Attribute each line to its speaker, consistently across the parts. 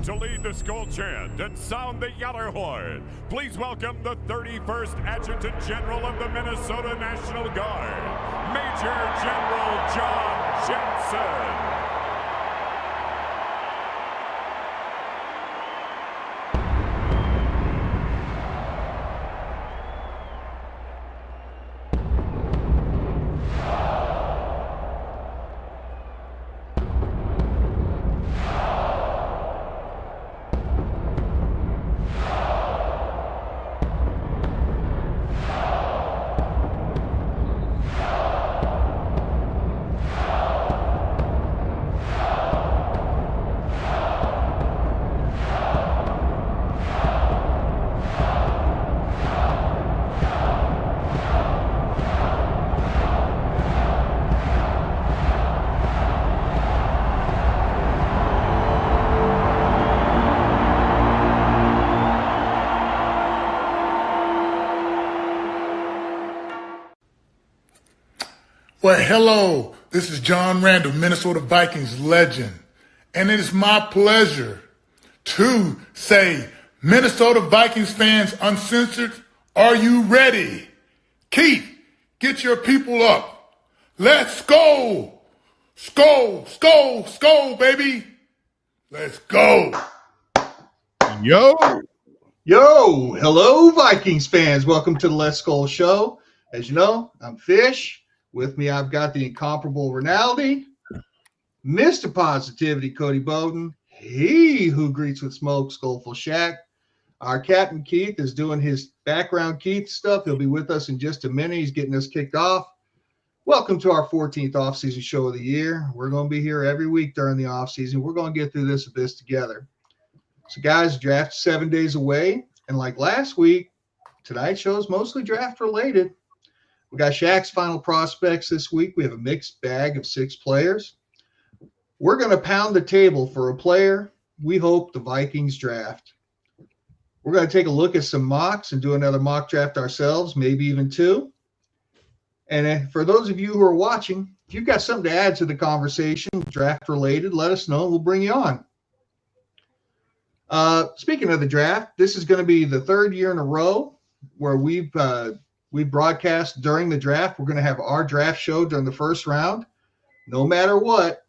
Speaker 1: To lead the Skol chant and sound the Yeller horn, please welcome the 31st Adjutant General of the Minnesota National Guard, Major General John Jensen.
Speaker 2: Well, hello, this is John Randall, Minnesota Vikings legend, and it is my pleasure to say, Minnesota Vikings fans uncensored, are you ready? Keith, get your people up. Let's go. Skol, skol, skol, baby. Let's go.
Speaker 3: Yo,
Speaker 4: hello, Vikings fans. Welcome to the Let's Skol show. As you know, I'm Fish. With me, I've got the incomparable Rinaldi, Mr. Positivity, Cody Bowden, he who greets with smoke, Skoleful Shaq. Our Captain Keith is doing his background Keith stuff. He'll be with us in just a minute. He's getting us kicked off. Welcome to our 14th off-season show of the year. We're going to be here every week during the off-season. We're going to get through this abyss together. So, guys, draft 7 days away. And like last week, tonight's show is mostly draft-related. We got Shaq's final prospects this week. We have a mixed bag of 6 players. We're going to pound the table for a player we hope the Vikings draft. We're going to take a look at some mocks and do another mock draft ourselves, maybe even 2. And for those of you who are watching, if you've got something to add to the conversation, draft-related, let us know. We'll bring you on. Speaking of the draft, this is going to be the 3rd year in a row where we broadcast during the draft. We're going to have our draft show during the first round. No matter what,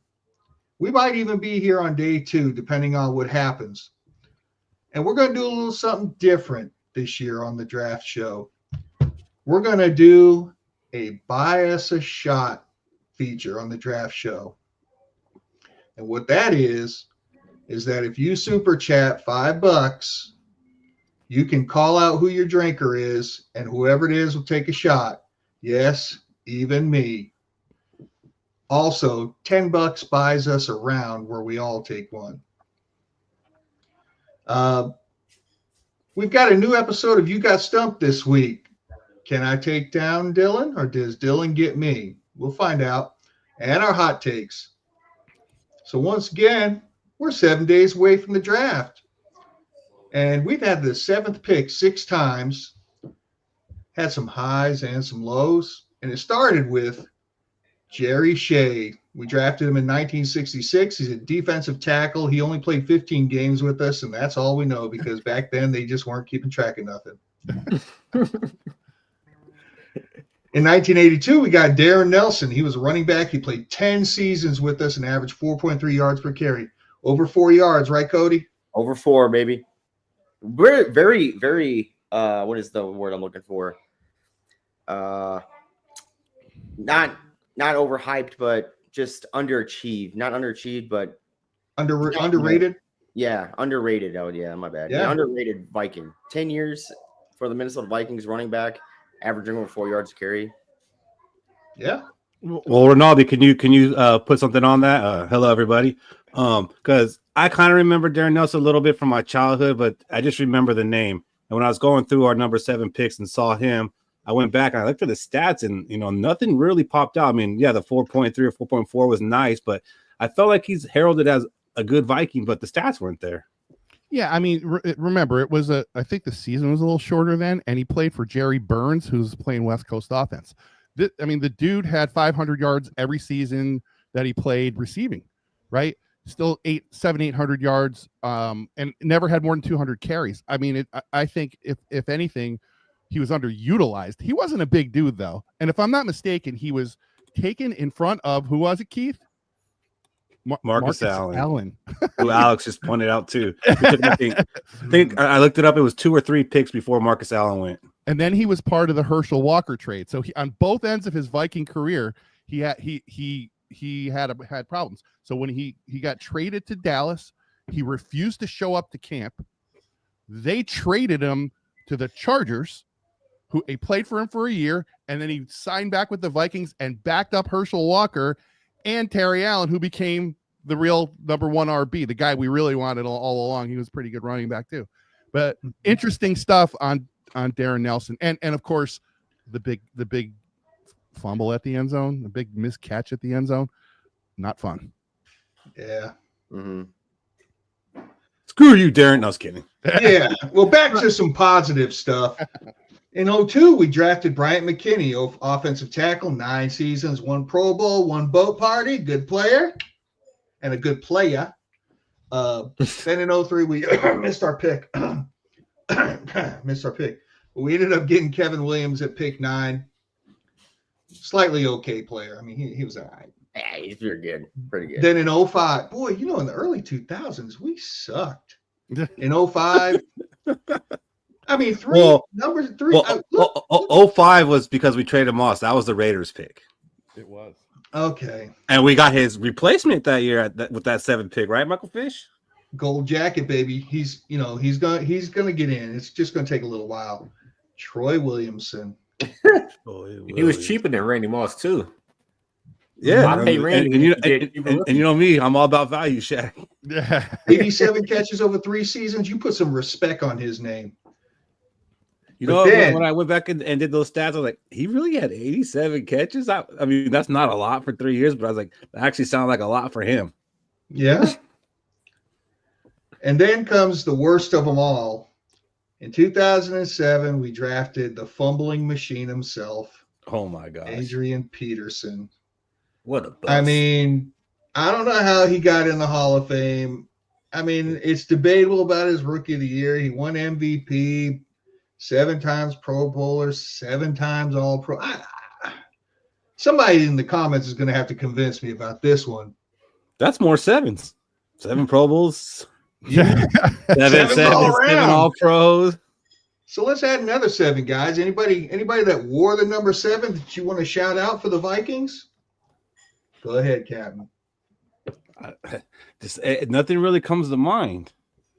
Speaker 4: we might even be here on day 2, depending on what happens. And we're going to do a little something different this year on the draft show. We're going to do a buy us a shot feature on the draft show. And what that is that if you super chat $5, you can call out who your drinker is, and whoever it is will take a shot. Yes, even me. Also, $10 buys us a round where we all take one. We've got a new episode of You Got Stumped this week. Can I take down Dylan, or does Dylan get me? We'll find out. And our hot takes. So once again, we're 7 days away from the draft. And we've had the 7th pick 6 times, had some highs and some lows. And it started with Jerry Shea. We drafted him in 1966. He's a defensive tackle. He only played 15 games with us, and that's all we know because back then they just weren't keeping track of nothing. In 1982, we got Darren Nelson. He was a running back. He played 10 seasons with us and averaged 4.3 yards per carry. Over 4 yards, right, Cody?
Speaker 5: Over 4, baby. We're very, very, what is the word I'm looking for? Not overhyped, but just underachieved. Not underachieved, but
Speaker 4: underrated.
Speaker 5: Yeah, underrated. Oh, yeah, my bad. Yeah, underrated Viking. 10 years for the Minnesota Vikings running back, averaging over 4 yards a carry.
Speaker 4: Yeah.
Speaker 3: Well, Rinaldi, can you put something on that? Hello, everybody. Because I kind of remember Darren Nelson a little bit from my childhood, but I just remember the name. And when I was going through our number 7 picks and saw him, I went back and I looked at the stats, and nothing really popped out. I mean, yeah, the 4.3 or 4.4 was nice, but I felt like he's heralded as a good Viking, but the stats weren't there.
Speaker 6: Yeah, I mean, remember, it was I think the season was a little shorter then, and he played for Jerry Burns, who's playing West Coast offense. The dude had 500 yards every season that he played receiving, right? still 800 yards, and never had more than 200 carries. I mean, I think if anything, he was underutilized. He wasn't a big dude though, and if I'm not mistaken, he was taken in front of who was it, Keith?
Speaker 3: Marcus Allen.
Speaker 6: Who
Speaker 3: Alex just pointed out too. I think I looked it up. It was 2 or 3 picks before Marcus Allen went.
Speaker 6: And then he was part of the Herschel Walker trade. So on both ends of his Viking career, he had problems. So when he got traded to Dallas, he refused to show up to camp. They traded him to the Chargers, who he played for him for a year, and then he signed back with the Vikings and backed up Herschel Walker and Terry Allen, who became the real number 1 RB, the guy we really wanted all along. He was a pretty good running back too. But interesting stuff on Darren Nelson, and of course the big fumble at the end zone, the big miscatch at the end zone. Not fun.
Speaker 4: Yeah.
Speaker 5: Mm-hmm.
Speaker 3: Screw you, Darren. No, I was kidding.
Speaker 4: Yeah. Well, back to some positive stuff. In 2002, we drafted Bryant McKinney, offensive tackle, 9 seasons, 1 Pro Bowl, 1 boat party, good player, and a good player. Then in 2003, we missed our pick. We ended up getting Kevin Williams at pick 9. Slightly okay player. I mean, he was all right.
Speaker 5: Yeah, he's pretty good. Pretty good.
Speaker 4: Then in 2005, boy, in the early 2000s, we sucked. In 2005, I mean, number 3.
Speaker 3: Well, 05 was because we traded Moss. That was the Raiders pick.
Speaker 6: It was.
Speaker 4: Okay.
Speaker 3: And we got his replacement that year with that 7th pick, right, Michael Fish?
Speaker 4: Gold jacket, baby. He's gonna get in. It's just gonna take a little while. Troy Williamson.
Speaker 7: He was cheaper than Randy Moss too.
Speaker 3: Yeah,
Speaker 7: I pay Randy.
Speaker 3: And you know me, I'm all about value, Shaq.
Speaker 6: Yeah.
Speaker 4: 87 catches over 3 seasons. You put some respect on his name.
Speaker 3: When I went back and did those stats, I was like, he really had 87 catches. I mean, that's not a lot for 3 years, but I was like, that actually sounded like a lot for him.
Speaker 4: Yeah. And then comes the worst of them all. In 2007, we drafted the fumbling machine himself.
Speaker 3: Oh my gosh.
Speaker 4: Adrian Peterson.
Speaker 7: What a bust.
Speaker 4: I mean, I don't know how he got in the Hall of Fame. I mean, it's debatable about his rookie of the year. He won MVP, 7 times Pro Bowler, 7 times All-Pro. Somebody in the comments is going to have to convince me about this one.
Speaker 3: That's more 7s. 7 Pro Bowls.
Speaker 6: Yeah.
Speaker 3: 7 All-Pros.
Speaker 4: So let's add another 7, guys. Anybody that wore the number 7 that you want to shout out for the Vikings? Go ahead, Captain.
Speaker 3: Nothing really comes to mind.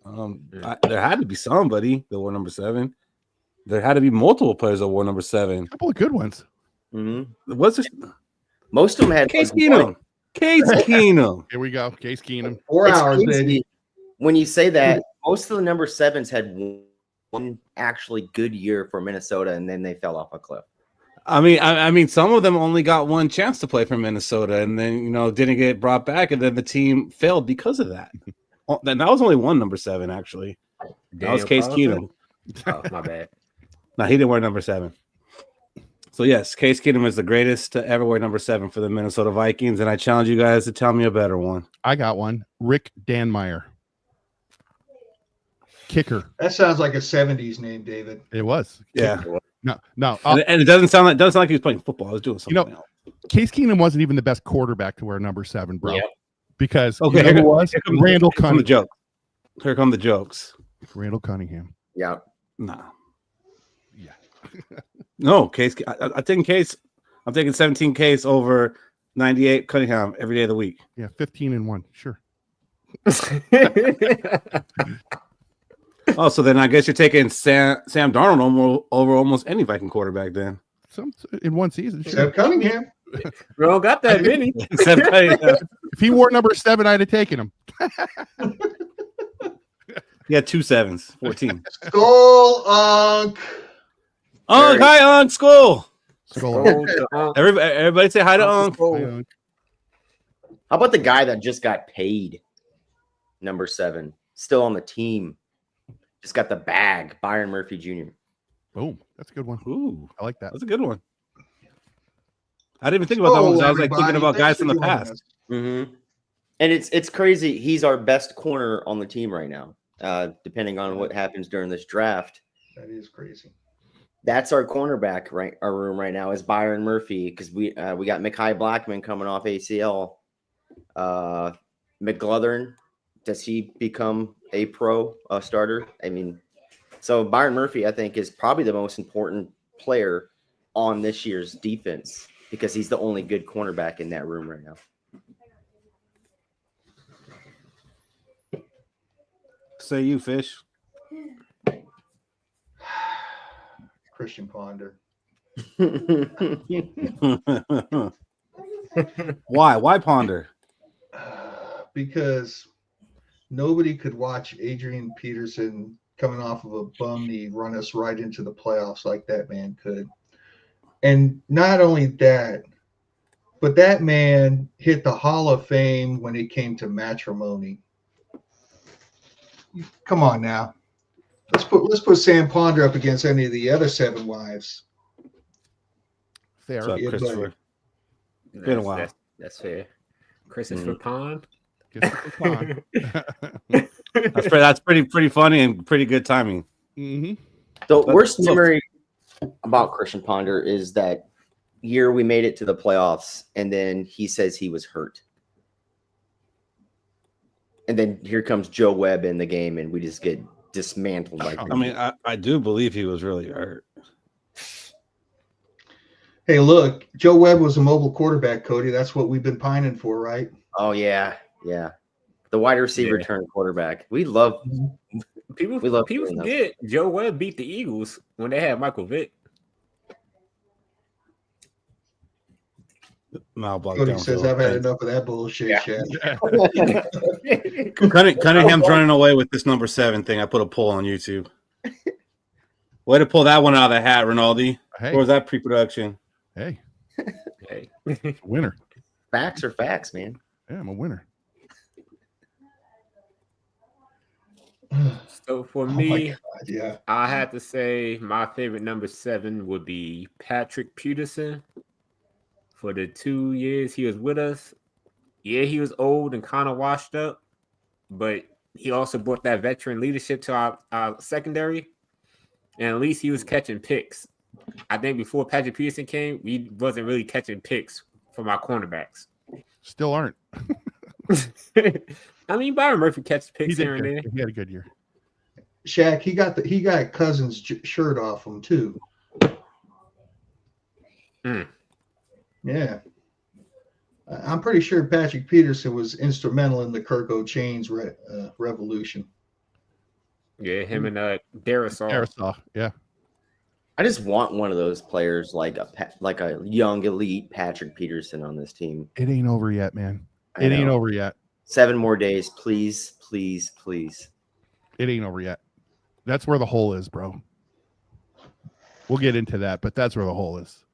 Speaker 3: There had to be somebody that wore number 7. There had to be multiple players that wore number 7.
Speaker 6: A couple of good ones.
Speaker 5: Mm-hmm.
Speaker 3: What's it?
Speaker 5: Most of them had
Speaker 3: Case Keenum. Case Keenum.
Speaker 6: Here we go. Case Keenum.
Speaker 4: 4 hours,
Speaker 5: crazy.
Speaker 4: baby.
Speaker 5: When you say that, most of the number 7s had one actually good year for Minnesota, and then they fell off a cliff.
Speaker 3: I mean, some of them only got one chance to play for Minnesota, and then didn't get brought back, and then the team failed because of that. And that was only one number 7, actually. That was Case Keenum.
Speaker 7: Oh, my bad.
Speaker 3: No, he didn't wear number 7. So yes, Case Keenum is the greatest to ever wear number 7 for the Minnesota Vikings, and I challenge you guys to tell me a better one.
Speaker 6: I got one. Rick Danmeyer. Kicker.
Speaker 4: That sounds like a 70s name, David.
Speaker 6: It was.
Speaker 3: Yeah.
Speaker 6: No.
Speaker 3: And it doesn't sound like he was playing football. I was doing something else.
Speaker 6: Case Keenum wasn't even the best quarterback to wear number 7, bro.
Speaker 5: Yep.
Speaker 6: Because who was? Randall Cunningham.
Speaker 3: Here come the jokes.
Speaker 6: Randall Cunningham.
Speaker 5: Yeah.
Speaker 3: Nah.
Speaker 6: Yeah.
Speaker 3: No, Case. I'm taking 17 Case over 98 Cunningham every day of the week.
Speaker 6: Yeah, 15-1. Sure.
Speaker 3: Oh, so then I guess you're taking Sam Darnold over almost any Viking quarterback then.
Speaker 6: In one season. Sure.
Speaker 4: Except Cunningham.
Speaker 7: Bro, got that many.
Speaker 3: Except Cunningham.
Speaker 6: If he wore number 7, I'd have taken him.
Speaker 3: He had 2 7s, 14.
Speaker 4: Skol, Unc.
Speaker 3: Hi, Unc. Skol.
Speaker 6: Skol.
Speaker 3: Everybody say hi to Unc.
Speaker 6: Skol.
Speaker 5: How about the guy that just got paid? Number 7, still on the team. Just got the bag. Byron Murphy Jr.
Speaker 6: Boom. That's a good one.
Speaker 3: Ooh,
Speaker 6: I like that.
Speaker 3: That's a good one. I didn't even think about that one. I was like thinking about guys from the past.
Speaker 5: Mm-hmm. And it's crazy. He's our best corner on the team right now. Depending on what happens during this draft.
Speaker 4: That is crazy.
Speaker 5: That's our cornerback, right? Our room right now is Byron Murphy because we got Mekhi Blackman coming off ACL. McGlothern, does he become a pro starter? I mean, so Byron Murphy, I think, is probably the most important player on this year's defense because he's the only good cornerback in that room right now.
Speaker 3: Say you, Fish.
Speaker 4: Christian Ponder.
Speaker 3: Why Ponder?
Speaker 4: Because nobody could watch Adrian Peterson coming off of a bum knee run us right into the playoffs like that man could. And not only that, but that man hit the Hall of Fame when it came to matrimony. Come on now. Let's put Sam Ponder up against any of the other 7 wives.
Speaker 6: Fair.
Speaker 3: What's up,
Speaker 4: Yeah,
Speaker 3: Christopher? Been a while.
Speaker 7: That's fair. Christopher Pond.
Speaker 3: That's pretty funny and pretty good timing.
Speaker 6: Mm-hmm.
Speaker 5: The worst memory about Christian Ponder is that year we made it to the playoffs, and then he says he was hurt. And then here comes Joe Webb in the game, and we just get dismantled.
Speaker 3: I mean, I do believe he was really hurt.
Speaker 4: Hey, look, Joe Webb was a mobile quarterback, Cody. That's what we've been pining for, right?
Speaker 5: Oh, yeah. The wide receiver turned quarterback. We love
Speaker 7: people forget Joe Webb beat the Eagles when they had Michael Vick.
Speaker 4: Cody says, I've had enough of that bullshit.
Speaker 3: Cunningham's running away with this number 7 thing. I put a poll on YouTube. Way to pull that one out of the hat, Rinaldi.
Speaker 6: Hey.
Speaker 3: Or was that pre-production?
Speaker 6: Hey.
Speaker 7: Hey.
Speaker 6: Winner.
Speaker 5: Facts are facts, man.
Speaker 6: Yeah, I'm a winner.
Speaker 7: So for me,
Speaker 4: yeah,
Speaker 7: I have to say my favorite number 7 would be Patrick Peterson. For the 2 years he was with us, yeah, he was old and kind of washed up, but he also brought that veteran leadership to our secondary, and at least he was catching picks. I think before Patrick Peterson came, we wasn't really catching picks from our cornerbacks.
Speaker 6: Still aren't.
Speaker 7: I mean, Byron Murphy catches picks here and there.
Speaker 6: He had a good year.
Speaker 4: Shaq, he got Cousins' shirt off him too. Yeah, I'm pretty sure Patrick Peterson was instrumental in the Kirko Chains revolution.
Speaker 7: Yeah, him and Darisaw.
Speaker 6: Yeah.
Speaker 5: I just want one of those players like a young elite Patrick Peterson on this team.
Speaker 6: It ain't over yet, man. It ain't over yet.
Speaker 5: 7 more days, please, please, please.
Speaker 6: It ain't over yet. That's where the hole is, bro. We'll get into that, but that's where the hole is.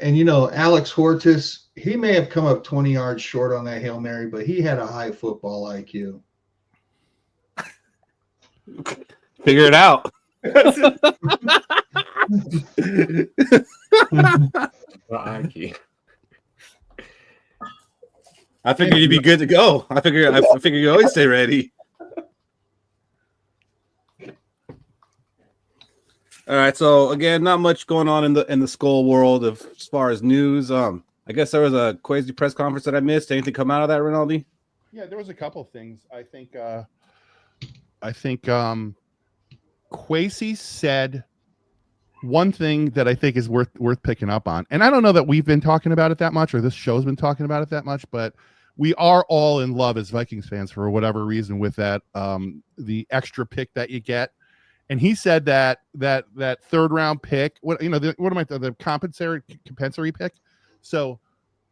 Speaker 4: And, you know, Alex Hortis, he may have come up 20 yards short on that Hail Mary, but he had a high football IQ.
Speaker 3: Figure it out.
Speaker 7: IQ.
Speaker 3: I figured you'd be good to go. I figure you always stay ready. All right, so again, not much going on in the Skol world as far as news. I guess there was a crazy press conference that I missed. Anything come out of that, Rinaldi?
Speaker 6: Yeah, there was a couple of things. I think Kwesi said one thing that I think is worth picking up on. And I don't know that we've been talking about it that much or this show's been talking about it that much, but we are all in love as Vikings fans for whatever reason with that the extra pick that you get. And he said that 3rd round pick, the compensatory pick. So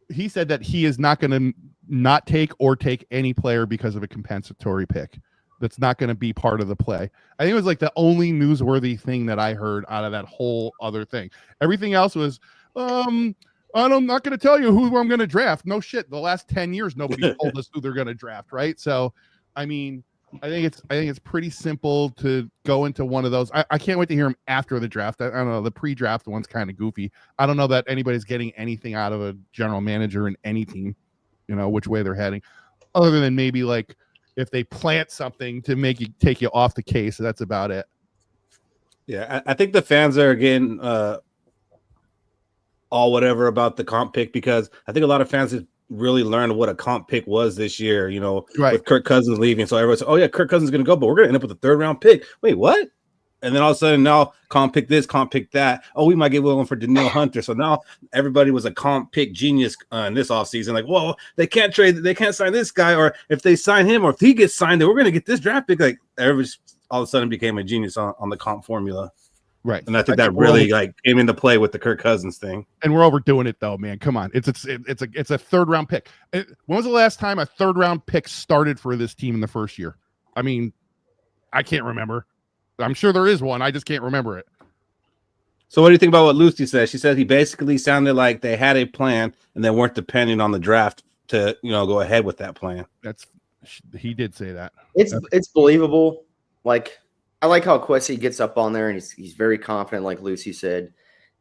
Speaker 6: he said that he is not going to not take or take any player because of a compensatory pick. That's not going to be part of the play. I think it was like the only newsworthy thing that I heard out of that whole other thing. Everything else was, I'm not going to tell you who I'm going to draft. No shit. The last 10 years, nobody told us who they're going to draft. Right. So, I mean, I think it's pretty simple to go into one of those. I can't wait to hear him after the draft. I don't know. The pre-draft one's kind of goofy. I don't know that anybody's getting anything out of a general manager in any team, which way they're heading, other than maybe like if they plant something to take you off the case. That's about it.
Speaker 3: Yeah, I think the fans are getting all whatever about the comp pick because I think a lot of fans have really learned what a comp pick was this year,
Speaker 6: right.
Speaker 3: with Kirk Cousins leaving. So everyone's, oh yeah, Kirk Cousins is going to go, but we're going to end up with a 3rd round pick. Wait, what? And then all of a sudden now comp pick this, comp pick that. Oh, we might get one for Danielle Hunter. So now everybody was a comp pick genius in this offseason. Like, whoa, they can't sign this guy, or if they sign him, or if he gets signed, then we're going to get this draft pick. Like everybody all of a sudden became a genius on the comp formula.
Speaker 6: Right.
Speaker 3: And I think that really came into play with the Kirk Cousins thing.
Speaker 6: And we're overdoing it though, man. Come on. It's a 3rd round pick. When was the last time a 3rd round pick started for this team in the first year? I mean, I can't remember. I'm sure there is one. I just can't remember it.
Speaker 3: So what do you think about what Lucy said? She said he basically sounded like they had a plan and they weren't depending on the draft to, go ahead with that plan.
Speaker 6: He did say that.
Speaker 5: It's believable. Like, I like how Kwesi gets up on there and he's very confident, like Lucy said.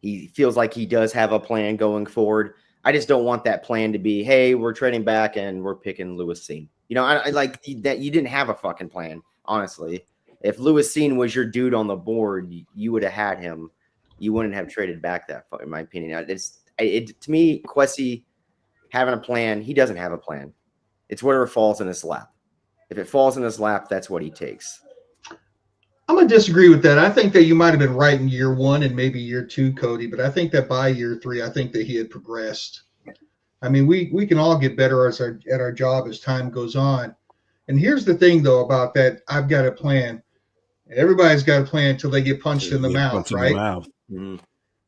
Speaker 5: He feels like he does have a plan going forward. I just don't want that plan to be, hey, we're trading back and we're picking Lewis Cine. I like that you didn't have a fucking plan, honestly. If Lewis Cine was your dude on the board, you would have had him. You wouldn't have traded back that far, in my opinion. To me, Kwesi having a plan, he doesn't have a plan. It's whatever falls in his lap. If it falls in his lap, that's what he takes.
Speaker 4: I'm going to disagree with that. I think that you might have been right in year 1 and maybe year 2, Cody, but I think that by year 3, I think that he had progressed. I mean, we can all get better at our job as time goes on. And here's the thing, though, about that I've got a plan. Everybody's got a plan until they get punched in the mouth, right?
Speaker 5: Mm-hmm.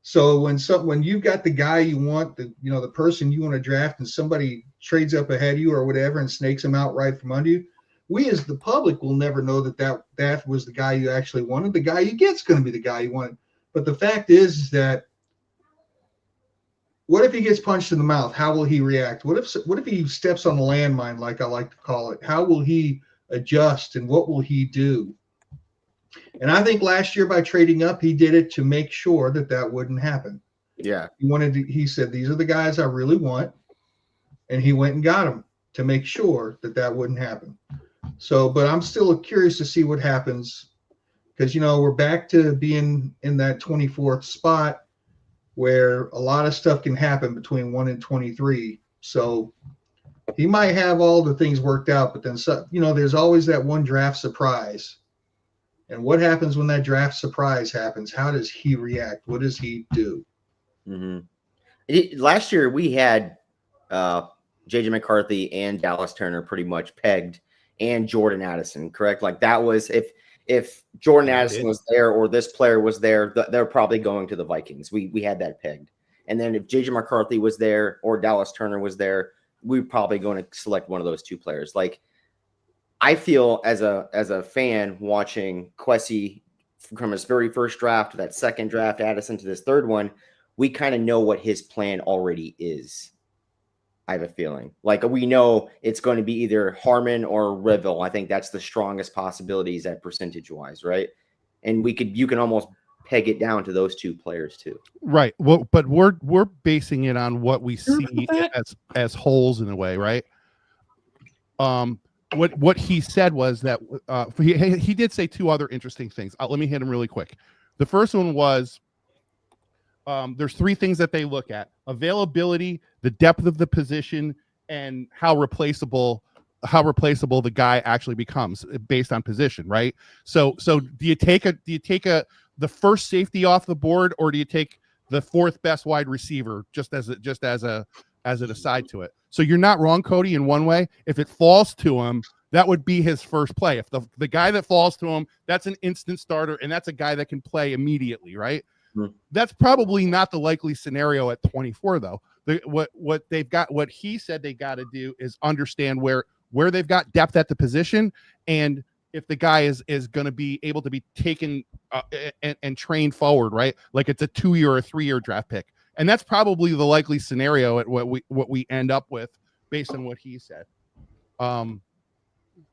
Speaker 4: So when you've got the guy you want, the person you want to draft, and somebody trades up ahead of you or whatever and snakes him out right from under you, we as the public will never know that was the guy you actually wanted. The guy you get's going to be the guy you wanted. But the fact is that what if he gets punched in the mouth? How will he react? What if he steps on the landmine, like I like to call it? How will he adjust and what will he do? And I think last year by trading up, he did it to make sure that wouldn't happen.
Speaker 5: Yeah.
Speaker 4: He said, these are the guys I really want. And he went and got them to make sure that wouldn't happen. So, but I'm still curious to see what happens because, we're back to being in that 24th spot where a lot of stuff can happen between 1 and 23. So he might have all the things worked out, but then, there's always that one draft surprise. And what happens when that draft surprise happens? How does he react? What does he do?
Speaker 5: Mm-hmm. Last year we had J.J. McCarthy and Dallas Turner pretty much pegged, and Jordan Addison, correct? Like that was if Jordan Addison was there or this player was there, they're probably going to the Vikings. We had that pegged. And then if J.J. McCarthy was there or Dallas Turner was there, we're probably going to select one of those two players. Like I feel as a fan watching Kwesi from his very first draft to that second draft, Addison to this third one, we kind of know what his plan already is. I have a feeling like we know it's going to be either Harmon or Reville. I think that's the strongest possibilities at percentage wise, right? And you can almost peg it down to those two players too.
Speaker 6: Right. Well, but we're basing it on what we see as holes in a way, right? What he said was that he did say two other interesting things. Let me hit them really quick. The first one was there's three things that they look at: availability, the depth of the position, and how replaceable the guy actually becomes based on position, right? So do you take the first safety off the board, or do you take the fourth best wide receiver just as an aside to it? So you're not wrong, Cody, in one way. If it falls to him, that would be his first play. If the guy that falls to him, that's an instant starter, and that's a guy that can play immediately, right? That's probably not the likely scenario at 24, though. What he said they got to do is understand where they've got depth at the position, and if the guy is going to be able to be taken and trained forward, right? Like it's a 2-year or a 3-year draft pick, and that's probably the likely scenario at what we end up with based on what he said.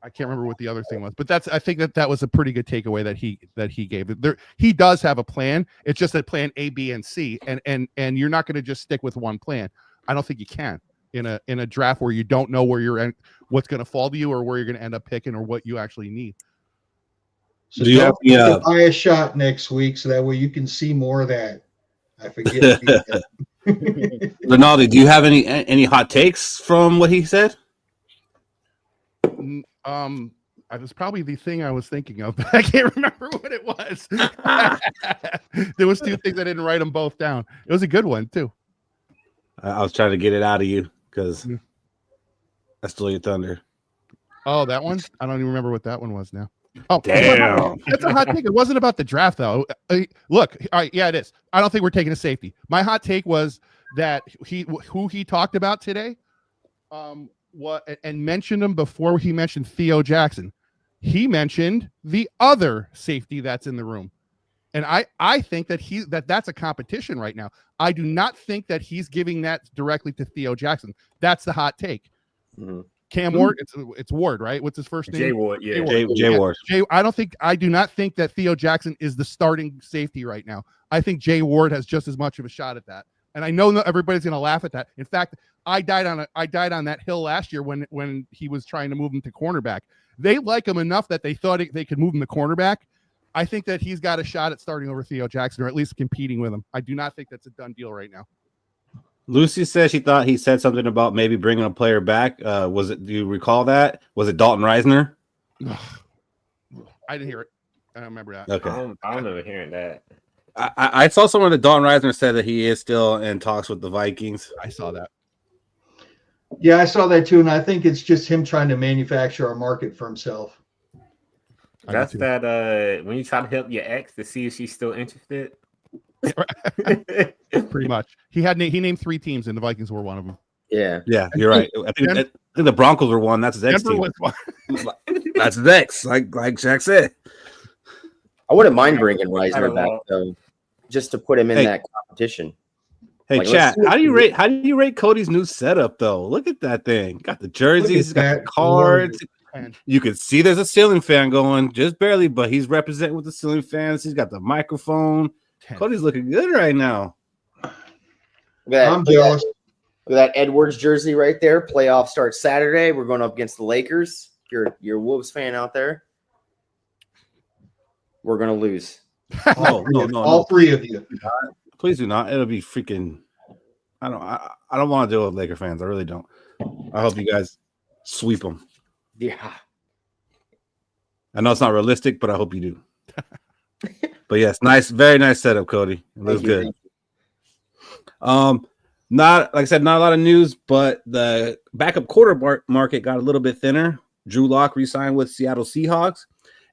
Speaker 6: I can't remember what the other thing was, but I think that was a pretty good takeaway that he gave. He does have a plan. It's just a plan A, B, and C, and you're not going to just stick with one plan. I don't think you can in a draft where you don't know where what's going to fall to you or where you're going to end up picking or what you actually need.
Speaker 4: So don't buy a shot next week so that way you can see more of that. I forget.
Speaker 3: Rinaldi, do you have any hot takes from what he said?
Speaker 6: It was probably the thing I was thinking of, but I can't remember what it was. There was two things I didn't write them both down. It was a good one too.
Speaker 3: I was trying to get it out of you because I stole your thunder.
Speaker 6: Oh, that one? I don't even remember what that one was now. Oh,
Speaker 3: damn!
Speaker 6: That's a hot take. It wasn't about the draft though. Look, all right, yeah, it is. I don't think we're taking a safety. My hot take was that who he talked about today, and mentioned him before he mentioned Theo Jackson. He mentioned the other safety that's in the room. And I think that that's a competition right now. I do not think that he's giving that directly to Theo Jackson. That's the hot take. Mm-hmm. Cam Ward, it's Ward, right? What's his first name?
Speaker 7: Jay Ward, yeah.
Speaker 3: Jay Ward.
Speaker 6: I do not think that Theo Jackson is the starting safety right now. I think Jay Ward has just as much of a shot at that. And I know everybody's going to laugh at that. In fact, I died on that hill last year when he was trying to move him to cornerback. They like him enough that they thought they could move him to cornerback. I think that he's got a shot at starting over Theo Jackson, or at least competing with him. I do not think that's a done deal right now.
Speaker 3: Lucy says she thought he said something about maybe bringing a player back. Do you recall that? Was it Dalton Reisner?
Speaker 6: I didn't hear it. I don't remember that.
Speaker 3: Okay.
Speaker 7: I don't remember hearing that.
Speaker 3: I saw someone that Dalton Reisner said that he is still in talks with the Vikings.
Speaker 6: I saw that.
Speaker 4: Yeah, I saw that too, and I think it's just him trying to manufacture a market for himself.
Speaker 7: That's that when you try to help your ex to see if she's still interested.
Speaker 6: Pretty much. He named 3 teams, and the Vikings were one of them.
Speaker 3: Yeah, you're right. I think the Broncos were one. That's his ex team. That's his ex, like Shaq said.
Speaker 5: I wouldn't mind bringing Reisner back though, just to put him in that competition.
Speaker 3: Hey, like, chat. How do you rate Cody's new setup though? Look at that thing. Got the jerseys, got the cards. You can see there's a ceiling fan going, just barely, but he's representing with the ceiling fans. He's got the microphone. Cody's looking good right now.
Speaker 4: I'm jealous.
Speaker 5: Look at that Edwards jersey right there. Playoff starts Saturday. We're going up against the Lakers. You're a Wolves fan out there. We're gonna lose.
Speaker 3: No.
Speaker 4: All 3 of you.
Speaker 3: Please do not. It'll be freaking. I don't want to deal with Laker fans. I really don't. I hope you guys sweep them.
Speaker 5: Yeah. I
Speaker 3: know it's not realistic, but I hope you do. But yes, nice, very nice setup, Cody. It looks good. Not like I said, not a lot of news, but the backup quarterback market got a little bit thinner. Drew Lock re-signed with Seattle Seahawks,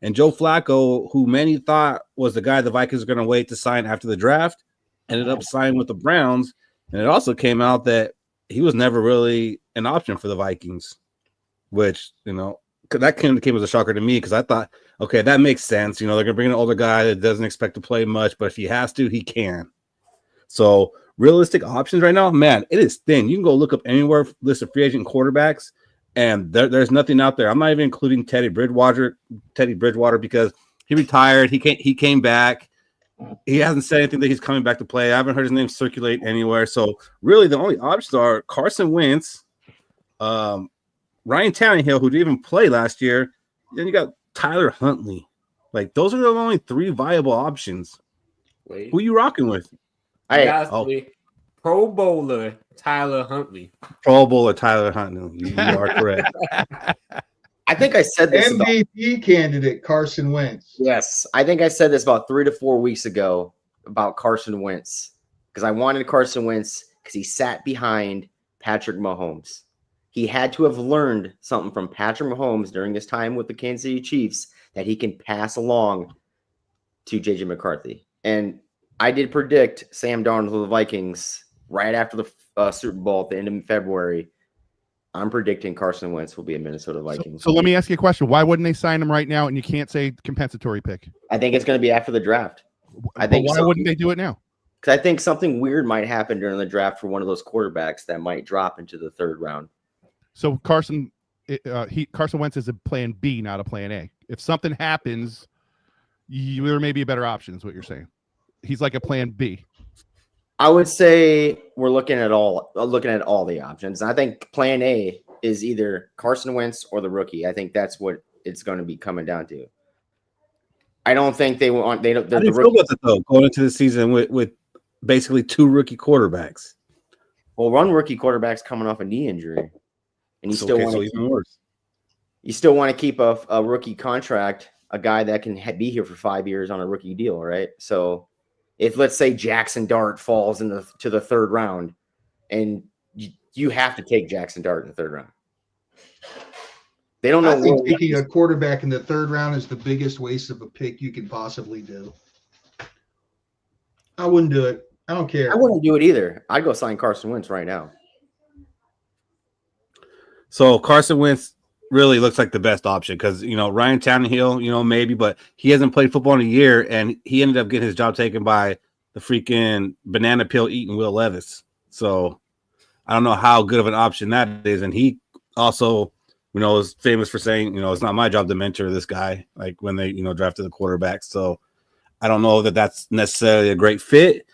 Speaker 3: and Joe Flacco, who many thought was the guy the Vikings were going to wait to sign after the draft, ended up signing with the Browns. And it also came out that he was never really an option for the Vikings, which, that came as a shocker to me because I thought, okay, that makes sense. They're going to bring an older guy that doesn't expect to play much, but if he has to, he can. So realistic options right now, man, it is thin. You can go look up anywhere, list of free agent quarterbacks, and there's nothing out there. I'm not even including Teddy Bridgewater because he retired. He came back. He hasn't said anything that he's coming back to play. I haven't heard his name circulate anywhere. So really the only options are Carson Wentz, Ryan Tannehill, who didn't even play last year. Then you got Tyler Huntley. Like, those are the only 3 viable options.
Speaker 7: Wait.
Speaker 3: Who you rocking with?
Speaker 7: Pro Bowler Tyler Huntley.
Speaker 3: Pro Bowler Tyler Huntley. You are correct.
Speaker 5: I think I said this
Speaker 4: MVP candidate Carson Wentz.
Speaker 5: Yes, I think I said this about 3 to 4 weeks ago about Carson Wentz because I wanted Carson Wentz because he sat behind Patrick Mahomes. He had to have learned something from Patrick Mahomes during his time with the Kansas City Chiefs that he can pass along to JJ McCarthy. And I did predict Sam Darnold to the Vikings right after the Super Bowl at the end of February. I'm predicting Carson Wentz will be a Minnesota Vikings.
Speaker 6: So let me ask you a question. Why wouldn't they sign him right now and you can't say compensatory pick?
Speaker 5: I think it's going to be after the draft.
Speaker 6: Why wouldn't they do it now?
Speaker 5: Because I think something weird might happen during the draft for one of those quarterbacks that might drop into the 3rd round.
Speaker 6: So Carson Carson Wentz is a plan B, not a plan A. If something happens, there may be a better option, is what you're saying. He's like a plan B.
Speaker 5: I would say we're looking at all the options. I think plan A is either Carson Wentz or the rookie. I think that's what it's going to be coming down to. I don't think they want. They don't.
Speaker 3: How do you feel about that though? Going into the season with basically 2 rookie quarterbacks.
Speaker 5: Well, one rookie quarterback's coming off a knee injury, and you still want to
Speaker 3: even worse.
Speaker 5: You still want to keep a rookie contract, a guy that can be here for 5 years on a rookie deal, right? So, if let's say Jackson Dart falls to the 3rd round, and you have to take Jackson Dart in the 3rd round. They don't know.
Speaker 4: I think taking a quarterback in the 3rd round is the biggest waste of a pick you can possibly do. I wouldn't do it. I don't care.
Speaker 5: I wouldn't do it either. I'd go sign Carson Wentz right now.
Speaker 3: So Carson Wentz really looks like the best option because, Ryan Tannehill, maybe, but he hasn't played football in a year, and he ended up getting his job taken by the freaking banana peel eating Will Levis. So I don't know how good of an option that is. And he also, is famous for saying, it's not my job to mentor this guy, like when they, drafted the quarterback. So I don't know that that's necessarily a great fit.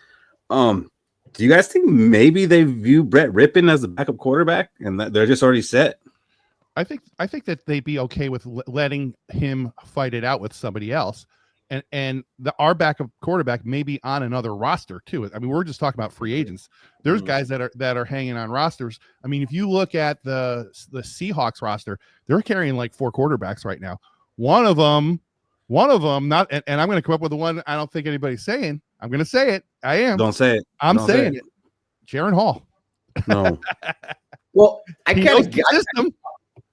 Speaker 3: Do you guys think maybe they view Brett Rippon as the backup quarterback and that they're just already set?
Speaker 6: I think that they'd be okay with letting him fight it out with somebody else, and our backup quarterback may be on another roster too. I mean, we're just talking about free agents. There's guys that are hanging on rosters. I mean, if you look at the Seahawks roster, they're carrying like 4 quarterbacks right now. One of them not, and I'm going to come up with the one I don't think anybody's saying. I'm going to say it. I am.
Speaker 3: Don't say it.
Speaker 6: I'm saying it. Jaron Hall.
Speaker 3: No.
Speaker 5: Well, I kind of
Speaker 6: system.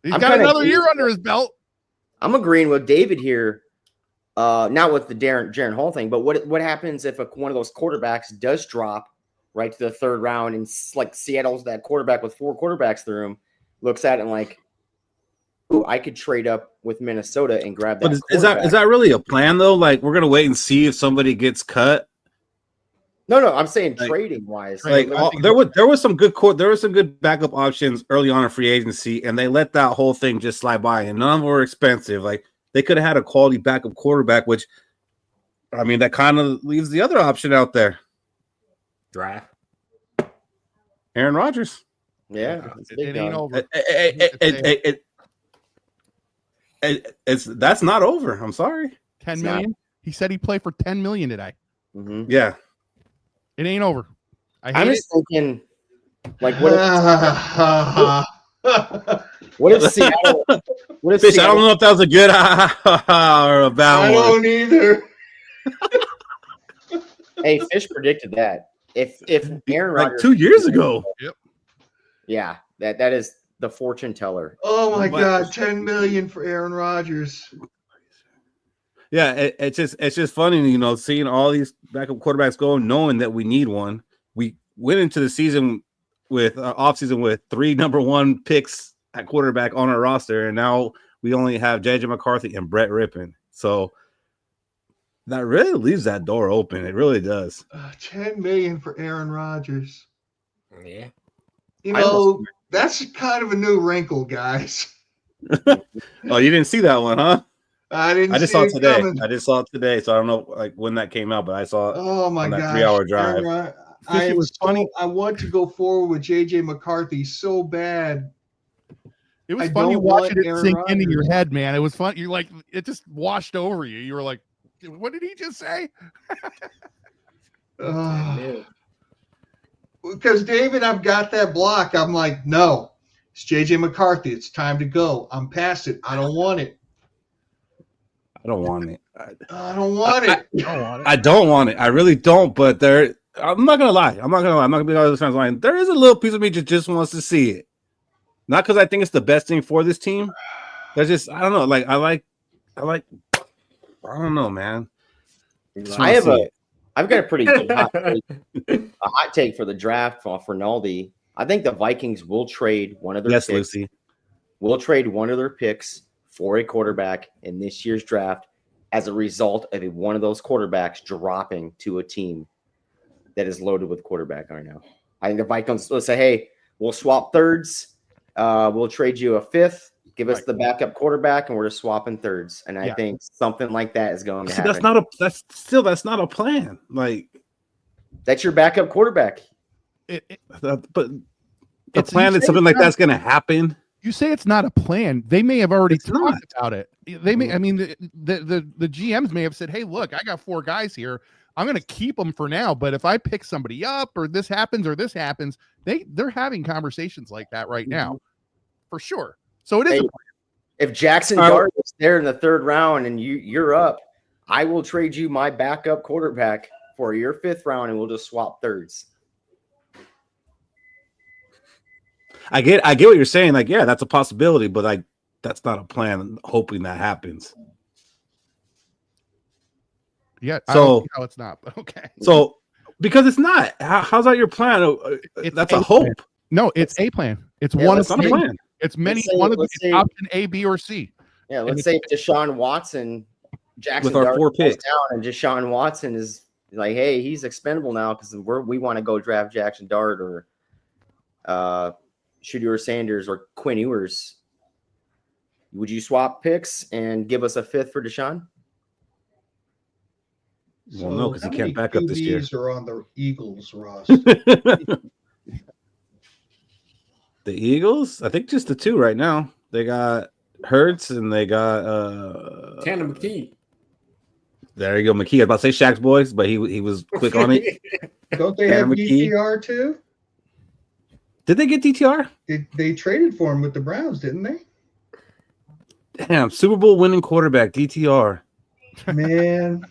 Speaker 6: He's got another year under his belt.
Speaker 5: I'm agreeing with David here, not with the Jaron Hall thing, but what happens if one of those quarterbacks does drop right to the 3rd round, and like Seattle's that quarterback with 4 quarterbacks through him looks at it and like, ooh, I could trade up with Minnesota and grab that.
Speaker 3: But is that really a plan though? Like we're gonna wait and see if somebody gets cut.
Speaker 5: No, I'm saying trading wise.
Speaker 3: Like there was some good backup options early on in free agency, and they let that whole thing just slide by, and none of them were expensive. Like they could have had a quality backup quarterback, which I mean that kind of leaves the other option out there.
Speaker 7: Draft
Speaker 3: Aaron Rodgers.
Speaker 5: Yeah,
Speaker 6: it ain't over.
Speaker 3: That's not over. I'm sorry.
Speaker 6: 10 million. He said he played for 10 million today.
Speaker 5: Mm-hmm.
Speaker 3: Yeah.
Speaker 6: It ain't over.
Speaker 5: I'm just thinking, like, what if Seattle? What if
Speaker 3: Fish,
Speaker 5: Seattle,
Speaker 3: I don't know if that was a good or a bad
Speaker 4: I
Speaker 3: one.
Speaker 4: don't either.
Speaker 5: Hey, Fish predicted that. If Aaron
Speaker 3: Like
Speaker 5: Rodgers
Speaker 3: 2 years ago.
Speaker 6: Yep.
Speaker 5: Yeah, that is the fortune teller.
Speaker 4: Oh my God, 10 million for Aaron Rodgers.
Speaker 3: Yeah, it's just funny, seeing all these backup quarterbacks go, knowing that we need one. We went into the season with offseason with 3 number 1 picks at quarterback on our roster, and now we only have JJ McCarthy and Brett Rippon. So that really leaves that door open. It really does.
Speaker 4: 10 million for Aaron Rodgers.
Speaker 7: Yeah.
Speaker 4: That's kind of a new wrinkle, guys.
Speaker 3: Oh, you didn't see that one, huh?
Speaker 4: I
Speaker 3: just saw it today. I just saw it today, so I don't know like when that came out, but I saw it.
Speaker 4: Oh my
Speaker 3: on that
Speaker 4: gosh,
Speaker 3: 3-hour drive.
Speaker 6: It was funny.
Speaker 4: I want to go forward with JJ McCarthy so bad.
Speaker 6: It was
Speaker 4: I
Speaker 6: funny
Speaker 4: don't
Speaker 6: watching
Speaker 4: want
Speaker 6: it
Speaker 4: Aaron
Speaker 6: sink into
Speaker 4: Rodgers.
Speaker 6: your head, man. It was fun. You're like, it just washed over you. You were like, what did he just say?
Speaker 4: Because David, I've got that block. I'm like, no, it's JJ McCarthy. It's time to go. I'm past it. I don't want it.
Speaker 3: I don't want it.
Speaker 4: I don't want it.
Speaker 3: I don't want it. I really don't. But I'm not gonna lie. I'm not gonna be all those fans lying. There is a little piece of me that just wants to see it. Not because I think it's the best thing for this team. There's just I don't know. Like I like. I don't know, man.
Speaker 5: I've got a pretty good hot take for the draft for Naldi. I think the Vikings will trade one of their picks.
Speaker 3: Lucy.
Speaker 5: Will trade one of their picks for a quarterback in this year's draft as a result of one of those quarterbacks dropping to a team that is loaded with quarterback right now. I think the Vikings will say, hey, we'll swap thirds. We'll trade you a 5th Give us the backup quarterback, and we're just swapping thirds. And I think something like that is going to happen.
Speaker 3: That's not a plan. Like,
Speaker 5: that's your backup quarterback.
Speaker 3: But the plan is something like that's going to happen.
Speaker 6: You say it's not a plan. They may have already talked about it. They may. I mean, the GMs may have said, "Hey, look, I got 4 guys here. I'm going to keep them for now. But if I pick somebody up, or this happens, they're having conversations like that right now, for sure. So it is.
Speaker 5: If Jackson Dart is there in the 3rd round and you're up, I will trade you my backup quarterback for your 5th round, and we'll just swap thirds.
Speaker 3: I get what you're saying. Like, yeah, that's a possibility, but like, that's not a plan. Hoping that happens.
Speaker 6: Yeah.
Speaker 3: So
Speaker 6: I don't see how it's not. But okay.
Speaker 3: So because it's not. How's that your plan? That's a hope.
Speaker 6: Plan. No, it's a plan. It's one of the plan. It's many. One of the option A, B, or C.
Speaker 5: Yeah. Let's say Deshaun Watson, Jackson
Speaker 3: with our 4 picks
Speaker 5: down, and Deshaun Watson is like, hey, he's expendable now because we want to go draft Jackson Dart or Shedeur Sanders or Quinn Ewers. Would you swap picks and give us a 5th for Deshaun?
Speaker 4: So
Speaker 3: well, no, because he can't back up this year.
Speaker 4: Are on the Eagles roster.
Speaker 3: The Eagles? I think just the 2 right now. They got Hurts and they got
Speaker 7: Tanner McKee.
Speaker 3: There you go, McKee. I was about to say Shaq's boys, but he was quick on it.
Speaker 4: Don't they have DTR too?
Speaker 3: Did they get DTR?
Speaker 4: They traded for him with the Browns, didn't they?
Speaker 3: Damn, Super Bowl winning quarterback, DTR.
Speaker 4: Man.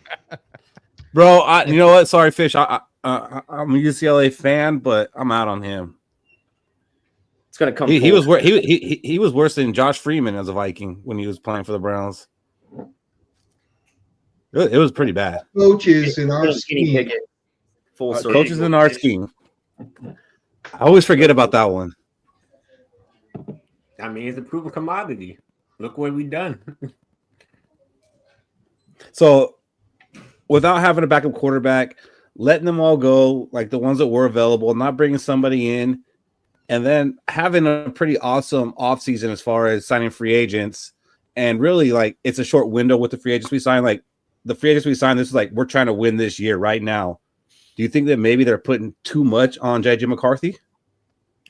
Speaker 3: Bro, you know what? Sorry, Fish. I'm a UCLA fan, but I'm out on him.
Speaker 5: It's gonna come.
Speaker 3: He was worse than Josh Freeman as a Viking when he was playing for the Browns. It was pretty bad.
Speaker 4: Coaches in our scheme.
Speaker 5: Full circle.
Speaker 3: Coaches in our scheme. I always forget about that one.
Speaker 7: I mean, it's a proven commodity. Look what we done.
Speaker 3: So, without having a backup quarterback, letting them all go, like the ones that were available, not bringing somebody in, and then having a pretty awesome offseason as far as signing free agents. And really, like, it's a short window with the free agents we signed. Like, the free agents we signed, this is like, we're trying to win this year right now. Do you think that maybe they're putting too much on JJ McCarthy?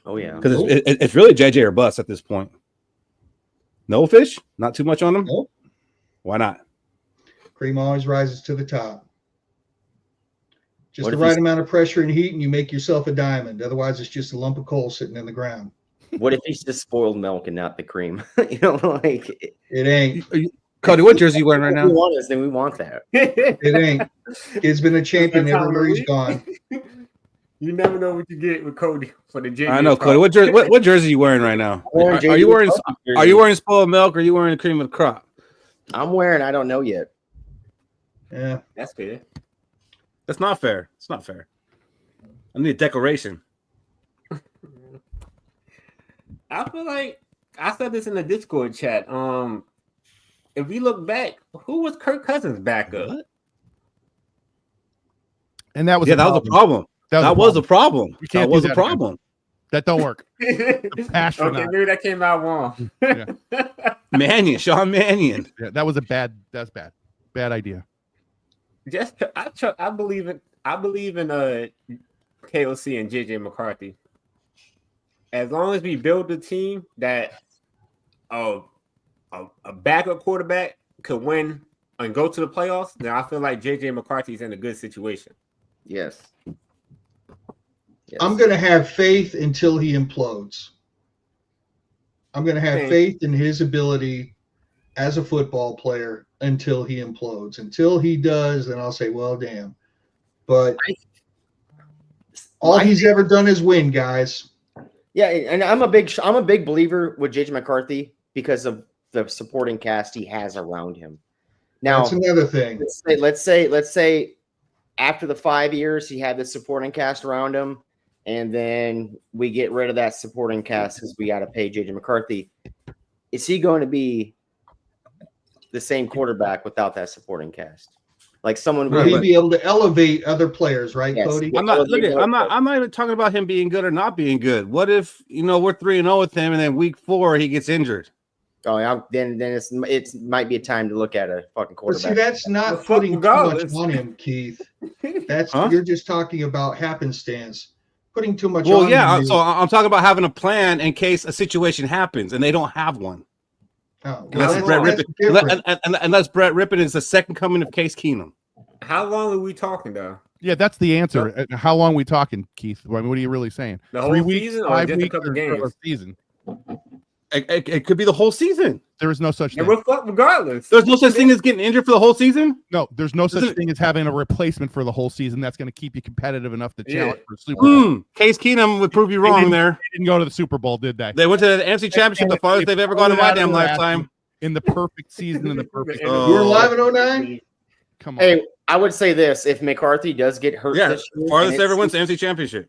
Speaker 5: Oh, yeah.
Speaker 3: Because it's really JJ or bust at this point. No, Fish? Not too much on them?
Speaker 4: Nope.
Speaker 3: Why not?
Speaker 4: Cream always rises to the top. Just the right amount of pressure and heat, and you make yourself a diamond. Otherwise, it's just a lump of coal sitting in the ground.
Speaker 5: What if he's just spoiled milk and not the cream? You know, like
Speaker 4: it ain't.
Speaker 3: Cody, what jersey are you wearing right now?
Speaker 5: If we want us, then we want that.
Speaker 4: It ain't. Kid's been a champion everywhere he's gone.
Speaker 7: You never know what you get with Cody for the JJ.
Speaker 3: I know, Cody. What jersey are you wearing right now? Are you wearing spoiled milk or are you wearing cream of the crop?
Speaker 5: I'm wearing I don't know yet.
Speaker 4: Yeah.
Speaker 7: That's fair.
Speaker 3: That's not fair. It's not fair. I need a decoration.
Speaker 7: I feel like I said this in the Discord chat. If we look back, who was Kirk Cousins' backup?
Speaker 3: What?
Speaker 6: And that was
Speaker 3: that was a problem. That was a problem. That was a problem.
Speaker 6: That don't work.
Speaker 7: Okay, maybe that came out wrong.
Speaker 6: Yeah.
Speaker 3: Sean Mannion.
Speaker 6: Yeah, that's bad. Bad idea.
Speaker 7: I believe in KOC and JJ McCarthy. As long as we build a team that a backup quarterback could win and go to the playoffs, then I feel like JJ McCarthy's in a good situation.
Speaker 5: Yes.
Speaker 4: I'm going to have faith until he implodes. I'm going to have faith in his ability as a football player until he implodes. Until he does, then I'll say, well, damn. But all he's ever done is win, guys.
Speaker 5: Yeah, and I'm a big believer with JJ McCarthy because of the supporting cast he has around him. Now,
Speaker 4: that's another thing.
Speaker 5: Let's say after the 5 years he had the supporting cast around him, and then we get rid of that supporting cast because we got to pay JJ McCarthy. Is he going to be the same quarterback without that supporting cast? Like someone
Speaker 4: will he be able to elevate other players, right, yes. Cody?
Speaker 3: I'm not even talking about him being good or not being good. What if we're 3-0 with him and then week 4 he gets injured?
Speaker 5: Oh, yeah, then it's might be a time to look at a fucking
Speaker 4: But
Speaker 5: quarterback.
Speaker 4: see, that's
Speaker 7: Well,
Speaker 4: not
Speaker 7: fuck
Speaker 4: putting too much
Speaker 7: regardless.
Speaker 4: on him, Keith. That's
Speaker 3: Huh?
Speaker 4: you're just talking about happenstance. Putting too much
Speaker 3: Well,
Speaker 4: on
Speaker 3: yeah.
Speaker 4: him.
Speaker 3: So I'm talking about having a plan in case a situation happens, and they don't have one.
Speaker 4: Oh,
Speaker 3: Unless
Speaker 4: well,
Speaker 3: Brett
Speaker 4: that's
Speaker 3: Rippon,
Speaker 4: different.
Speaker 3: unless Brett Rippon is the second coming of Case Keenum.
Speaker 7: How long are we talking though?
Speaker 6: Yeah, that's the answer. How long are we talking, Keith? I mean, what are you really saying?
Speaker 7: The
Speaker 6: 3
Speaker 7: whole
Speaker 6: weeks,
Speaker 7: season or
Speaker 6: 5
Speaker 7: just a
Speaker 6: weeks,
Speaker 7: couple
Speaker 6: or
Speaker 7: games?
Speaker 6: a season?
Speaker 3: It could be the whole season.
Speaker 6: There is no such
Speaker 7: And
Speaker 6: thing.
Speaker 7: we're fucked regardless.
Speaker 3: There's no such thing as getting injured for the whole season.
Speaker 6: No, there's no such
Speaker 3: Isn't it-
Speaker 6: thing as having a replacement for the whole season that's going to keep you competitive enough to challenge for a Super Bowl.
Speaker 3: Case Keenum would prove you
Speaker 6: They
Speaker 3: wrong
Speaker 6: didn't-
Speaker 3: there.
Speaker 6: They didn't go to the Super Bowl, did they?
Speaker 3: They went to the NFC Championship, the farthest they've ever gone in my damn lifetime.
Speaker 6: In the perfect season, in the perfect.
Speaker 4: You were alive in 09?
Speaker 6: Come on.
Speaker 5: Hey, I would say this: if McCarthy does get hurt
Speaker 3: Yeah,
Speaker 5: this year,
Speaker 3: farthest
Speaker 5: and
Speaker 3: ever
Speaker 5: it's
Speaker 3: went to NFC Championship.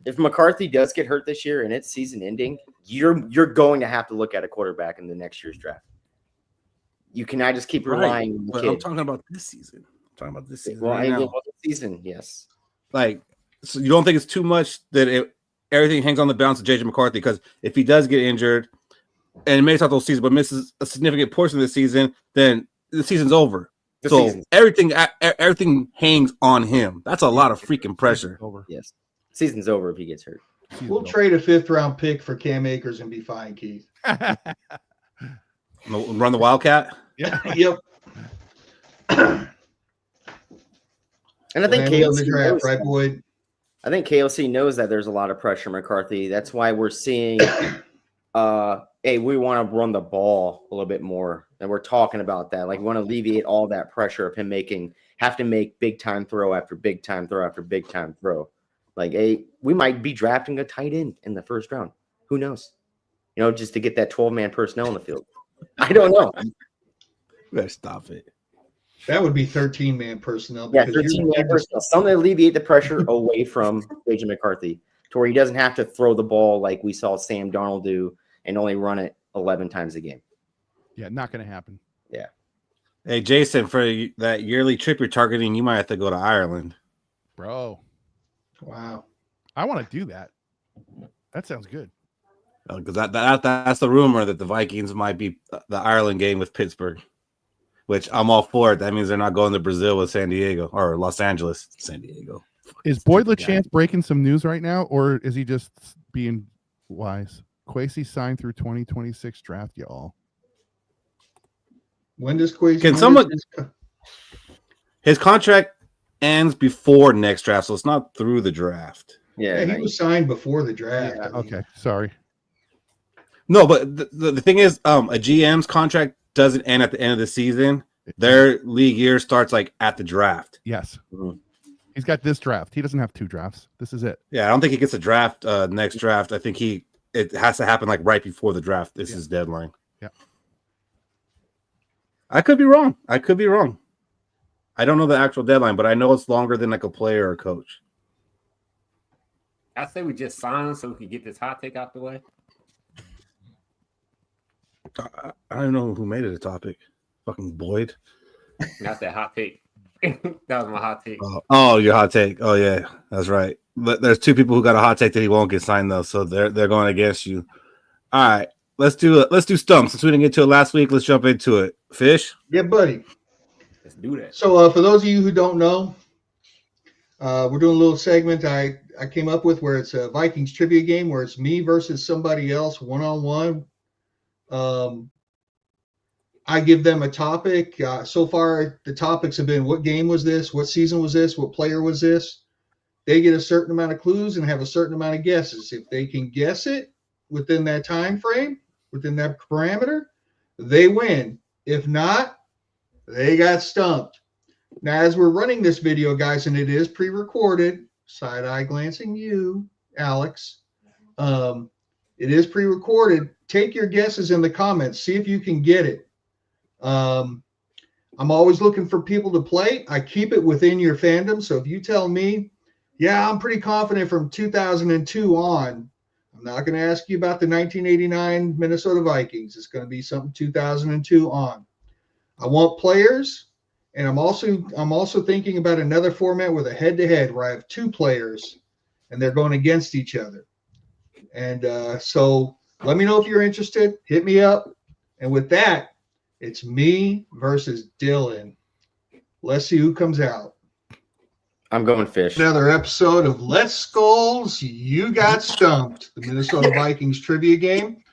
Speaker 5: if McCarthy does get hurt this year and it's season ending, you're going to have to look at a quarterback in the next year's draft. You cannot just keep relying on the
Speaker 3: But
Speaker 5: kid.
Speaker 3: I'm talking about this season. I'm talking about this season.
Speaker 5: Well,
Speaker 3: right now.
Speaker 5: the season, yes.
Speaker 3: Like, so you don't think it's too much that everything hangs on the balance of JJ McCarthy? Because if he does get injured, and maybe it's not the whole season, but misses a significant portion of the season, then the season's over.
Speaker 5: The
Speaker 3: So
Speaker 5: season's
Speaker 3: everything hangs on him. That's a lot of freaking pressure.
Speaker 6: Over.
Speaker 5: yes. Season's over if he gets hurt.
Speaker 4: We'll trade a 5th round pick for Cam Akers and be fine, Keith.
Speaker 3: Run the Wildcat.
Speaker 6: Yeah.
Speaker 4: Yep.
Speaker 5: And I think
Speaker 4: Land on the
Speaker 5: KLC
Speaker 4: draft,
Speaker 5: knows
Speaker 4: right,
Speaker 5: that.
Speaker 4: Boyd?
Speaker 5: I think KLC knows that there's a lot of pressure on McCarthy. That's why we're seeing hey, we want to run the ball a little bit more. And we're talking about that. Like we want to alleviate all that pressure of him have to make big time throw after big time throw after big time throw. Like, hey, we might be drafting a tight end in the first round. Who knows? You know, just to get that 12-man personnel in the field. I don't know.
Speaker 3: You better stop it.
Speaker 4: That would be 13-man personnel.
Speaker 5: Yeah,
Speaker 4: because
Speaker 5: 13-man personnel. Something to alleviate the pressure away from JJ McCarthy to where he doesn't have to throw the ball like we saw Sam Darnold do and only run it 11 times a game.
Speaker 6: Yeah, not going to happen.
Speaker 5: Yeah.
Speaker 3: Hey, Jason, for that yearly trip you're targeting, you might have to go to Ireland.
Speaker 6: Bro,
Speaker 4: Wow.
Speaker 6: I want to do that. That sounds good.
Speaker 3: Because that's the rumor that the Vikings might be the Ireland game with Pittsburgh, which I'm all for it. That means they're not going to Brazil with San Diego or Los Angeles. San Diego.
Speaker 6: Is Boyd
Speaker 3: Stupid guy.
Speaker 6: LaChance breaking some news right now, or is he just being wise? Quasi signed through 2026 draft, y'all.
Speaker 4: When does Quasi?
Speaker 3: Can someone? His contract ends before next draft, so it's not through the draft.
Speaker 5: Yeah.
Speaker 4: Yeah, he was signed before the draft.
Speaker 6: Yeah,
Speaker 4: I mean,
Speaker 6: okay, sorry.
Speaker 3: No, but the thing is, a GM's contract doesn't end at the end of the season. Their league year starts like at the draft.
Speaker 6: Yes.
Speaker 5: Mhm.
Speaker 6: He's got this draft. He doesn't have 2 drafts. This is it.
Speaker 3: Yeah, I don't think he gets a draft next draft. I think it has to happen like right before the draft. This is deadline.
Speaker 6: Yeah.
Speaker 3: I could be wrong. I don't know the actual deadline, but I know it's longer than like a player or a coach.
Speaker 7: I say we just sign so we can get this hot take out the way.
Speaker 3: I don't know who made it a topic. Fucking Boyd.
Speaker 7: That's that hot take. That was my hot take.
Speaker 3: Oh, your hot take. Oh yeah, that's right. But there's 2 people who got a hot take that he won't get signed though, so they're going against you. All right, let's do stumps. Since we didn't get to it last week, let's jump into it. Fish.
Speaker 4: Yeah, buddy.
Speaker 7: Let's do that.
Speaker 4: So for those of you who don't know, we're doing a little segment I came up with where it's a Vikings trivia game where it's me versus somebody else one-on-one. I give them a topic. So far, the topics have been what game was this? What season was this? What player was this? They get a certain amount of clues and have a certain amount of guesses. If they can guess it within that time frame, within that parameter, they win. If not, they got stumped. Now, as we're running this video, guys, and it is pre-recorded, side-eye glancing you, Alex, it is pre-recorded. Take your guesses in the comments. See if you can get it. I'm always looking for people to play. I keep it within your fandom. So if you tell me, yeah, I'm pretty confident from 2002 on, I'm not going to ask you about the 1989 Minnesota Vikings. It's going to be something 2002 on. I want players, and I'm also thinking about another format with a head-to-head where I have 2 players, and they're going against each other. And so let me know if you're interested. Hit me up. And with that, it's me versus Dylan. Let's see who comes out.
Speaker 5: I'm going fish.
Speaker 4: Another episode of Let's Skulls. You got stumped. The Minnesota Vikings trivia game.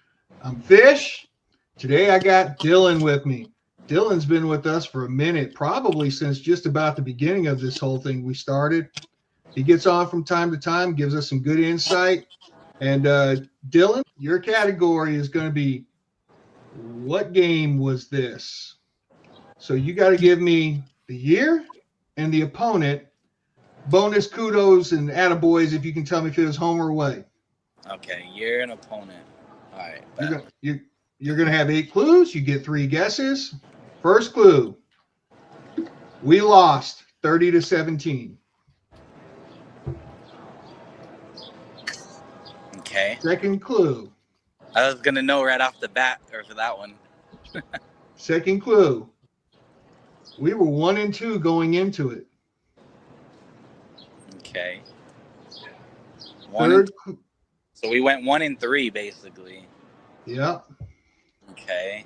Speaker 4: I'm Fish. Today I got Dylan with me. Dylan's been with us for a minute, probably since just about the beginning of this whole thing we started. He gets on from time to time, gives us some good insight. And Dylan, your category is going to be, what game was this? So you got to give me the year and the opponent. Bonus kudos and attaboys if you can tell me if it was home or away.
Speaker 8: Okay, year and opponent. All right.
Speaker 4: You're going to have 8 clues. You get 3 guesses. First clue, we lost 30-17.
Speaker 8: Okay.
Speaker 4: Second clue.
Speaker 8: I was gonna know right off the bat or for that one.
Speaker 4: Second clue. We were 1-2 going into it.
Speaker 8: Okay. So we went 1-3 basically.
Speaker 4: Yeah.
Speaker 8: Okay.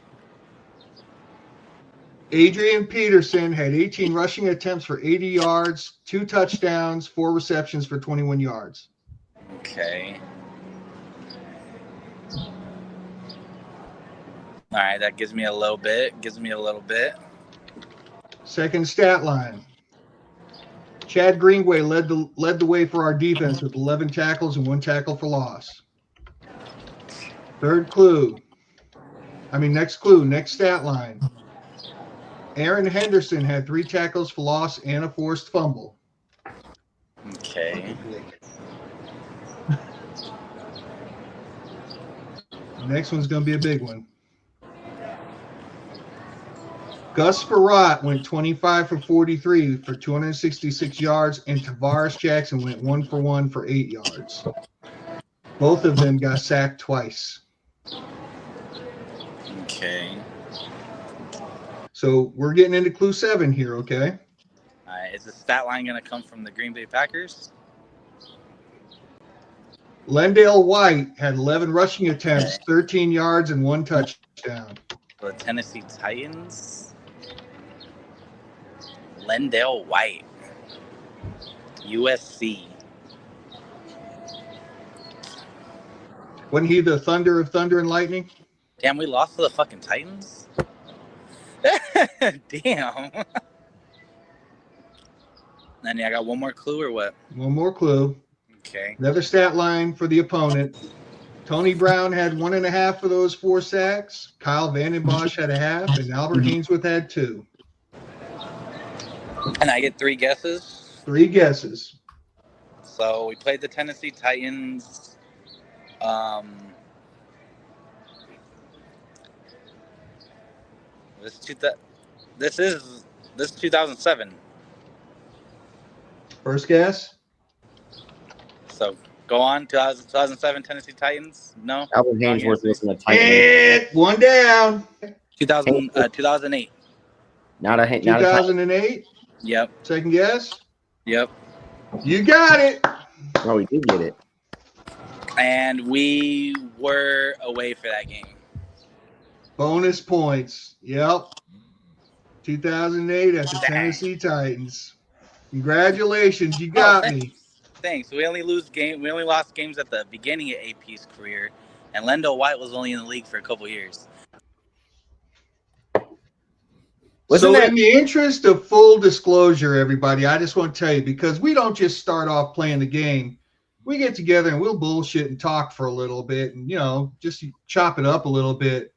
Speaker 4: Adrian Peterson had 18 rushing attempts for 80 yards, 2 touchdowns, 4 receptions for 21 yards.
Speaker 8: Okay. All right, that gives me a little bit.
Speaker 4: Second stat line. Chad Greenway led the way for our defense with 11 tackles and 1 tackle for loss. Next clue, next stat line. Aaron Henderson had 3 tackles for loss and a forced fumble.
Speaker 8: Okay.
Speaker 4: Next one's going to be a big one. Gus Farrat went 25 for 43 for 266 yards, and Tavares Jackson went 1 for 1 for 8 yards. Both of them got sacked twice.
Speaker 8: Okay.
Speaker 4: So we're getting into clue 7 here, okay?
Speaker 8: All right. Is the stat line going to come from the Green Bay Packers?
Speaker 4: Lendale White had 11 rushing attempts, 13 yards, and 1 touchdown.
Speaker 8: The Tennessee Titans? Lendale White. USC.
Speaker 4: Wasn't he the Thunder of Thunder and Lightning?
Speaker 8: Damn, we lost to the fucking Titans? Damn. Then I got one more clue or what?
Speaker 4: One more clue.
Speaker 8: Okay.
Speaker 4: Another stat line for the opponent. Tony Brown had 1.5 of those 4 sacks. Kyle Vanden Bosch had 1/2, and Albert Hainsworth had 2.
Speaker 8: And I get 3 guesses?
Speaker 4: 3 guesses.
Speaker 8: So we played the Tennessee Titans. This is 2007.
Speaker 4: First guess?
Speaker 8: So go on. 2007 Tennessee Titans. No.
Speaker 5: Albert Hainsworth wasn't a Titan.
Speaker 4: And 1 down.
Speaker 8: 2008.
Speaker 5: Not a Titan.
Speaker 4: 2008.
Speaker 8: Yep.
Speaker 4: Second guess?
Speaker 8: Yep.
Speaker 4: You got it.
Speaker 5: Oh, we did get it.
Speaker 8: And we were away for that game.
Speaker 4: Bonus points. Yep. 2008 at the
Speaker 8: Dang.
Speaker 4: Tennessee Titans. Congratulations. You got me.
Speaker 8: Thanks. We only lost games at the beginning of AP's career, and Lendale White was only in the league for a couple years.
Speaker 4: So in the interest of full disclosure, everybody, I just want to tell you, because we don't just start off playing the game. We get together and we'll bullshit and talk for a little bit and, just chop it up a little bit.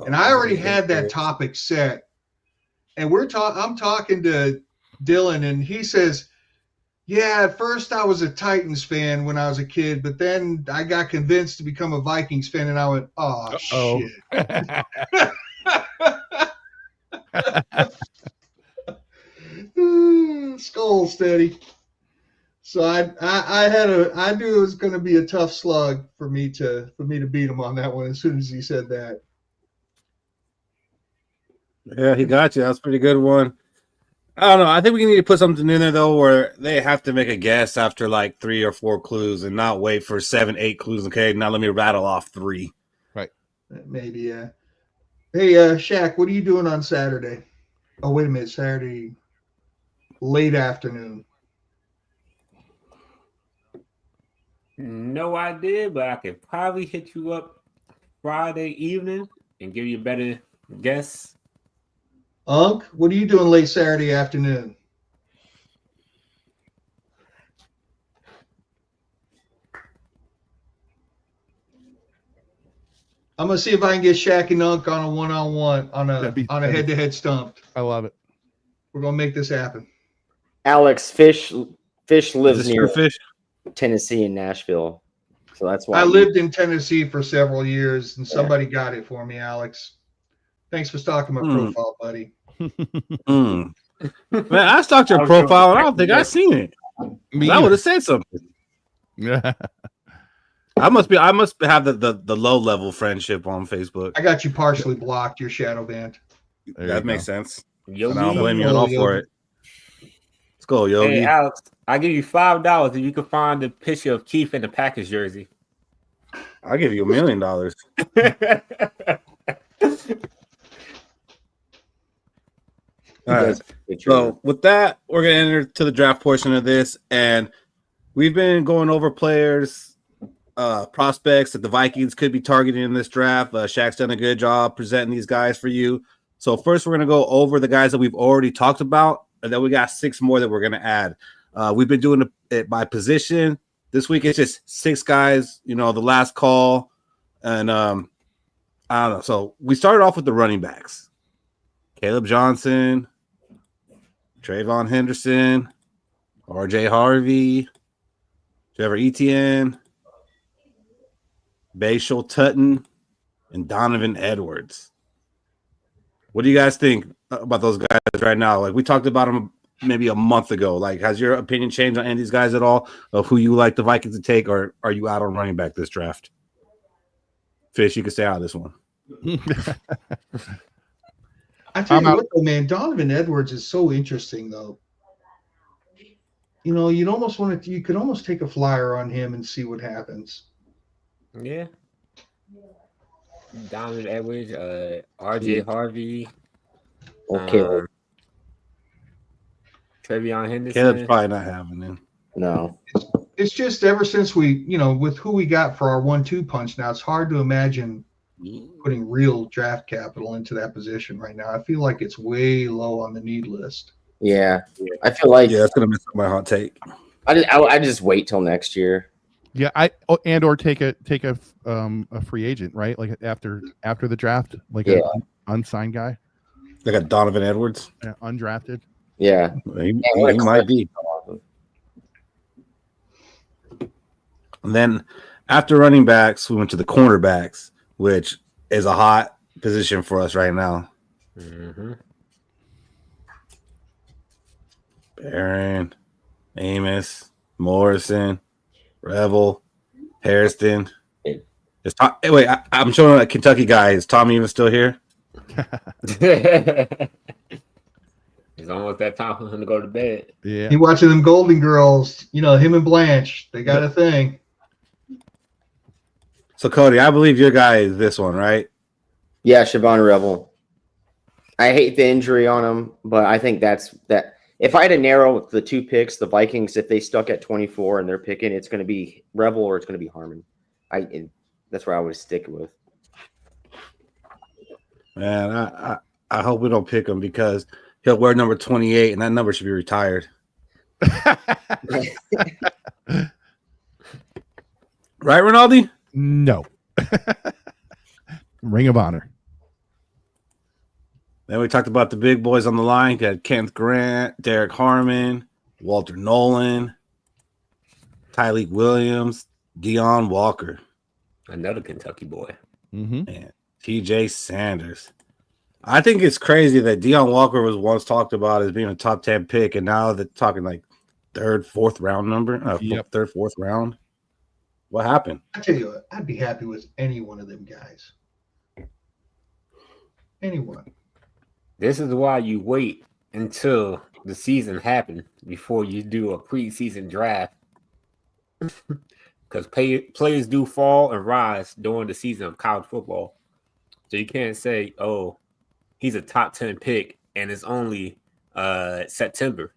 Speaker 4: And I already had that topic set. And I'm talking to Dylan, and he says, yeah, at first I was a Titans fan when I was a kid, but then I got convinced to become a Vikings fan, and I went, oh, shit. Skol steady. So I knew it was going to be a tough slug for me to beat him on that one as soon as he said that.
Speaker 3: Yeah, he got you. That's a pretty good one. I don't know. I think we need to put something in there though, where they have to make a guess after like 3 or 4 clues, and not wait for 7, 8 clues. Okay, now let me rattle off 3.
Speaker 6: Right.
Speaker 4: Maybe, yeah. Hey, Shaq, what are you doing on Saturday? Oh, wait a minute, Saturday late afternoon.
Speaker 7: No idea, but I could probably hit you up Friday evening and give you a better guess.
Speaker 4: Unc, what are you doing late Saturday afternoon? I'm gonna see if I can get Shaq and Unc on a one-on-one on a head-to-head stump.
Speaker 6: I love it.
Speaker 4: We're gonna make this happen.
Speaker 5: Alex, Fish
Speaker 3: Is
Speaker 5: lives
Speaker 3: this
Speaker 5: near
Speaker 3: your fish?
Speaker 5: Tennessee and Nashville, so that's why
Speaker 4: I lived in Tennessee for several years, and somebody got it for me, Alex. Thanks for stalking my profile, buddy.
Speaker 3: Man, I stalked your profile, and I don't think I seen it. I would have said something.
Speaker 6: Yeah.
Speaker 3: I must have the low level friendship on Facebook.
Speaker 4: I got you partially blocked. Your shadow banned.
Speaker 3: That makes sense.
Speaker 7: Yogi.
Speaker 3: And I don't blame you at all for it. Let's go, Yogi.
Speaker 7: Hey, Alex, I'll give you $5 if you can find the picture of Keith in the Packers jersey.
Speaker 3: I'll give you $1 million. All right. So with that, we're gonna enter to the draft portion of this, and we've been going over players, prospects that the Vikings could be targeting in this draft. Shaq's done a good job presenting these guys for you. So first, we're gonna go over the guys that we've already talked about, and then we got 6 more that we're gonna add. We've been doing it by position. This week it's just 6 guys. You know, the last call, and I don't know. So we started off with the running backs: Caleb Johnson, Trayvon Henderson, RJ Harvey, Trevor Etienne, Bashal Tutton, and Donovan Edwards. What do you guys think about those guys right now? Like, we talked about them maybe a month ago. Like, has your opinion changed on any of these guys at all of who you like the Vikings to take, or are you out on running back this draft? Fish, you can stay out of this one.
Speaker 4: I tell you what, though, man, Donovan Edwards is so interesting, though. You know, you could almost take a flyer on him and see what happens.
Speaker 7: Yeah. Donovan Edwards, RJ Harvey,
Speaker 5: Caleb.
Speaker 7: Trevion Henderson.
Speaker 3: Caleb's probably not having him.
Speaker 5: No.
Speaker 4: It's just ever since with who we got for our 1-2 punch now, it's hard to imagine putting real draft capital into that position right now. I feel like it's way low on the need list.
Speaker 5: Yeah. I feel like
Speaker 3: that's gonna mess up my hot take.
Speaker 5: I just wait till next year.
Speaker 6: Yeah, or take a free agent, right? Like after the draft, like an unsigned guy,
Speaker 3: Like a Donovan Edwards,
Speaker 6: undrafted.
Speaker 5: Yeah,
Speaker 3: he might be. And then after running backs, we went to the cornerbacks, which is a hot position for us right now.
Speaker 7: Mm-hmm.
Speaker 3: Barron, Amos, Morrison, Revel, Hairston. Is Tom, wait, I'm showing a Kentucky guy. Is Tommy even still here?
Speaker 7: It's almost that time for him to go to bed.
Speaker 6: Yeah.
Speaker 4: He watching them Golden Girls, him and Blanche. They got a thing.
Speaker 3: So, Cody, I believe your guy is this one, right?
Speaker 5: Yeah, Siobhan Revel. I hate the injury on him, but I think that. If I had to narrow the 2 picks, the Vikings, if they stuck at 24 and they're picking, it's going to be Revel or it's going to be Harmon. That's where I would stick with.
Speaker 3: Man, I hope we don't pick him because he'll wear number 28, and that number should be retired. Right, Rinaldi?
Speaker 6: No. Ring of Honor.
Speaker 3: Then we talked about the big boys on the line. You had Kenneth Grant, Derek Harmon, Walter Nolan, Tyleek Williams, Deion Walker.
Speaker 7: Another Kentucky boy.
Speaker 6: Mm-hmm.
Speaker 3: And TJ Sanders. I think it's crazy that Deion Walker was once talked about as being a top 10 pick, and now they're talking like 3rd, 4th round number. 3rd, 4th round. What happened?
Speaker 4: I tell you what, I'd be happy with any one of them guys. Anyone.
Speaker 7: This is why you wait until the season happens before you do a preseason draft. Because players do fall and rise during the season of college football. So you can't say, oh, he's a top 10 pick and it's only September.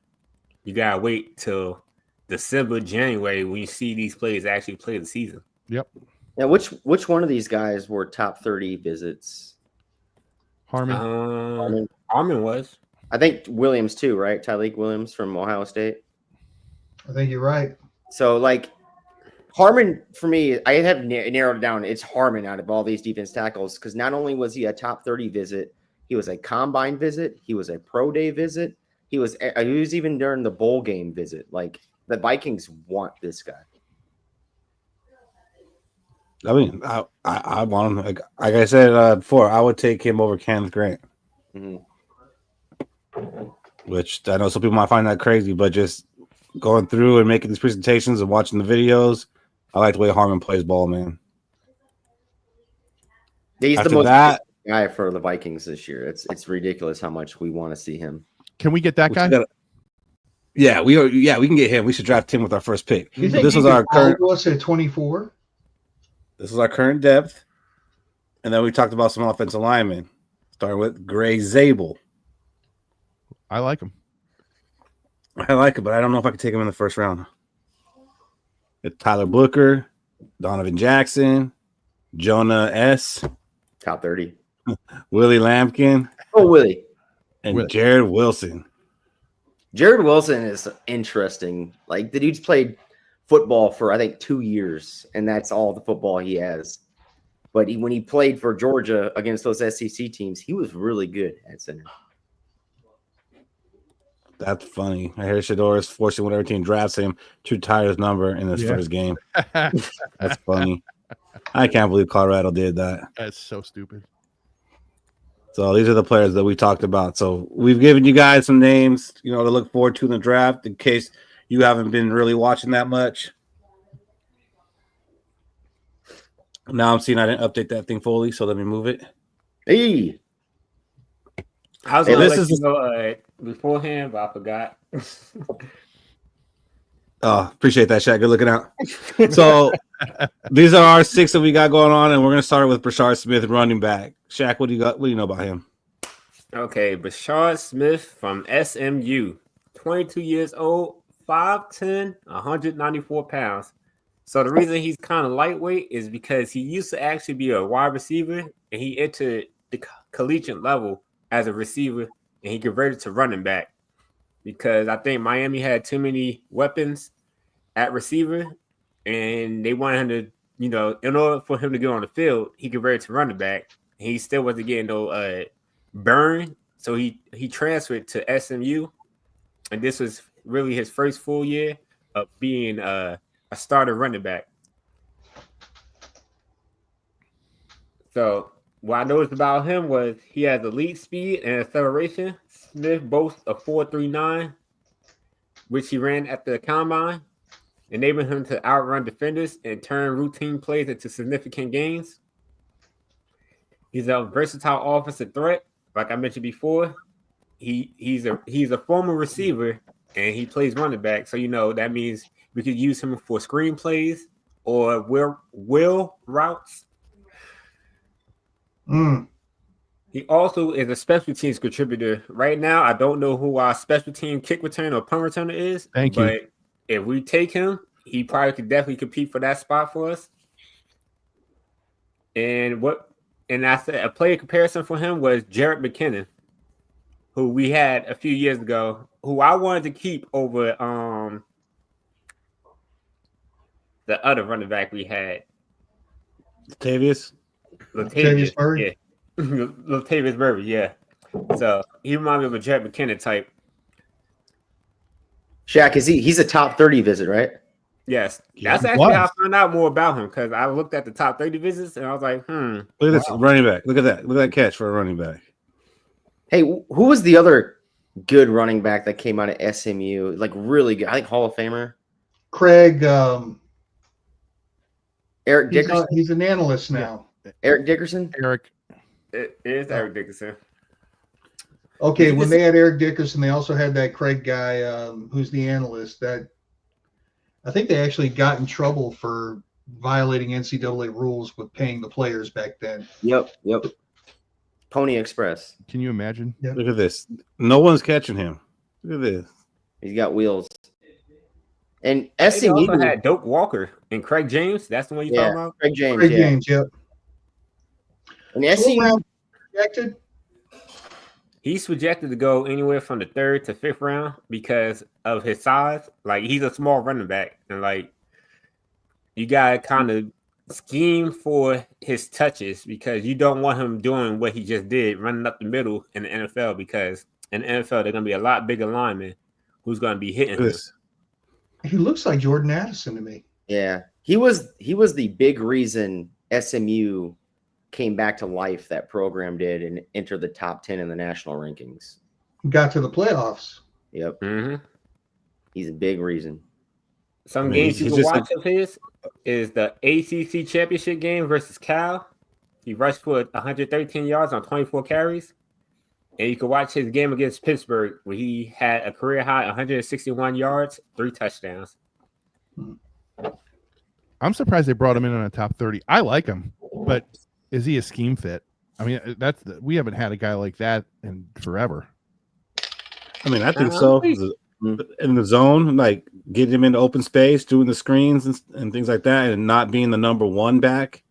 Speaker 7: You gotta wait till December, January when you see these players actually play the season.
Speaker 6: Yep.
Speaker 5: Now, which one of these guys were top 30 visits?
Speaker 6: Harmon.
Speaker 7: Harmon was.
Speaker 5: I think Williams too, right? Tyleek Williams from Ohio State.
Speaker 4: I think you're right.
Speaker 5: So, like, Harmon, for me, I have narrowed it down. It's Harmon out of all these defense tackles because not only was he a top 30 visit, he was a combine visit, he was a pro day visit, he was even during the bowl game visit. Like, the Vikings want this guy.
Speaker 3: I mean, I want him. Like I said before, I would take him over Kenneth Grant.
Speaker 5: Mm-hmm.
Speaker 3: Which I know some people might find that crazy, but just going through and making these presentations and watching the videos, I like the way Harmon plays ball, man.
Speaker 5: He's
Speaker 3: After
Speaker 5: the most
Speaker 3: that,
Speaker 5: guy for the Vikings this year. It's ridiculous how much we want to see him.
Speaker 6: Can we get that guy?
Speaker 3: we can get him. We should draft him with our first pick.
Speaker 4: You think
Speaker 3: This was our current.
Speaker 4: What's at 24?
Speaker 3: This is our current depth, and then we talked about some offensive linemen, starting with Gray Zabel.
Speaker 6: I like him.
Speaker 3: I like it, but I don't know if I could take him in the first round. It's Tyler Booker, Donovan Jackson, Jonah S.,
Speaker 5: Top 30.
Speaker 3: Willie Lampkin,
Speaker 5: Oh, Willie.
Speaker 3: and Jared Wilson.
Speaker 5: Jared Wilson is interesting. Like, the dude's played football for, I think, 2 years, and that's all the football he has. But when he played for Georgia against those SEC teams, he was really good at center.
Speaker 3: That's funny. I hear Shador is forcing whatever team drafts him to retire his number in his first game. That's funny. I can't believe Colorado did that.
Speaker 6: That's so stupid.
Speaker 3: So these are the players that we talked about. So we've given you guys some names, to look forward to in the draft in case you haven't been really watching that much. Now I'm seeing I didn't update that thing fully, so let me move it.
Speaker 5: Hey.
Speaker 7: I was going to let you know beforehand, but I forgot.
Speaker 3: Oh, appreciate that, Shaq. Good looking out. So these are our 6 that we got going on, and we're going to start with Brashard Smith, running back. Shaq, what do you got? What do you know about him?
Speaker 7: Okay, Brashard Smith from SMU, 22 years old, 5'10", 194 pounds. So the reason he's kind of lightweight is because he used to actually be a wide receiver, and he entered the collegiate level as a receiver, and he converted to running back because I think Miami had too many weapons at receiver, and they wanted him to, in order for him to get on the field, he converted to running back. And he still wasn't getting no burn, so he transferred to SMU, and this was really his first full year of being a starter running back. So what I noticed about him was he has elite speed and acceleration. Smith boasts a 4.39, which he ran at the combine, enabling him to outrun defenders and turn routine plays into significant gains. He's a versatile offensive threat. Like I mentioned before, he's a former receiver and he plays running back. So that means we could use him for screen plays or will routes. He also is a special teams contributor. Right now, I don't know who our special team kick return or punt returner is.
Speaker 6: Thank you.
Speaker 7: But if we take him, he probably could definitely compete for that spot for us. And I said a player comparison for him was Jarrett McKinnon, who we had a few years ago, who I wanted to keep over the other running back we had.
Speaker 3: Latavius
Speaker 4: Murray?
Speaker 7: Yeah. Latavius Murray, yeah. So he reminded me of a Jarrett McKinnon type.
Speaker 5: Shaq, he's a top 30 visit, right?
Speaker 7: Yes. That's actually how I found out more about him because I looked at the top 30 visits and I was like,
Speaker 3: Look at this running back. Look at that. Look at that catch for a running back.
Speaker 5: Hey, who was the other good running back that came out of SMU? Like, really good. I think Hall of Famer.
Speaker 4: Craig.
Speaker 5: Eric Dickerson.
Speaker 4: He's an analyst now.
Speaker 5: Eric Dickerson.
Speaker 7: It is Eric Dickerson.
Speaker 4: Okay, when they had Eric Dickerson, they also had that Craig guy who's the analyst. That I think they actually got in trouble for violating NCAA rules with paying the players back then.
Speaker 5: Yep. Pony Express.
Speaker 6: Can you imagine?
Speaker 4: Yeah.
Speaker 3: Look at this. No one's catching him. Look at this.
Speaker 5: He's got wheels. And
Speaker 7: They
Speaker 5: SMU
Speaker 7: also had Doak Walker and Craig James. That's the one you talking about?
Speaker 5: Craig James.
Speaker 4: Great
Speaker 5: Yeah.
Speaker 4: games, yep.
Speaker 5: And
Speaker 4: So what
Speaker 5: SMU,
Speaker 4: round projected?
Speaker 7: He's projected to go anywhere from the 3rd to 5th round because of his size. Like, he's a small running back, and like, you gotta kind of scheme for his touches because you don't want him doing what he just did, running up the middle in the NFL. Because in the NFL, they're gonna be a lot bigger linemen who's gonna be hitting him.
Speaker 3: This.
Speaker 4: He looks like Jordan Addison to me.
Speaker 5: yeah, he was the big reason SMU came back to life. That program did and entered the top 10 in the national rankings.
Speaker 4: Got to the playoffs.
Speaker 5: Yep,
Speaker 7: Mm-hmm.
Speaker 5: he's a big reason.
Speaker 7: Some
Speaker 3: I mean,
Speaker 7: games you
Speaker 3: he's
Speaker 7: can
Speaker 3: just
Speaker 7: watch of his is the ACC championship game versus Cal. He rushed for 113 yards on 24 carries. And you can watch his game against Pittsburgh where he had a career high 161 yards, 3 touchdowns.
Speaker 6: I'm surprised they brought him in on a top 30. I like him, but is he a scheme fit? I mean, we haven't had a guy like that in forever.
Speaker 3: I mean, I think so. In the zone, like getting him into open space, doing the screens and things like that, and not being the number 1 back.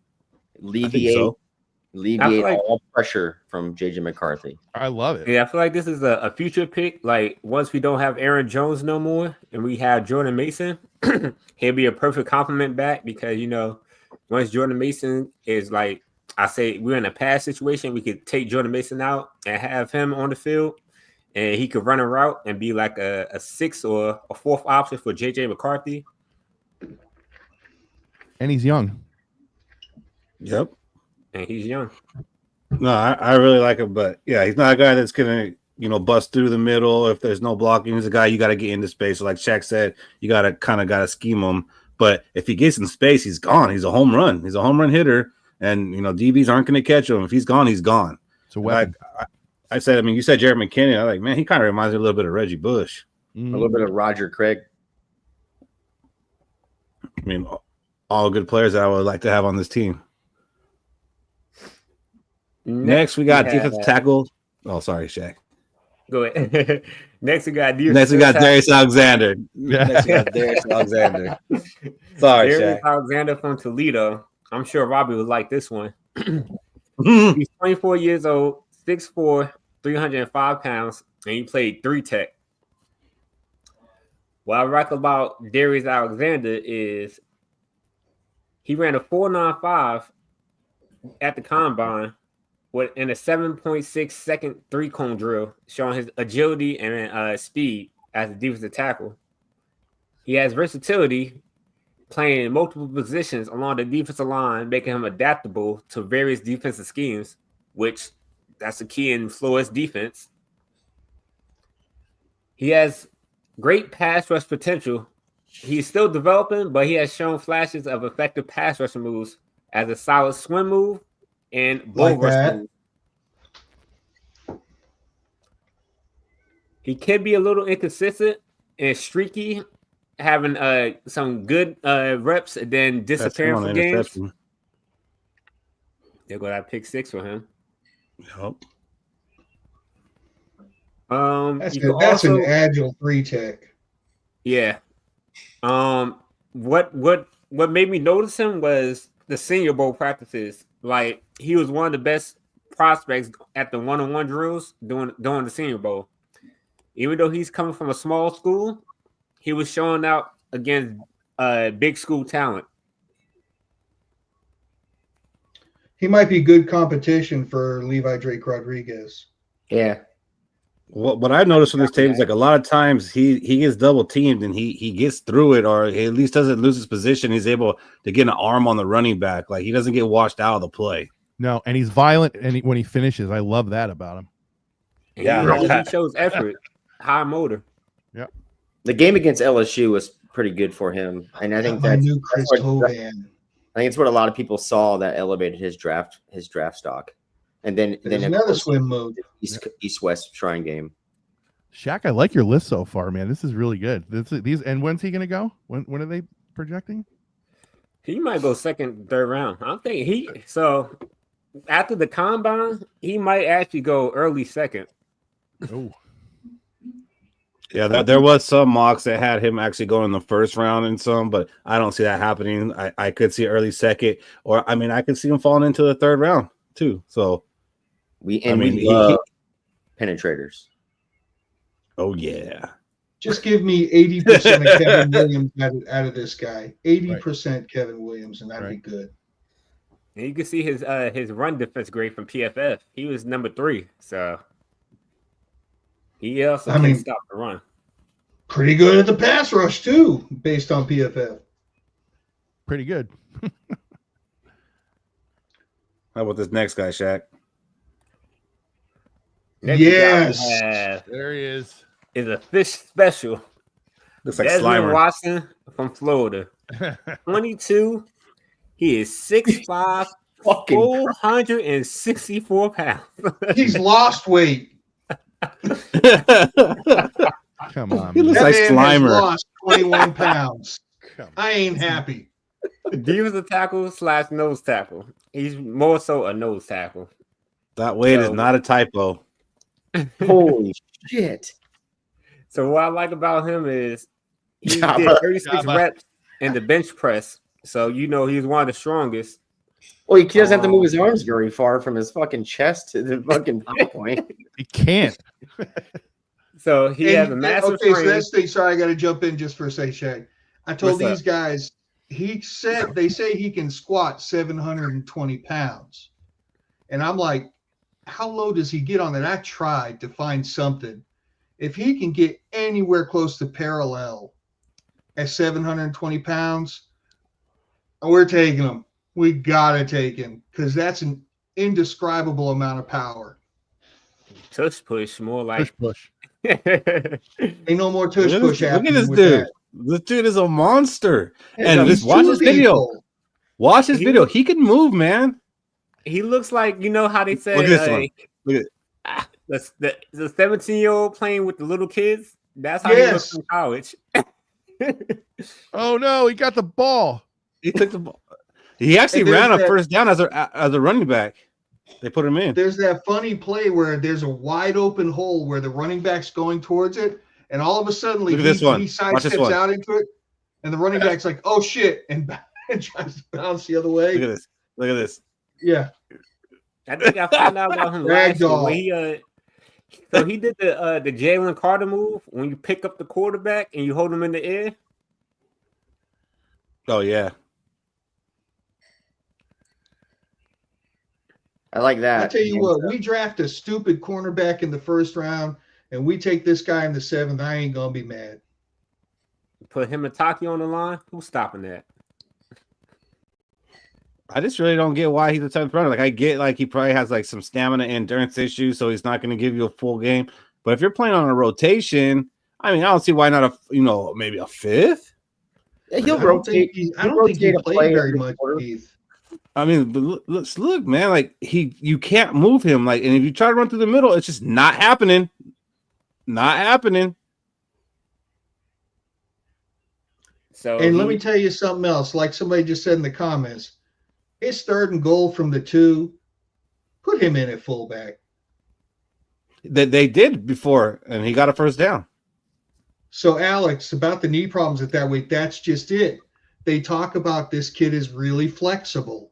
Speaker 5: Alleviate
Speaker 7: like-
Speaker 5: all pressure from JJ McCarthy.
Speaker 6: I love it.
Speaker 7: Yeah, I feel like this is a future pick. Like, once we don't have Aaron Jones no more and we have Jordan Mason, he'll be a perfect complement back because, you know, once Jordan Mason is like, I say we're in a pass situation, we could take Jordan Mason out and have him on the field and he could run a route and be like a 6th or a 4th option for JJ McCarthy.
Speaker 6: And he's young.
Speaker 3: Yep.
Speaker 7: And he's young.
Speaker 3: No, I really like him, but yeah, he's not a guy that's gonna, bust through the middle if there's no blocking. He's a guy you got to get into space. So like Shaq said, you got to scheme him. But if he gets in space, he's gone. He's a home run. He's a home run hitter, and DBs aren't going to catch him. If he's gone, he's gone.
Speaker 6: So weapon.
Speaker 3: I said, you said Jared McKinnon. I'm like, man, he kind of reminds me a little bit of Reggie Bush.
Speaker 5: A little bit of Roger Craig.
Speaker 3: I mean, all good players that I would like to have on this team. Next, we got defensive tackle. Oh, sorry, Shaq.
Speaker 7: Go ahead. Next, we got
Speaker 3: Darius Alexander. Next, we got Darius Alexander. Sorry,
Speaker 7: Darius
Speaker 3: Shaq.
Speaker 7: Alexander from Toledo. I'm sure Robbie would like this one. He's 24 years old, 6'4", 305 pounds, and he played 3 tech. What I like about Darius Alexander is he ran a 4.95 at the combine in a 7.6 second 3-cone drill, showing his agility and speed as a defensive tackle. He has versatility, playing in multiple positions along the defensive line, making him adaptable to various defensive schemes, which that's the key in Florida's defense. He has great pass rush potential. He's still developing, but he has shown flashes of effective pass rush moves as a solid swim move and bull rush move. He can be a little inconsistent and streaky, having some good reps and then disappearing for games. They're going to pick 6 for him.
Speaker 3: Yep.
Speaker 4: That's an agile 3 tech.
Speaker 7: Yeah. What made me notice him was the Senior Bowl practices. Like, he was one of the best prospects at the one-on-one drills during the Senior Bowl. Even though he's coming from a small school, he was showing out against big school talent.
Speaker 4: He might be good competition for Levi Drake Rodriguez.
Speaker 5: Yeah.
Speaker 3: What I noticed from this tape is like a lot of times he gets double teamed and he gets through it, or he at least doesn't lose his position. He's able to get an arm on the running back. Like, he doesn't get washed out of the play.
Speaker 6: No, and he's violent, and when he finishes, I love that about him.
Speaker 7: Yeah, he shows effort, high motor.
Speaker 6: Yeah.
Speaker 5: The game against LSU was pretty good for him, and I think that's
Speaker 4: Chris Hovan.
Speaker 5: I think it's what a lot of people saw that elevated his draft stock. And then
Speaker 4: another swim move.
Speaker 5: East-West Shrine game.
Speaker 6: Shaq, I like your list so far, man. This is really good. And when's he going to go? When are they projecting?
Speaker 7: He might go 2nd, 3rd round. I'm thinking after the combine, he might actually go early second.
Speaker 6: Oh,
Speaker 3: Yeah, there was some mocks that had him actually going in the first round in some, but I don't see that happening. I could see early second, or I mean, I could see him falling into the third round too. So
Speaker 5: We
Speaker 3: I mean,
Speaker 5: love penetrators.
Speaker 3: oh yeah,
Speaker 4: Just give me 80% of Kevin Williams out of this guy. 80% Kevin Williams, and that'd be good.
Speaker 7: And you can see his run defense grade from PFF. He was number 3, so he also can stop the run.
Speaker 4: Pretty good at the pass rush too, based on PFF.
Speaker 6: pretty good.
Speaker 3: how about this next guy, Shaq?
Speaker 7: Next guy we
Speaker 4: Yes.
Speaker 7: have
Speaker 6: There he is.
Speaker 7: is a fish special.
Speaker 3: Looks like
Speaker 7: Desmond
Speaker 3: Slimer.
Speaker 7: Watson from Florida. 22. He is 6'5", 464 pounds.
Speaker 4: He's lost weight.
Speaker 6: Come on.
Speaker 3: He looks
Speaker 6: man.
Speaker 3: like
Speaker 4: That man has
Speaker 3: Slimer.
Speaker 4: lost 21 pounds.
Speaker 6: Come on.
Speaker 4: I ain't happy.
Speaker 7: Defensive tackle / nose tackle. He's more so a nose tackle.
Speaker 3: That weight is not a typo.
Speaker 5: Holy shit.
Speaker 7: So what I like about him is he
Speaker 5: Jabba.
Speaker 7: did 36
Speaker 6: Jabba.
Speaker 7: reps in the bench press. So he's one of the strongest.
Speaker 5: Well, he doesn't have to move his arms very far from his fucking chest to the fucking point.
Speaker 6: He can't.
Speaker 7: So he has a massive
Speaker 4: okay, so
Speaker 7: frame.
Speaker 4: that's the sorry, I gotta jump in just for a second, Shaq. I told
Speaker 7: What's
Speaker 4: these guys they say he can squat 720 pounds. And I'm like, how low does he get on that? I tried to find something. If he can get anywhere close to parallel at 720 pounds, we're taking him. We gotta take him because that's an indescribable amount of power.
Speaker 7: Tush push, more like
Speaker 6: Push.
Speaker 4: Ain't no more tush push
Speaker 3: Look at
Speaker 4: happening
Speaker 3: this
Speaker 4: with
Speaker 3: dude.
Speaker 4: that.
Speaker 3: This dude is a monster. And
Speaker 4: He's
Speaker 3: just watch
Speaker 4: two
Speaker 3: his video.
Speaker 4: people.
Speaker 3: Watch his
Speaker 7: He
Speaker 3: video.
Speaker 7: look-
Speaker 3: He can move, man.
Speaker 7: He looks like how they say
Speaker 3: Look at this one. Look at
Speaker 7: the 17-year-old playing with the little kids. That's how he looks
Speaker 4: Yes.
Speaker 7: in college.
Speaker 6: Oh no, he got the ball.
Speaker 3: he took the ball. He actually
Speaker 4: And there's
Speaker 3: ran a
Speaker 4: that-
Speaker 3: first down as a running back. They put him in.
Speaker 4: There's that funny play where there's a wide open hole where the running back's going towards it, and all of a sudden
Speaker 3: Look at this one.
Speaker 4: he
Speaker 3: Watch this
Speaker 4: sidesteps
Speaker 3: one.
Speaker 4: out into it, and the running back's like, "Oh shit!" and tries to bounce the other
Speaker 3: Look at
Speaker 4: way.
Speaker 3: this. Look at this.
Speaker 4: Yeah,
Speaker 7: I think I found out about him last year.
Speaker 4: Ragdoll.
Speaker 7: When so he did the Jalen Carter move when you pick up the quarterback and you hold him in the air.
Speaker 3: Oh yeah.
Speaker 5: I like that.
Speaker 4: I tell you what, we draft a stupid cornerback in the first round, and we take this guy in the 7th. I ain't gonna be mad.
Speaker 7: Put him and Taki on the line. Who's stopping that?
Speaker 3: I just really don't get why he's a 10th runner. Like I get like he probably has like some stamina and endurance issues, so he's not going to give you a full game. But if you're playing on a rotation, I mean, I don't see why not maybe a 5th.
Speaker 5: Yeah, he'll
Speaker 4: I don't
Speaker 5: rotate.
Speaker 4: think I don't think he
Speaker 5: rotate a
Speaker 4: played
Speaker 5: player
Speaker 4: very
Speaker 5: every
Speaker 4: much,
Speaker 5: quarter.
Speaker 4: Keith.
Speaker 3: I mean, but look, man, like you can't move him. Like, and if you try to run through the middle, it's just not happening. Not happening.
Speaker 7: So
Speaker 4: And let me tell you something else. Like somebody just said in the comments, it's 3rd and goal from the 2. Put him in at fullback.
Speaker 3: That they did before, and he got a first down.
Speaker 4: So, Alex, about the knee problems at that weight, that's just it. They talk about this kid is really flexible.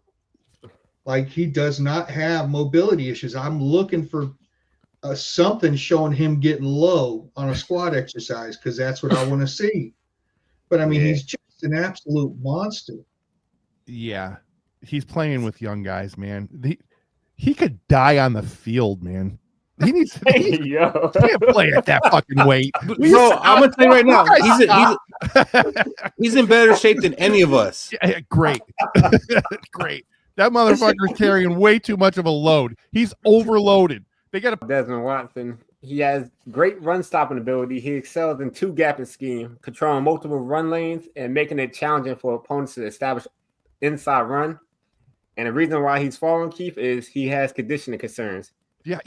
Speaker 4: Like he does not have mobility issues. I'm looking for something showing him getting low on a squat exercise because that's what I want to see. But I mean, he's just an absolute monster.
Speaker 6: Yeah, he's playing with young guys, man. He could die on the field, man. He needs to
Speaker 7: Yo.
Speaker 6: can't play at that fucking weight.
Speaker 3: Bro, I'm gonna tell you right now, he's in better shape than any of us.
Speaker 6: Yeah, great. Great. That motherfucker's carrying way too much of a load. He's overloaded. They got to
Speaker 7: Desmond Watson. He has great run stopping ability. He excels in 2-gapping scheme, controlling multiple run lanes and making it challenging for opponents to establish inside run. And the reason why he's falling, Keith, is he has conditioning concerns.
Speaker 6: Yeah.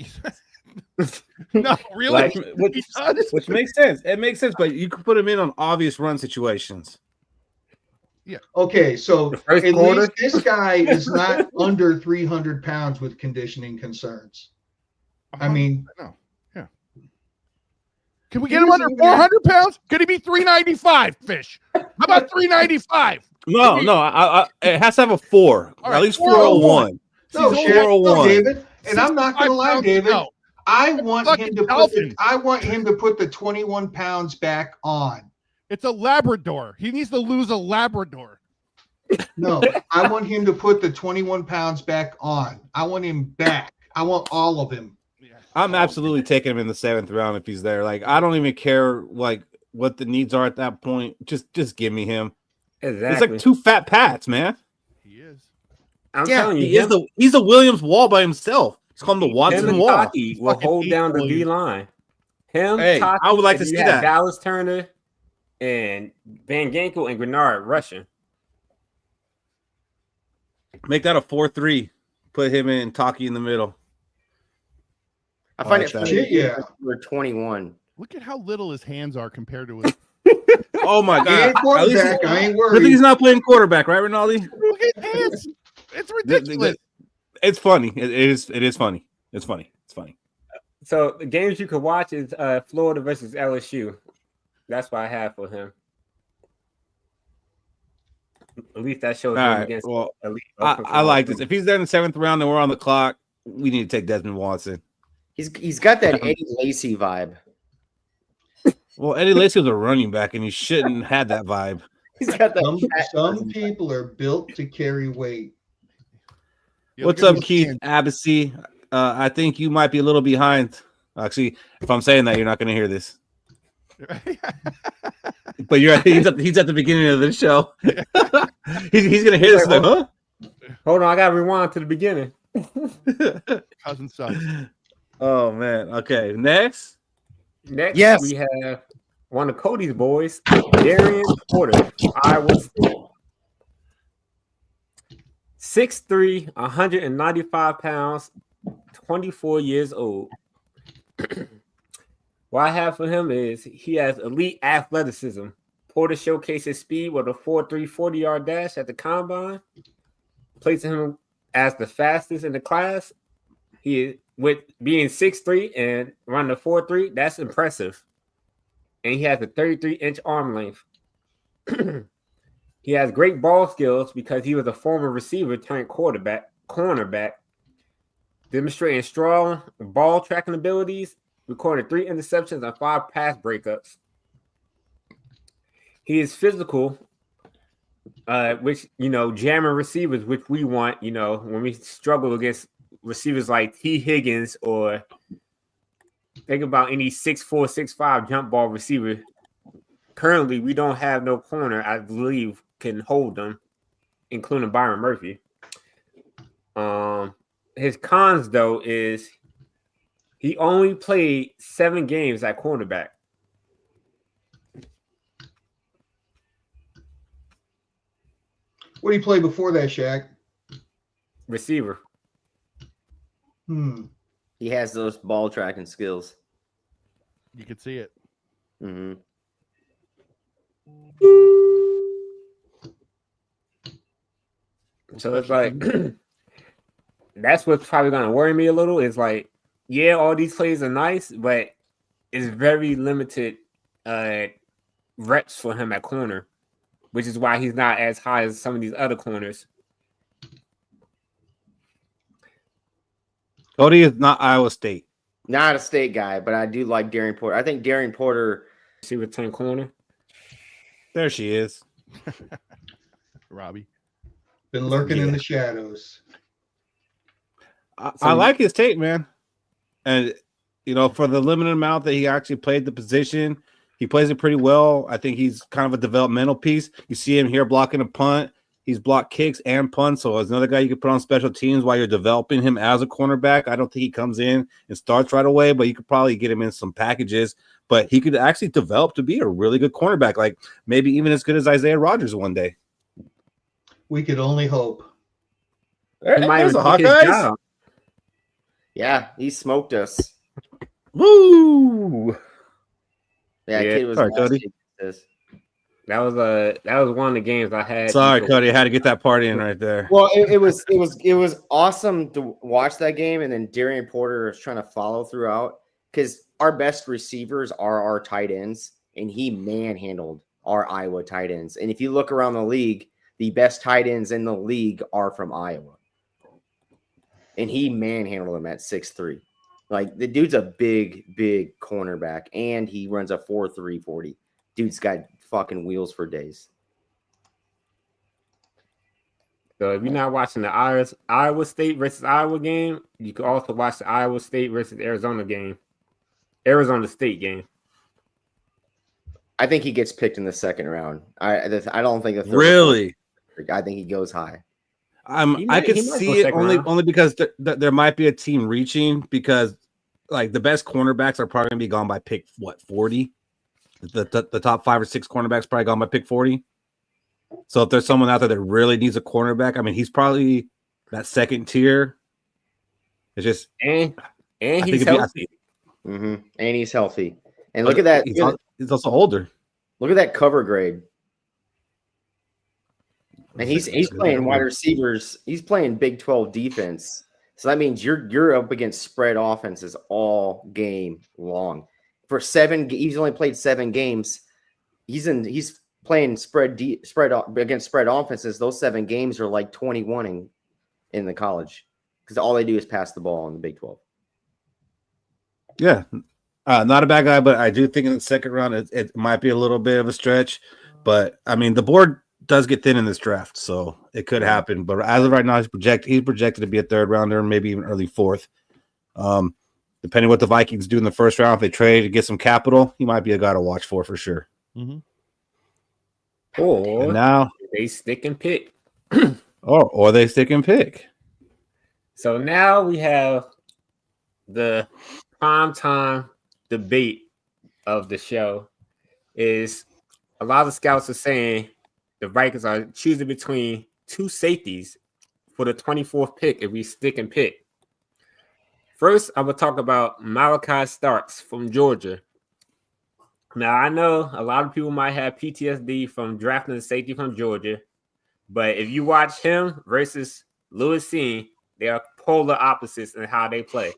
Speaker 6: No, really.
Speaker 3: Like, which makes sense. It makes sense, but you could put him in on obvious run situations.
Speaker 4: Okay, so
Speaker 7: The first
Speaker 4: at
Speaker 7: quarter?
Speaker 4: least this guy is not under 300 pounds with conditioning concerns. I mean,
Speaker 6: no, yeah. Can we get him under 400 pounds? Could he be 395? Fish. How about 395?
Speaker 3: No, it has to have a 4,
Speaker 6: All
Speaker 3: at
Speaker 6: right,
Speaker 3: least 401.
Speaker 4: No,
Speaker 6: He's
Speaker 4: Shaq, no,
Speaker 3: 401.
Speaker 4: David, and I'm not going to
Speaker 6: 65
Speaker 4: lie,
Speaker 6: pounds
Speaker 4: David.
Speaker 6: go.
Speaker 4: I want
Speaker 6: Fucking
Speaker 4: him to
Speaker 6: dolphin.
Speaker 4: put the 21 pounds back on.
Speaker 6: It's a Labrador. He needs to lose a Labrador.
Speaker 4: No, I want him to put the 21 pounds back on. I want him back. I want all of him.
Speaker 3: I'm absolutely taking him in the 7th round if he's there. Like, I don't even care like what the needs are at that point. Just give me him.
Speaker 7: Exactly.
Speaker 3: It's like 2 fat Pats, man.
Speaker 6: He is.
Speaker 7: I'm telling you,
Speaker 3: He's the Williams wall by himself. He's called the
Speaker 7: him
Speaker 3: Watson
Speaker 7: and
Speaker 3: wall.
Speaker 7: Taki will
Speaker 6: Fucking
Speaker 7: hold down the
Speaker 6: equally.
Speaker 7: D line. Him,
Speaker 3: Hey,
Speaker 7: Taki,
Speaker 3: I would like
Speaker 7: and
Speaker 3: to
Speaker 7: you
Speaker 3: see
Speaker 7: have
Speaker 3: that.
Speaker 7: Dallas Turner and Van Ginkel and Grenard rushing.
Speaker 3: Make that a 4-3. Put him in Taki in the middle.
Speaker 5: I find
Speaker 3: like
Speaker 5: it
Speaker 3: that.
Speaker 5: funny.
Speaker 4: Yeah.
Speaker 5: We're 21.
Speaker 6: Look at how little his hands are compared to his.
Speaker 3: Oh my
Speaker 4: He
Speaker 3: god!
Speaker 4: ain't quarterback. I ain't
Speaker 3: I think he's
Speaker 4: worried.
Speaker 3: not playing quarterback, right, Rinaldi?
Speaker 6: Look at his hands. It's ridiculous.
Speaker 3: It's funny. It is funny. It's funny. It's funny.
Speaker 7: So the games you could watch is Florida versus LSU. That's what I have for him. At least that shows
Speaker 3: All
Speaker 7: him
Speaker 3: right.
Speaker 7: against
Speaker 3: Well,
Speaker 7: elite.
Speaker 3: I like this. If he's there in the 7th round and we're on the clock, we need to take Desmond Watson.
Speaker 5: He's got that Eddie Lacy vibe.
Speaker 3: Well, Eddie Lacy was a running back, and he shouldn't have that vibe.
Speaker 5: He's got that.
Speaker 4: Some people are built to carry weight.
Speaker 6: Yeah,
Speaker 3: What's
Speaker 6: look at
Speaker 3: up,
Speaker 6: his
Speaker 3: Keith
Speaker 6: hands.
Speaker 3: Abbassy? I think you might be a little behind. Actually, if I'm saying that, you're not going to hear this. But he's at the beginning of the show. he's going to hear this. Like, huh?
Speaker 7: Hold on, I gotta rewind to the beginning.
Speaker 6: Cousin sucks.
Speaker 3: Oh man. Okay. Next.
Speaker 7: Next,
Speaker 5: Yes.
Speaker 7: we have one of Cody's boys, Darian Porter, Iowa State. 6'3", 195 pounds, 24 years old. What I have for him is he has elite athleticism. Porter showcases speed with a 4.3 40-yard dash at the combine, placing him as the fastest in the class. He with being 6'3" and running a 4.3, that's impressive. And he has a 33-inch arm length. He has great ball skills because he was a former receiver turned cornerback, demonstrating strong ball tracking abilities, recorded 3 interceptions and 5 pass breakups. He is physical, which, jamming receivers, which we want, when we struggle against receivers like T. Higgins, or think about any 6'4", 6'5" jump ball receiver. Currently, we don't have no corner, I believe, can hold them, including Byron Murphy. His cons, though, is he only played 7 games at cornerback.
Speaker 4: What did he play before that, Shaq?
Speaker 7: Receiver.
Speaker 5: He has those ball tracking skills.
Speaker 6: You can see it.
Speaker 5: Mm-hmm.
Speaker 7: So it's like that's what's probably going to worry me a little. Is like, yeah, all these plays are nice, but it's very limited reps for him at corner, which is why he's not as high as some of these other corners.
Speaker 3: Cody is not Iowa State.
Speaker 5: Not a state guy, but I do like Darian Porter. I think Darian Porter.
Speaker 7: See return corner.
Speaker 3: There she is.
Speaker 6: Robbie.
Speaker 4: Been lurking in the shadows.
Speaker 3: I like his tape, man. And, for the limited amount that he actually played the position, he plays it pretty well. I think he's kind of a developmental piece. You see him here blocking a punt. He's blocked kicks and punts. So as another guy you could put on special teams while you're developing him as a cornerback. I don't think he comes in and starts right away, but you could probably get him in some packages. But he could actually develop to be a really good cornerback, like maybe even as good as Isaiah Rodgers one day.
Speaker 4: We could only hope.
Speaker 7: He might
Speaker 3: There's
Speaker 7: even
Speaker 3: the
Speaker 7: take his
Speaker 3: Hawkeyes.
Speaker 7: job.
Speaker 5: Yeah, he smoked us.
Speaker 3: Woo!
Speaker 5: Yeah,
Speaker 7: Yeah.
Speaker 5: kid was
Speaker 3: Sorry, Cody.
Speaker 5: nasty. This.
Speaker 7: That was one of the games I had.
Speaker 3: Sorry, Cody, I had to get that part in right there.
Speaker 5: Well, it was awesome to watch that game, and then Darian Porter is trying to follow throughout because our best receivers are our tight ends, and he manhandled our Iowa tight ends. And if you look around the league, the best tight ends in the league are from Iowa, and he manhandled them at 6'3". Like the dude's a big cornerback, and he runs a 4.3 40. Dude's got fucking wheels for days.
Speaker 7: So if you're not watching the Iowa State versus Iowa game, you can also watch the Iowa State versus Arizona State game.
Speaker 5: I think he gets picked in the second round. I don't think the third.
Speaker 3: Really?
Speaker 5: I think he goes high.
Speaker 3: I could see it only because there might be a team reaching, because like the best cornerbacks are probably gonna be gone by pick 40. The top 5 or 6 cornerbacks probably gone by pick 40. So if there's someone out there that really needs a cornerback, I mean, he's probably that second tier. It's just
Speaker 7: and he's healthy.
Speaker 5: And he's healthy. And look at that.
Speaker 3: He's also older.
Speaker 5: Look at that cover grade. And he's playing wide receivers. He's playing Big 12 defense. So that means you're up against spread offenses all game long. He's only played 7 games. He's playing spread against spread offenses. Those 7 games are like 21 in the college, because all they do is pass the ball in the Big 12.
Speaker 3: Yeah, not a bad guy, but I do think in the second round it might be a little bit of a stretch. But I mean, the board does get thin in this draft, so it could happen. But as of right now, he's projected to be a third rounder, maybe even early 4th. Depending what the Vikings do in the first round, if they trade to get some capital, he might be a guy to watch for sure.
Speaker 6: Mm-hmm.
Speaker 7: Or
Speaker 3: now
Speaker 7: they stick and pick.
Speaker 3: or they stick and pick.
Speaker 7: So now we have the primetime debate of the show. Is a lot of scouts are saying the Vikings are choosing between 2 safeties for the 24th pick if we stick and pick. First, I'm going to talk about Malachi Starks from Georgia. Now, I know a lot of people might have PTSD from drafting a safety from Georgia, but if you watch him versus Lewis Cine, they are polar opposites in how they play.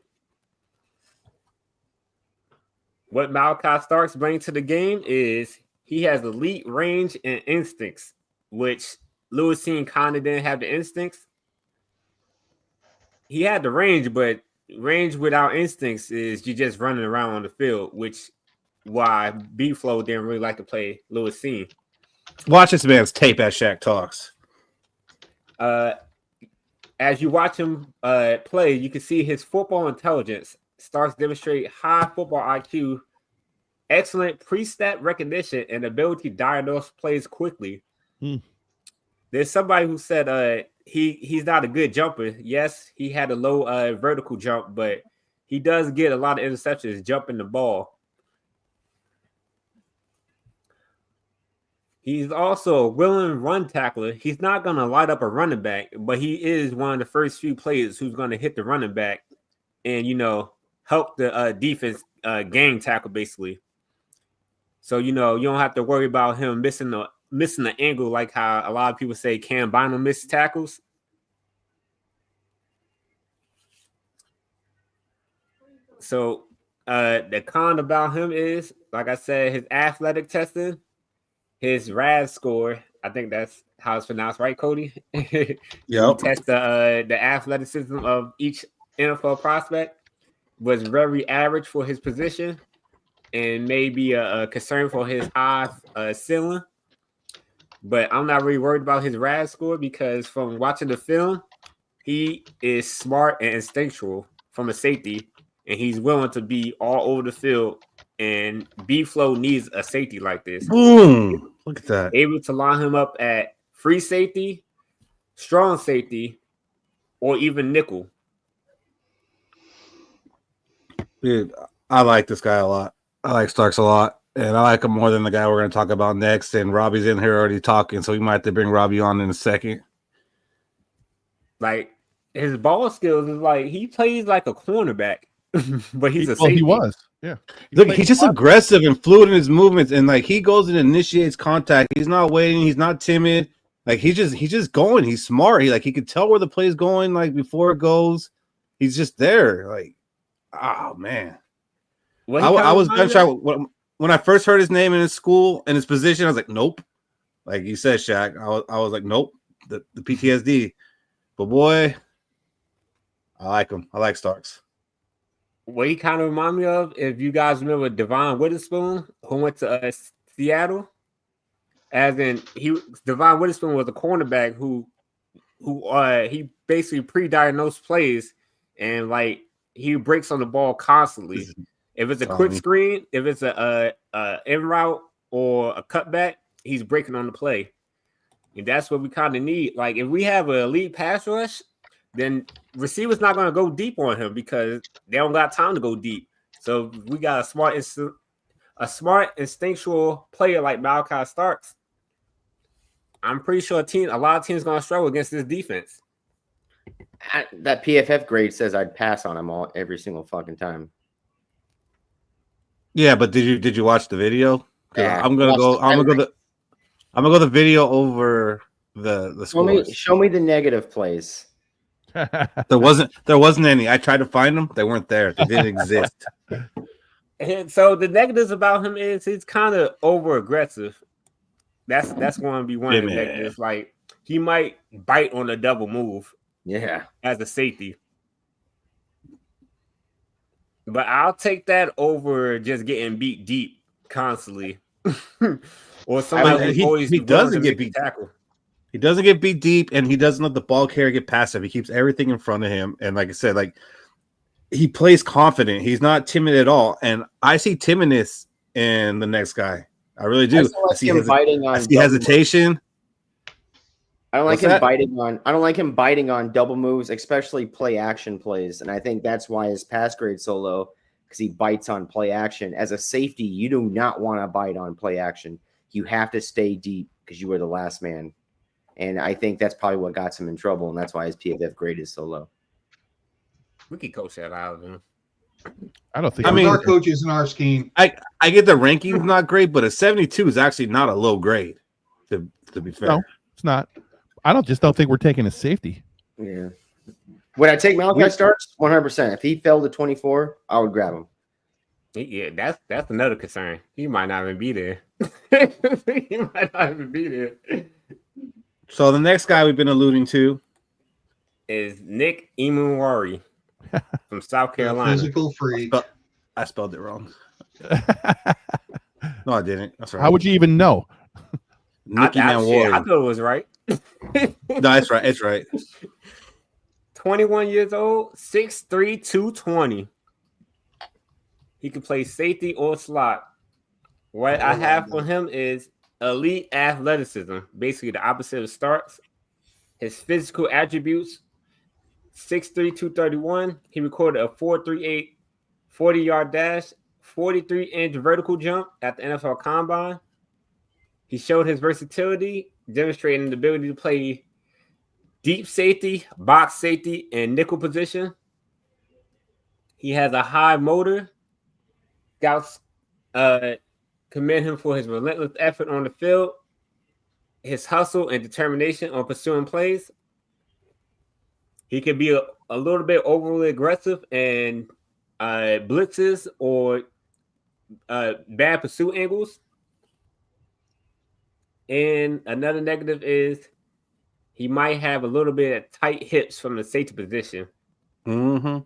Speaker 7: What Malachi Starks brings to the game is he has elite range and instincts, which Lewis Cine kind of didn't have the instincts. He had the range, but range without instincts is you just running around on the field, which why B-Flow didn't really like to play Lewis Cine.
Speaker 3: Watch this man's tape as Shaq talks.
Speaker 7: As you watch him play, you can see his football intelligence starts to demonstrate high football IQ, excellent pre-stat recognition, and ability to diagnose plays quickly. There's somebody who said he's not a good jumper. Yes, he had a low vertical jump, but he does get a lot of interceptions jumping the ball. He's also a willing run tackler. He's not going to light up a running back, but he is one of the first few players who's going to hit the running back and, help the defense gang tackle, basically. So, you don't have to worry about him missing the angle like how a lot of people say Cam Bynum misses tackles. So the con about him is, like I said, his athletic testing, his RAS score. I think that's how it's pronounced, right, Cody?
Speaker 3: Yep.
Speaker 7: He test the athleticism of each NFL prospect was very average for his position and maybe a concern for his high ceiling. But I'm not really worried about his RAS score because from watching the film, he is smart and instinctual from a safety, and he's willing to be all over the field. And B-Flow needs a safety like this.
Speaker 3: Boom! Look at that.
Speaker 7: Able to line him up at free safety, strong safety, or even nickel.
Speaker 3: Dude, I like this guy a lot. I like Starks a lot. And I like him more than the guy we're going to talk about next. And Robbie's in here already talking, so we might have to bring Robbie on in a second.
Speaker 7: Like, his ball skills is like he plays like a cornerback, but he's a safety.
Speaker 6: He was. Yeah.
Speaker 3: Look, he's just aggressive and fluid in his movements, and like he goes and initiates contact. He's not waiting. He's not timid. Like he's just going. He's smart. He can tell where the play's going like before it goes. He's just there. Like, oh man, I was gun shy when I first heard his name in his school and his position. I was like, nope. Like you said, Shaq. I was like, nope. The PTSD. But boy, I like him. I like Starks.
Speaker 7: What he kind of remind me of, if you guys remember Devon Witherspoon, who went to Seattle, as in Devon Witherspoon was a cornerback who he basically pre-diagnosed plays, and like he breaks on the ball constantly. If it's a quick screen, if it's a in route or a cutback, he's breaking on the play, and that's what we kind of need. Like if we have an elite pass rush, then receivers not going to go deep on him because they don't got time to go deep. So we got a smart, instinctual player like Malachi Starks. I'm pretty sure a lot of teams going to struggle against this defense.
Speaker 5: That PFF grade says I'd pass on him every single fucking time.
Speaker 3: Yeah, but did you watch the video?
Speaker 5: Yeah,
Speaker 3: I'm gonna go the video over the scores.
Speaker 5: Show me the negative plays.
Speaker 3: There wasn't any. I tried to find them. They weren't there. They didn't exist.
Speaker 7: And so the negatives about him is he's kind of over aggressive. That's going to be one of the negatives. Like he might bite on a double move.
Speaker 5: Yeah,
Speaker 7: as a safety. But I'll take that over just getting beat deep constantly. Or somebody
Speaker 3: he doesn't get beat tackle. He doesn't get beat deep, and he doesn't let the ball carrier get past him. He keeps everything in front of him. And like I said, like he plays confident. He's not timid at all. And I see timidness in the next guy. I really do. I see hesitation.
Speaker 5: I don't like him biting on. I don't like him biting on double moves, especially play action plays. And I think that's why his pass grade's so low, because he bites on play action. As a safety, you do not want to bite on play action. You have to stay deep because you were the last man. And I think that's probably what got him in trouble, and that's why his PFF grade is so low.
Speaker 7: We could coach that out of him.
Speaker 6: I don't think.
Speaker 4: I mean, our coaches in our scheme.
Speaker 3: I get the rankings not great, but a 72 is actually not a low grade. To be fair,
Speaker 6: no, it's not. I don't think we're taking a safety.
Speaker 5: Yeah. Would I take Malachi Starks? 100%. If he fell to 24, I would grab him.
Speaker 7: Yeah, that's another concern. He might not even be there. He might not even be there.
Speaker 3: So the next guy we've been alluding to
Speaker 7: is Nick Emuwari from South Carolina.
Speaker 4: Physical freak.
Speaker 3: I spelled it wrong. No, I didn't. That's right.
Speaker 6: How would you even know?
Speaker 3: Nicky Emuwari.
Speaker 7: I thought it was right.
Speaker 3: No, that's right. It's right.
Speaker 7: 21 years old, 6'3", 220. He can play safety or slot. What I have for him is elite athleticism, basically the opposite of Starks. His physical attributes, 6'3", 231. He recorded a 4.38 40-yard dash, 43-inch vertical jump at the NFL Combine. He showed his versatility, demonstrating the ability to play deep safety, box safety, and nickel position. He has a high motor. Scouts commend him for his relentless effort on the field, his hustle and determination on pursuing plays. He can be a little bit overly aggressive and blitzes or bad pursuit angles. And another negative is he might have a little bit of tight hips from the safety position.
Speaker 3: Mm-hmm.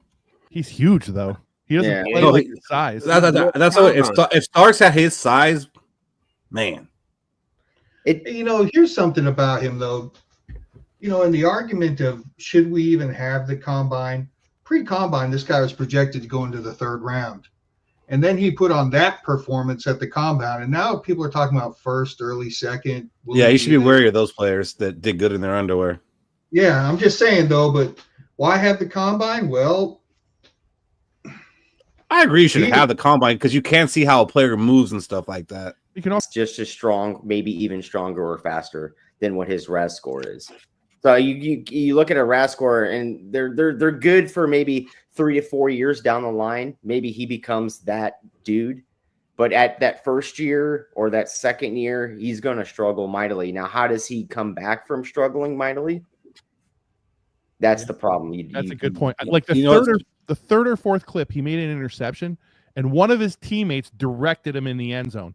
Speaker 6: He's huge, though. He doesn't play
Speaker 3: no,
Speaker 6: like his size.
Speaker 3: That's what if Starks at his size, man.
Speaker 4: Here's something about him, though. In the argument of should we even have the combine, pre-combine, this guy was projected to go into the third round. And then he put on that performance at the combine. And now people are talking about first, early, second.
Speaker 3: Yeah, you should be wary of those players that did good in their underwear.
Speaker 4: Yeah, I'm just saying, though, but why have the combine? Well,
Speaker 3: I agree you should have the combine because you can't see how a player moves and stuff like that.
Speaker 5: You can also just as strong, maybe even stronger or faster than what his RAS score is. So you look at a RAS score and they're good for maybe 3 to 4 years down the line, maybe he becomes that dude. But at that first year or that second year, he's going to struggle mightily. Now, how does he come back from struggling mightily? That's the problem.
Speaker 6: That's a good point. Like
Speaker 3: the
Speaker 6: third or fourth clip, he made an interception, and one of his teammates directed him in the end zone.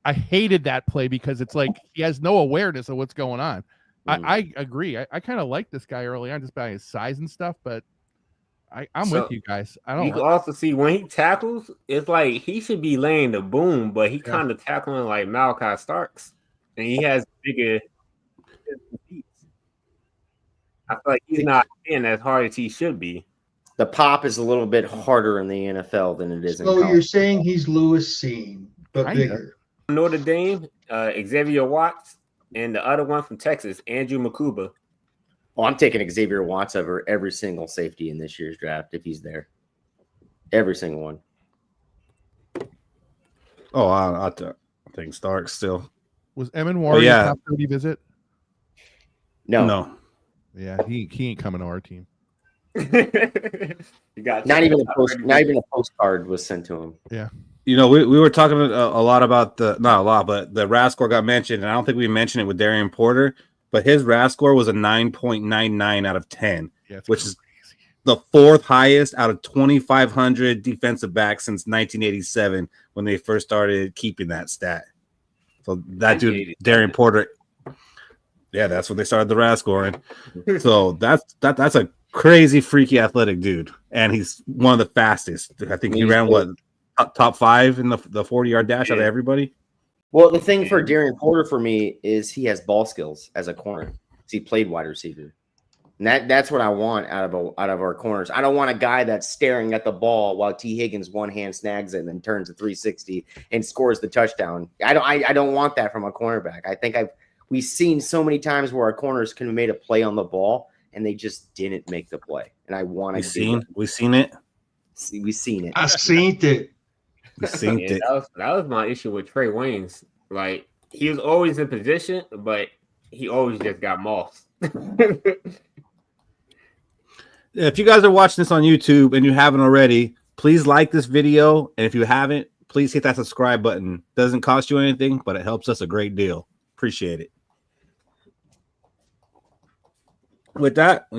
Speaker 6: I hated that play because it's like he has no awareness of what's going on. I agree. I kind of like this guy early on just by his size and stuff, but I'm with you guys.
Speaker 7: You can also see when he tackles, it's like he should be laying the boom, but he kind of tackling like Malachi Starks, and he has bigger feet. I feel like he's not in as hard as he should be.
Speaker 5: The pop is a little bit harder in the NFL than it is in
Speaker 4: So
Speaker 5: college.
Speaker 4: you're saying he's Lewis Seen, but bigger.
Speaker 7: Notre Dame, Xavier Watts, and the other one from Texas, Andrew Makuba.
Speaker 5: Oh, I'm taking Xavier Watts over every single safety in this year's draft if he's there. Every single one.
Speaker 3: Oh, I think Starks still.
Speaker 6: Was Emin Warrior top 30 visit?
Speaker 5: No.
Speaker 6: Yeah, he ain't coming to our team.
Speaker 7: You got
Speaker 5: not even a postcard was sent to him.
Speaker 6: Yeah.
Speaker 3: You know, we were talking a lot about not a lot, but the RAS score got mentioned, and I don't think we mentioned it with Darian Porter, but his RAS score was a 9.99 out of 10, which is the fourth highest out of 2,500 defensive backs since 1987 when they first started keeping that stat. So that dude, Darian Porter, yeah, that's when they started the RAS scoring. So that's a crazy, freaky athletic dude, and he's one of the fastest. I think he ran top 5 in the 40-yard dash out of everybody.
Speaker 5: Well, the thing for Darian Porter for me is he has ball skills as a corner. He played wide receiver, and that's what I want out of our corners. I don't want a guy that's staring at the ball while T. Higgins one hand snags it and then turns a 360 and scores the touchdown. I don't want that from a cornerback. I think we've seen so many times where our corners can have made a play on the ball and they just didn't make the play. And I want to
Speaker 3: we've seen it.
Speaker 5: We've seen it.
Speaker 4: I seen it.
Speaker 3: We've seen it.
Speaker 7: That was my issue with Trey Waynes. Like, he was always in position, but he always just got mossed.
Speaker 3: If you guys are watching this on YouTube and you haven't already, please like this video. And if you haven't, please hit that subscribe button. Doesn't cost you anything, but it helps us a great deal. Appreciate it. With that, a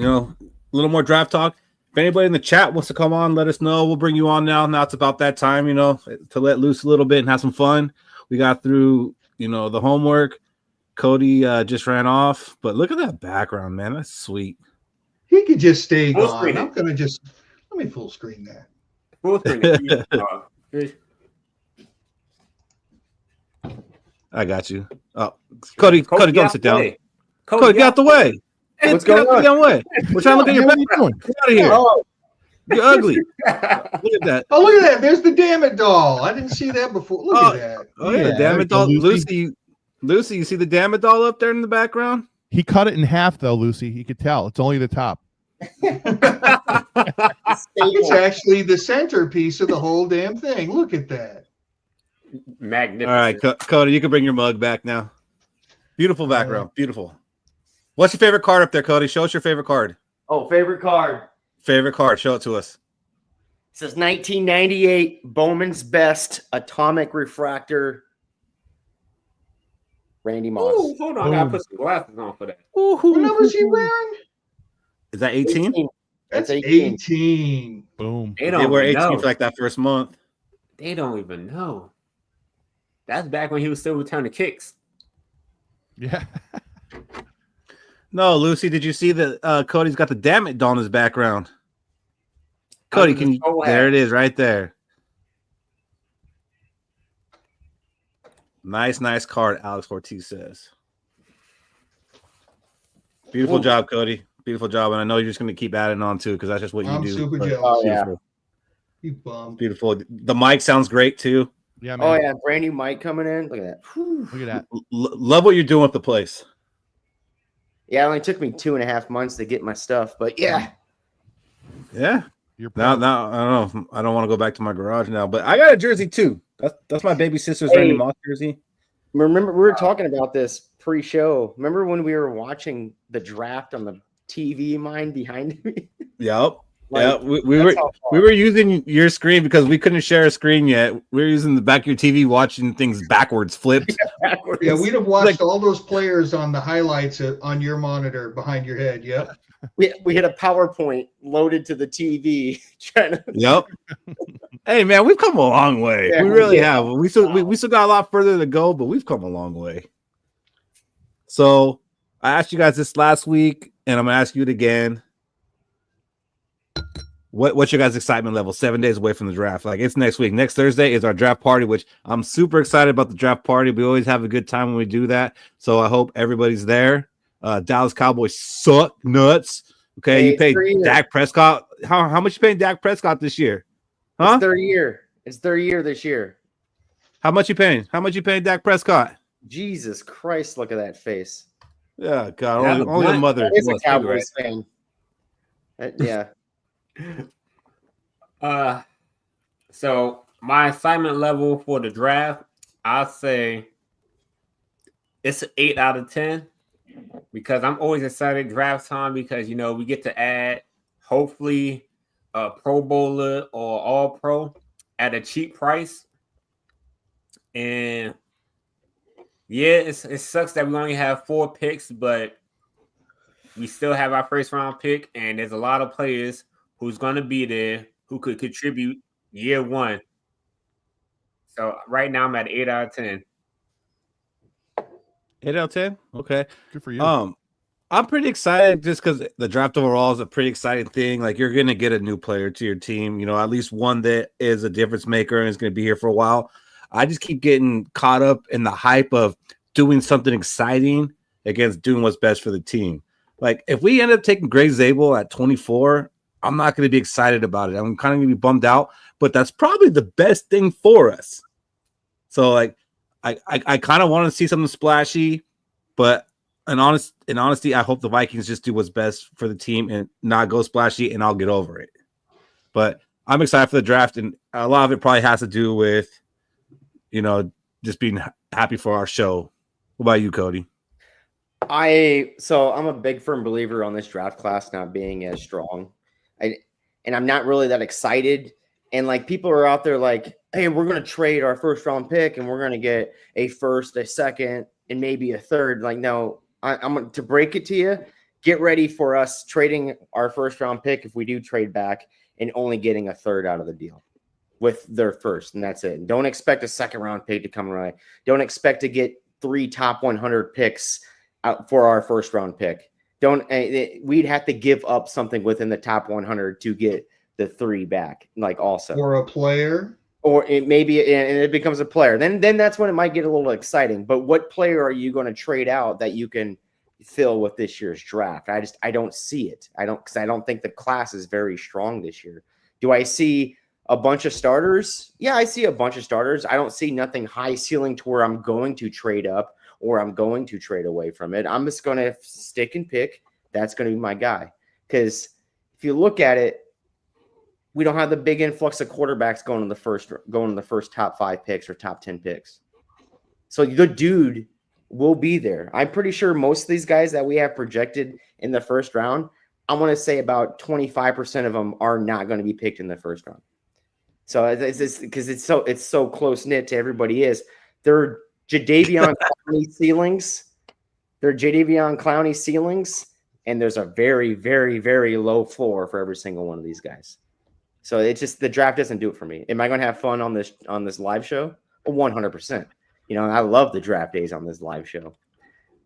Speaker 3: little more draft talk. If anybody in the chat wants to come on, let us know. We'll bring you on now. Now it's about that time, to let loose a little bit and have some fun. We got through, the homework. Cody just ran off, but look at that background, man. That's sweet.
Speaker 4: He could just stay gone. I'm going to let me full screen that.
Speaker 7: Full screen.
Speaker 3: I got you. Oh, Cody, don't sit down.
Speaker 7: Cody,
Speaker 3: get out the way.
Speaker 5: What's going on?
Speaker 3: Get out the way. We're trying to look at your background. Get out of here.
Speaker 5: Oh.
Speaker 3: You're ugly. Look at that.
Speaker 4: Oh, look at that. There's the damn it doll. I didn't see that before. Look at that.
Speaker 3: Oh, yeah, the damn it doll. Lucy, you see the damn it doll up there in the background?
Speaker 6: He cut it in half, though, Lucy. You could tell. It's only the top.
Speaker 4: It's actually the centerpiece of the whole damn thing. Look at that.
Speaker 7: Magnificent.
Speaker 3: All right, Cody, you can bring your mug back now. Beautiful background. Beautiful. What's your favorite card up there, Cody? Show us your favorite card.
Speaker 5: Oh, favorite card.
Speaker 3: Favorite card. Show it to us.
Speaker 5: It says 1998 Bowman's Best Atomic Refractor. Randy Moss.
Speaker 7: Ooh, hold on. I gotta put some glasses on for that.
Speaker 3: Ooh,
Speaker 4: What number is he wearing?
Speaker 3: Is that 18?
Speaker 4: That's 18.
Speaker 6: Boom.
Speaker 3: They were 18 for like that first month.
Speaker 7: They don't even know. That's back when he was still returning kicks.
Speaker 6: Yeah.
Speaker 3: No, Lucy, did you see that Cody's got the damn it doll in his background? Cody, there it is right there. Nice card, Alex Ortiz says. Beautiful job, Cody. Beautiful job. And I know you're just going to keep adding on too, because that's just what you do.
Speaker 4: Super
Speaker 3: but,
Speaker 4: jealous.
Speaker 5: Oh, yeah.
Speaker 4: You bum.
Speaker 3: Beautiful. The mic sounds great too.
Speaker 6: Yeah, man.
Speaker 5: Oh, yeah. Brand new mic coming in. Look at that.
Speaker 6: Look at that.
Speaker 3: Love what you're doing with the place.
Speaker 5: Yeah, it only took me 2.5 months to get my stuff, but yeah.
Speaker 3: Yeah. Now, I don't know. I don't want to go back to my garage now, but I got a jersey too. That's my baby sister's Randy Moss jersey.
Speaker 5: Remember, we were talking about this pre-show. Remember when we were watching the draft on the TV behind me?
Speaker 3: Yep. Yeah, we were using your screen because we couldn't share a screen yet. We were using the back of your TV watching things backwards, flipped.
Speaker 4: Yeah, we'd have watched all those players on the highlights on your monitor behind your head. Yep.
Speaker 5: We had a PowerPoint loaded to the TV.
Speaker 3: Yep. Hey man, we've come a long way.
Speaker 5: Yeah,
Speaker 3: we really have. We still got a lot further to go, but we've come a long way. So I asked you guys this last week, and I'm gonna ask you it again. What's your guys' excitement level 7 days away from the draft? Like, it's next week. Next Thursday is our draft party, which I'm super excited about the draft party. We always have a good time when we do that. So I hope everybody's there. Dallas Cowboys suck nuts. Okay,
Speaker 5: Hey,
Speaker 3: you paid Dak Prescott. How much you paying Dak Prescott this year? Huh?
Speaker 5: It's their year. It's their year this year.
Speaker 3: How much you paying? How much you paying Dak Prescott?
Speaker 5: Jesus Christ, look at that face.
Speaker 3: Yeah, God, only the mother.
Speaker 5: Is a Cowboys fan. Yeah.
Speaker 7: So my excitement level for the draft, I'll say it's an 8 out of 10 because I'm always excited draft time because we get to add hopefully a Pro Bowler or All Pro at a cheap price. And yeah, it sucks that we only have 4 picks, but we still have our first round pick, and there's a lot of players who's going to be there who could contribute year one. So right now I'm at 8 out of 10.
Speaker 3: 8 out of 10? Okay.
Speaker 6: Good for you.
Speaker 3: I'm pretty excited just because the draft overall is a pretty exciting thing. Like, you're going to get a new player to your team, at least one that is a difference maker and is going to be here for a while. I just keep getting caught up in the hype of doing something exciting against doing what's best for the team. Like, if we end up taking Greg Zabel at 24, I'm not going to be excited about it. I'm kind of going to be bummed out, but that's probably the best thing for us. So, like, I kind of want to see something splashy, but in honesty, I hope the Vikings just do what's best for the team and not go splashy, and I'll get over it. But I'm excited for the draft, and a lot of it probably has to do with, just being happy for our show. What about you, Cody?
Speaker 5: So I'm a big firm believer on this draft class not being as strong. And I'm not really that excited. And like, people are out there like, hey, we're going to trade our first round pick and we're going to get a first, a second, and maybe a third. Like, no, I'm going to break it to you. Get ready for us trading our first round pick if we do trade back and only getting a third out of the deal with their first. And that's it. Don't expect a second round pick to come right. Don't expect to get 3 top 100 picks out for our first round pick. We'd have to give up something within the top 100 to get the 3 back, like also.
Speaker 4: Or a player.
Speaker 5: Or it becomes a player. Then that's when it might get a little exciting. But what player are you going to trade out that you can fill with this year's draft? I don't see it. Because I don't think the class is very strong this year. Do I see a bunch of starters? Yeah, I see a bunch of starters. I don't see nothing high ceiling to where I'm going to trade up or I'm going to trade away from it. I'm just going to stick and pick. That's going to be my guy. Because if you look at it, we don't have the big influx of quarterbacks going in the first top 5 picks or top 10 picks. So the dude will be there. I'm pretty sure most of these guys that we have projected in the first round, I want to say about 25% of them are not going to be picked in the first round. So it's because it's so close knit to everybody is. They're Jadeveon Clowney ceilings. And there's a very, very, very low floor for every single one of these guys. So it's just the draft doesn't do it for me. Am I going to have fun on this live show? 100%. I love the draft days on this live show.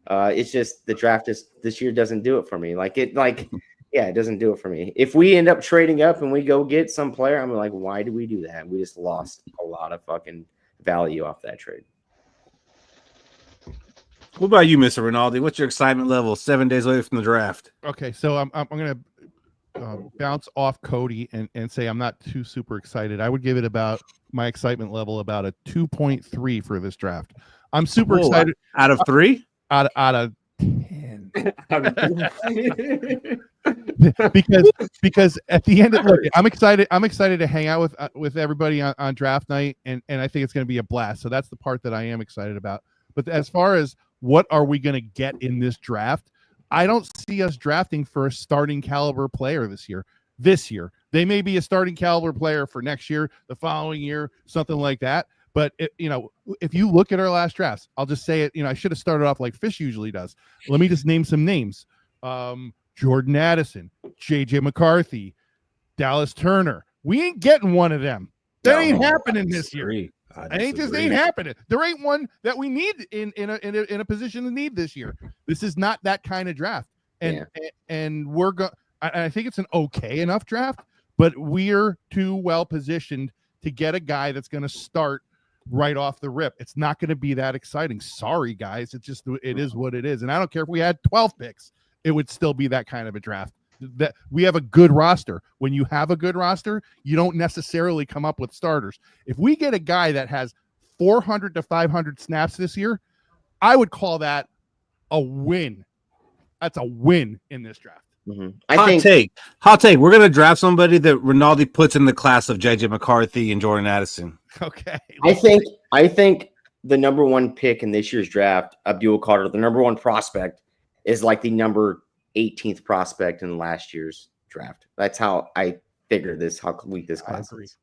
Speaker 5: It's just the draft this year doesn't do it for me. It doesn't do it for me. If we end up trading up and we go get some player, I'm like, why did we do that? We just lost a lot of fucking value off that trade.
Speaker 3: What about you, Mr. Rinaldi? What's your excitement level 7 days away from the draft?
Speaker 6: Okay, so I'm going to bounce off Cody and say I'm not too super excited. I would give it about my excitement level about a 2.3 for this draft. I'm super excited.
Speaker 3: Out of 3?
Speaker 6: Out of 10. because at the end of look, I'm excited to hang out with everybody on draft night, and I think it's going to be a blast. So that's the part that I am excited about. But as far as what are we going to get in this draft, I don't see us drafting for a starting caliber player this year. this year. They may be a starting caliber player for next year, the following year, something like that. But if you look at our last drafts, I'll just say it. I should have started off like Fish usually does. Let me just name some names: Jordan Addison, J.J. McCarthy, Dallas Turner. We ain't getting one of them. That ain't happening this year. It ain't happening. There ain't one that we need in a position of need this year. This is not that kind of draft. And we're going. I think it's an okay enough draft, but we're too well positioned to get a guy that's going to start right off the rip. It's not going to be that exciting. Sorry, guys. It is what it is. And I don't care if we had 12 picks, it would still be that kind of a draft. That we have a good roster. When you have a good roster, you don't necessarily come up with starters. If we get a guy that has 400 to 500 snaps this year, I would call that a win. That's a win in this draft.
Speaker 5: Mm-hmm.
Speaker 3: Hot take. We're gonna draft somebody that Rinaldi puts in the class of J.J. McCarthy and Jordan Addison.
Speaker 6: Okay.
Speaker 5: I think the number one pick in this year's draft, Abdul Carter, the number one prospect, is like the number 18th prospect in last year's draft. That's how I figure this. How weak this class is.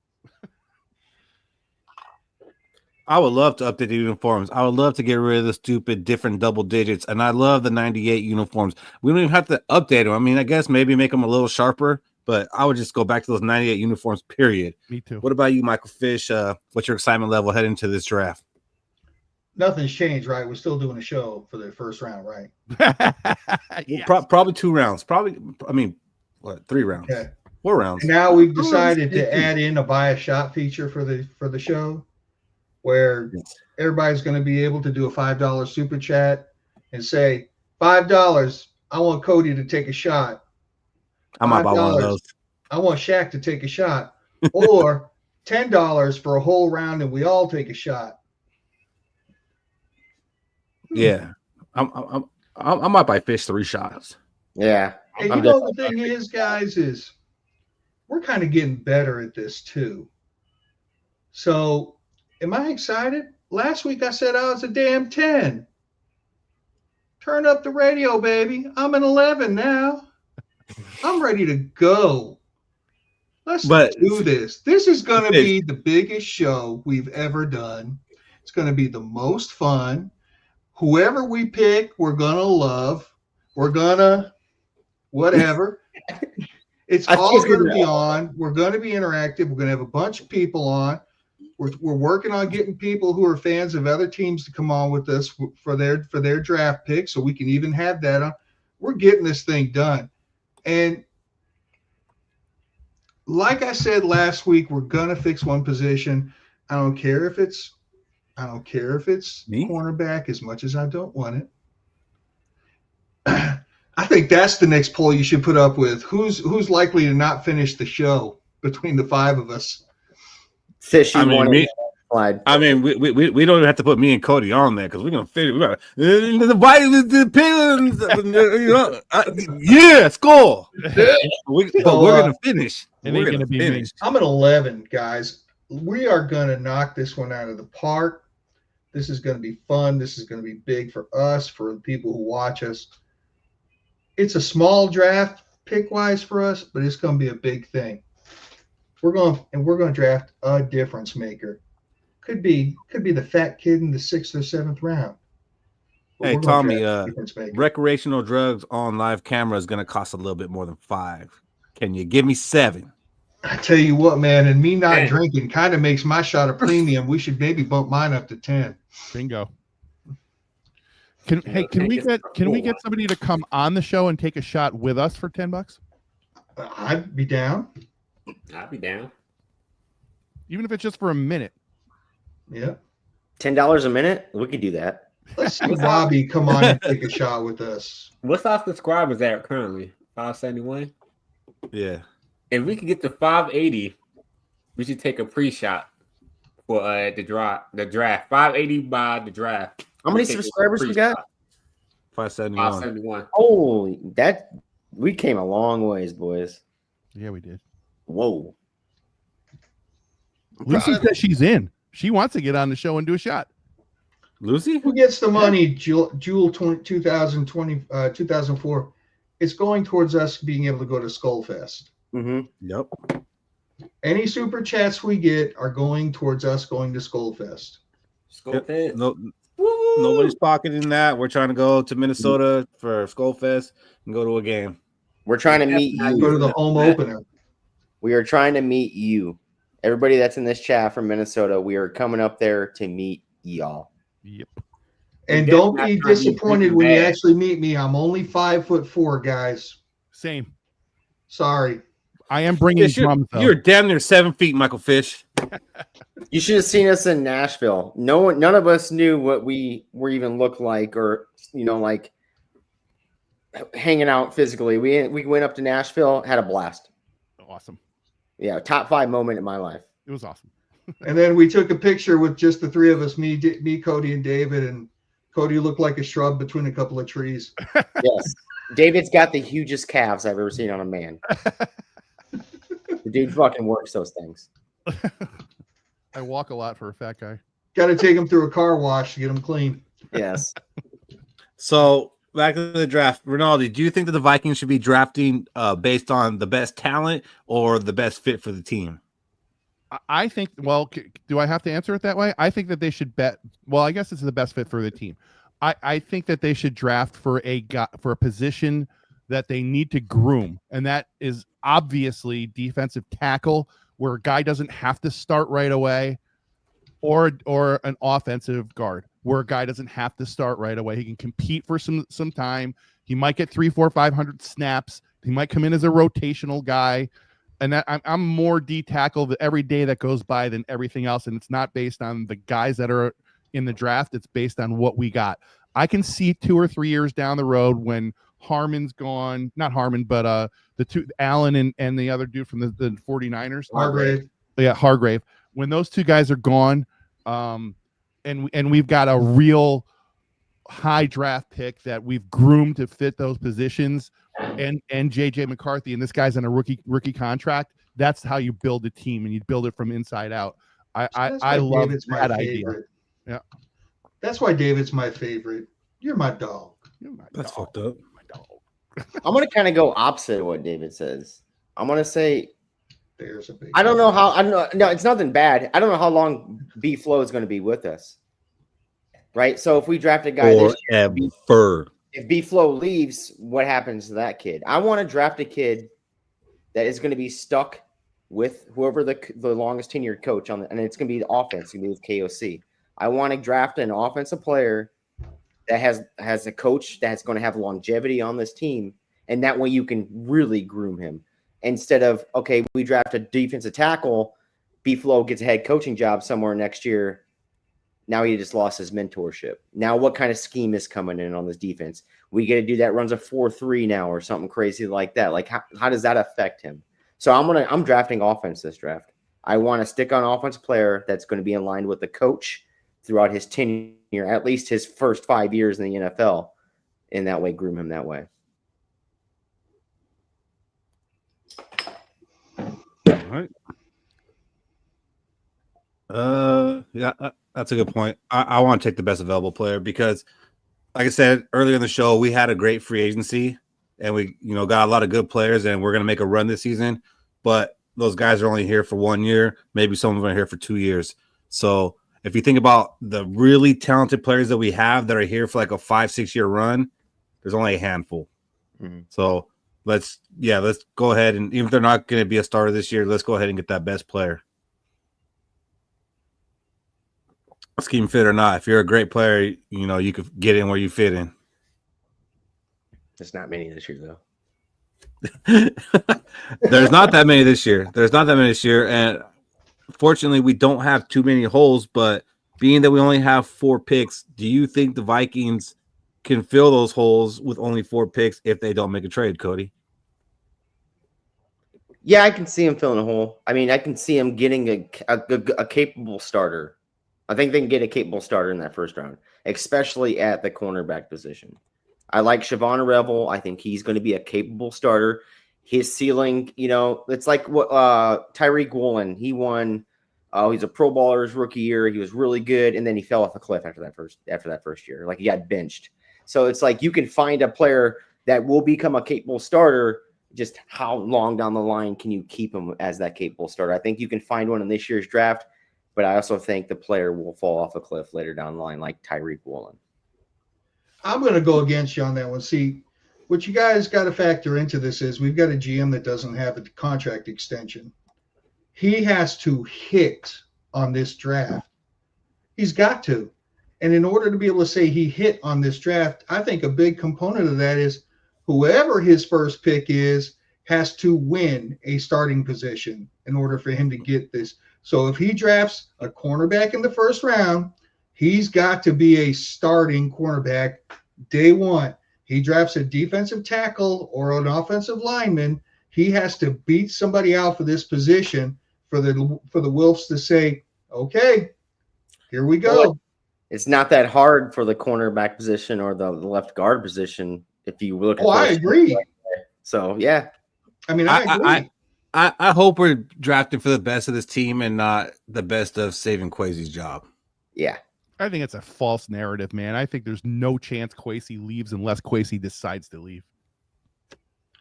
Speaker 3: I would love to update the uniforms. I would love to get rid of the stupid different double digits. And I love the 98 uniforms. We don't even have to update them. I mean, I guess maybe make them a little sharper, but I would just go back to those 98 uniforms, period.
Speaker 6: Me too.
Speaker 3: What about you, Michael Fish? What's your excitement level heading into this draft?
Speaker 4: Nothing's changed, right? We're still doing a show for the first round, right?
Speaker 3: Yes. Probably 2 rounds. 3 rounds?
Speaker 4: Okay.
Speaker 3: 4 rounds.
Speaker 4: And now we've decided to add in a buy a shot feature for the show, where everybody's going to be able to do a $5 super chat and say, $5, I want Cody to take a shot.
Speaker 3: I might buy one of those.
Speaker 4: I want Shaq to take a shot. Or $10 for a whole round and we all take a shot.
Speaker 3: Yeah. I might buy Fish 3 shots.
Speaker 5: Yeah.
Speaker 4: And the thing is, guys, is we're kind of getting better at this too. So am I excited? Last week I said I was a damn 10. Turn up the radio, baby. I'm an 11 now. I'm ready to go. Let's do this. This is going to be the biggest show we've ever done. It's going to be the most fun. Whoever we pick, we're going to love. We're going to whatever. It's all going to be on. We're going to be interactive. We're going to have a bunch of people on. We're working on getting people who are fans of other teams to come on with us for their draft picks, so we can even have that on. We're getting this thing done. And like I said last week, we're gonna fix one position. I don't care if it's cornerback, as much as I don't want it. I think that's the next poll you should put up with. Who's likely to not finish the show between the 5 of us?
Speaker 3: Fish, we don't even have to put me and Cody on there because we're gonna finish. The Vikings, yeah, Skol. But we're gonna finish.
Speaker 6: And we're gonna finish.
Speaker 4: I'm at 11, guys. We are gonna knock this one out of the park. This is gonna be fun. This is gonna be big for us, for the people who watch us. It's a small draft pick-wise for us, but it's gonna be a big thing. We're going to draft a difference maker. Could be the fat kid in the 6th or 7th round. But
Speaker 3: hey, Tommy, recreational drugs on live camera is going to cost a little bit more than 5. Can you give me 7?
Speaker 4: I tell you what, man, and me not drinking kind of makes my shot a premium. We should maybe bump mine up to 10.
Speaker 6: Bingo. Can we get somebody to come on the show and take a shot with us for $10?
Speaker 4: I'd be down.
Speaker 7: I'll be down.
Speaker 6: Even if it's just for a minute.
Speaker 4: Yeah.
Speaker 5: $10 a minute? We could do that.
Speaker 4: Let's see Bobby come on and take a shot with us.
Speaker 7: What's our subscribers at currently? 571?
Speaker 3: Yeah.
Speaker 7: If we could get to 580, we should take a pre-shot for the draft. 580 by the draft.
Speaker 5: How many subscribers we got?
Speaker 3: 571.
Speaker 5: Oh, we came a long ways, boys.
Speaker 6: Yeah, we did.
Speaker 5: Whoa.
Speaker 6: Lucy says she's in. She wants to get on the show and do a shot.
Speaker 3: Lucy?
Speaker 4: Who gets the money, Jewel 2004? It's going towards us being able to go to Skol Fest.
Speaker 3: Yep.
Speaker 4: Any super chats we get are going towards us going to Skullfest.
Speaker 7: Skol.
Speaker 3: No, nobody's pocketing that. We're trying to go to Minnesota for Skol and go to a game.
Speaker 5: We're trying to meet
Speaker 7: That's not
Speaker 4: Go to
Speaker 5: you.
Speaker 4: the home opener.
Speaker 5: We are trying to meet you. Everybody that's in this chat from Minnesota, we are coming up there to meet y'all.
Speaker 6: Yep.
Speaker 4: And
Speaker 7: That's
Speaker 4: don't
Speaker 7: not
Speaker 4: be
Speaker 7: trying to be
Speaker 4: disappointed
Speaker 7: Breaking
Speaker 4: when you
Speaker 7: Bad.
Speaker 4: actually meet me. I'm only 5'4", guys.
Speaker 6: Same.
Speaker 4: Sorry.
Speaker 6: I am bringing
Speaker 3: Fish,
Speaker 6: drums though.
Speaker 3: you're damn near 7 feet, Michael Fish.
Speaker 5: You should have seen us in Nashville. None of us knew what we were even looked like, or like hanging out physically. We went up to Nashville, had a blast.
Speaker 6: Awesome.
Speaker 5: Yeah, top 5 moment in my life.
Speaker 6: It was awesome.
Speaker 4: And then we took a picture with just the three of us, me, Cody, and David. And Cody looked like a shrub between a couple of trees.
Speaker 5: Yes, David's got the hugest calves I've ever seen on a man. The dude fucking works those things.
Speaker 6: I walk a lot for a fat guy.
Speaker 4: Got to take him through a car wash to get him clean.
Speaker 5: Yes.
Speaker 3: So back to the draft. Rinaldi, do you think that the Vikings should be drafting based on the best talent or the best fit for the team?
Speaker 6: I think, well, do I have to answer it that way? I think that they should bet. Well, I guess it's the best fit for the team. I think that they should draft for a position that they need to groom. And that is obviously defensive tackle, where a guy doesn't have to start right away, or an offensive guard where a guy doesn't have to start right away. He can compete for some time. He might get 300, 400, 500 snaps. He might come in as a rotational guy. And that I'm more D tackle every day that goes by than everything else. And it's not based on the guys that are in the draft. It's based on what we got. I can see 2 or 3 years down the road when Harmon's gone, not Harmon, but the two, Allen and the other dude from the 49ers.
Speaker 4: Hargrave.
Speaker 6: Yeah, Hargrave. When those two guys are gone, and we've got a real high draft pick that we've groomed to fit those positions, and JJ McCarthy, and this guy's on a rookie contract. That's how you build a team, and you build it from inside out. I love that idea. Yeah,
Speaker 4: that's why David's my favorite. You're my dog.
Speaker 3: That's fucked up.
Speaker 5: I'm going to kind of go opposite of what David says. I'm going to say,
Speaker 4: there's a big.
Speaker 5: I don't know how. I don't know. No, it's nothing bad. I don't know how long B Flow is going to be with us. Right. So if we draft a guy this year, if B Flow leaves, what happens to that kid? I want to draft a kid that is going to be stuck with whoever the longest tenured coach on and it's going to be the offense. It's going to be with KOC. I want to draft an offensive player that has a coach that's going to have longevity on this team, and that way you can really groom him. Instead of, okay, we draft a defensive tackle, B-Flow gets a head coaching job somewhere next year. Now he just lost his mentorship. Now what kind of scheme is coming in on this defense? We get to do that runs a 4-3 now or something crazy like that. Like how does that affect him? So I'm drafting offense this draft. I want to stick on an offensive player that's going to be in line with the coach throughout his tenure, at least his first 5 years in the NFL, and that way groom him that way.
Speaker 3: All right. Yeah, that's a good point. I want to take the best available player because, like I said earlier in the show, we had a great free agency and we, got a lot of good players, and we're going to make a run this season. But those guys are only here for 1 year. Maybe some of them are here for 2 years. So if you think about the really talented players that we have that are here for like a 5-6 year run, there's only a handful. Mm-hmm. So let's go ahead, and even if they're not going to be a starter this year, let's go ahead and get that best player. Scheme fit or not, if you're a great player, you could get in where you fit in.
Speaker 5: There's not many this year, though.
Speaker 3: There's not that many this year. And fortunately, we don't have too many holes, but being that we only have 4 picks, do you think the Vikings can fill those holes with only 4 picks if they don't make a trade, Cody?
Speaker 5: Yeah, I can see him filling a hole. I mean, I can see him getting a capable starter. I think they can get a capable starter in that first round, especially at the cornerback position. I like Siobhan Revel. I think he's going to be a capable starter. His ceiling, it's like what Tyreek Woolen. He won. He's a Pro Bowler his rookie year. He was really good, and then he fell off a cliff after that first year. Like he got benched. So it's like you can find a player that will become a capable starter just how long down the line can you keep him as that capable starter? I think you can find one in this year's draft, but I also think the player will fall off a cliff later down the line, like Tyreek Woolen.
Speaker 4: I'm going to go against you on that one. See, what you guys got to factor into this is we've got a GM that doesn't have a contract extension. He has to hit on this draft. He's got to. And in order to be able to say he hit on this draft, I think a big component of that is whoever his first pick is has to win a starting position in order for him to get this. So if he drafts a cornerback in the first round, he's got to be a starting cornerback day one. He drafts a defensive tackle or an offensive lineman, he has to beat somebody out for this position for the Wilfs to say, okay, here we go.
Speaker 5: Well, it's not that hard for the cornerback position or the left guard position if you look at
Speaker 4: I agree.
Speaker 5: So, yeah.
Speaker 4: I mean, I agree.
Speaker 3: I hope we're drafting for the best of this team and not the best of saving Kwesi's job.
Speaker 5: Yeah.
Speaker 6: I think it's a false narrative, man. I think there's no chance Kwesi leaves unless Kwesi decides to leave.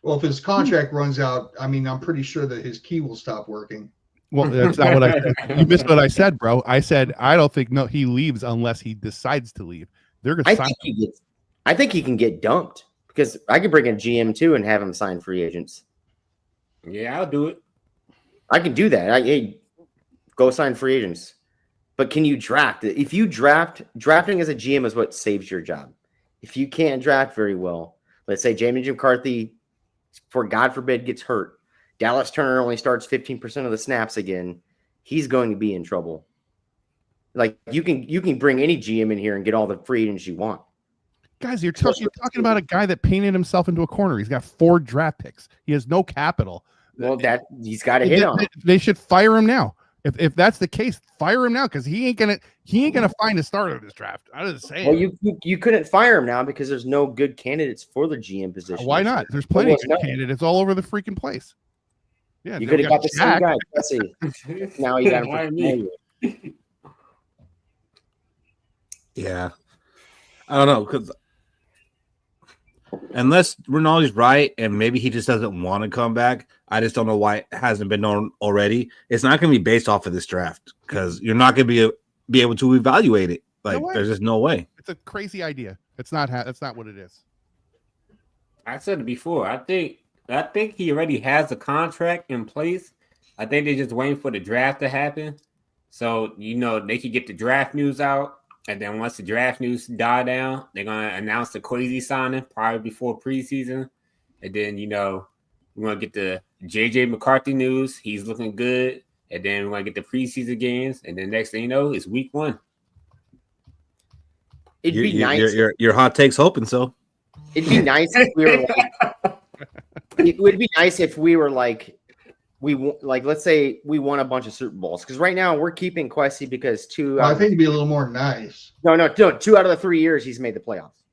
Speaker 4: Well, if his contract runs out, I mean, I'm pretty sure that his key will stop working.
Speaker 6: Well, that's not what I said. You missed what I said, bro. I said I don't think he leaves unless he decides to leave. They're going to sign him.
Speaker 5: I think he can get dumped because I could bring in GM too and have him sign free agents.
Speaker 7: Yeah, I'll do it.
Speaker 5: I can do that. Hey, go sign free agents. But can you draft? If you drafting as a GM is what saves your job. If you can't draft very well, let's say Jamie McCarthy, for God forbid, gets hurt. Dallas Turner only starts 15% of the snaps again. He's going to be in trouble. Like you can bring any GM in here and get all the free agents you want.
Speaker 6: Guys, you're talking about a guy that painted himself into a corner. He's got 4 draft picks. He has no capital.
Speaker 5: Well, he's got to hit on.
Speaker 6: They should fire him now. If that's the case, fire him now because he ain't gonna find a starter in this draft. I was saying.
Speaker 5: Well, you couldn't fire him now because there's no good candidates for the GM position.
Speaker 6: Why not? There's plenty of good candidates all over the freaking place. Yeah,
Speaker 5: you could have got the same guy. Let's see. Now you got him.
Speaker 3: Yeah, I don't know because unless Rinaldi's right and maybe he just doesn't want to come back, I just don't know why it hasn't been known already. It's not going to be based off of this draft because you're not going to be able to evaluate it. Like, there's just no way.
Speaker 6: It's a crazy idea. It's not what it is.
Speaker 7: I said it before. I think he already has a contract in place. I think they're just waiting for the draft to happen. So, they could get the draft news out. And then once the draft news die down, they're going to announce the Kwesi signing probably before preseason. And then, we're going to get the J.J. McCarthy news. He's looking good. And then we're going to get the preseason games. And then next thing you know, it's week 1.
Speaker 5: It'd be nice.
Speaker 3: Your hot takes hoping so.
Speaker 5: It'd be nice if we were it would be nice if we were let's say we won a bunch of Super Bowls because right now we're keeping Kwesi because
Speaker 4: I think it'd be a little more nice.
Speaker 5: No, 2 out of the 3 years he's made the playoffs.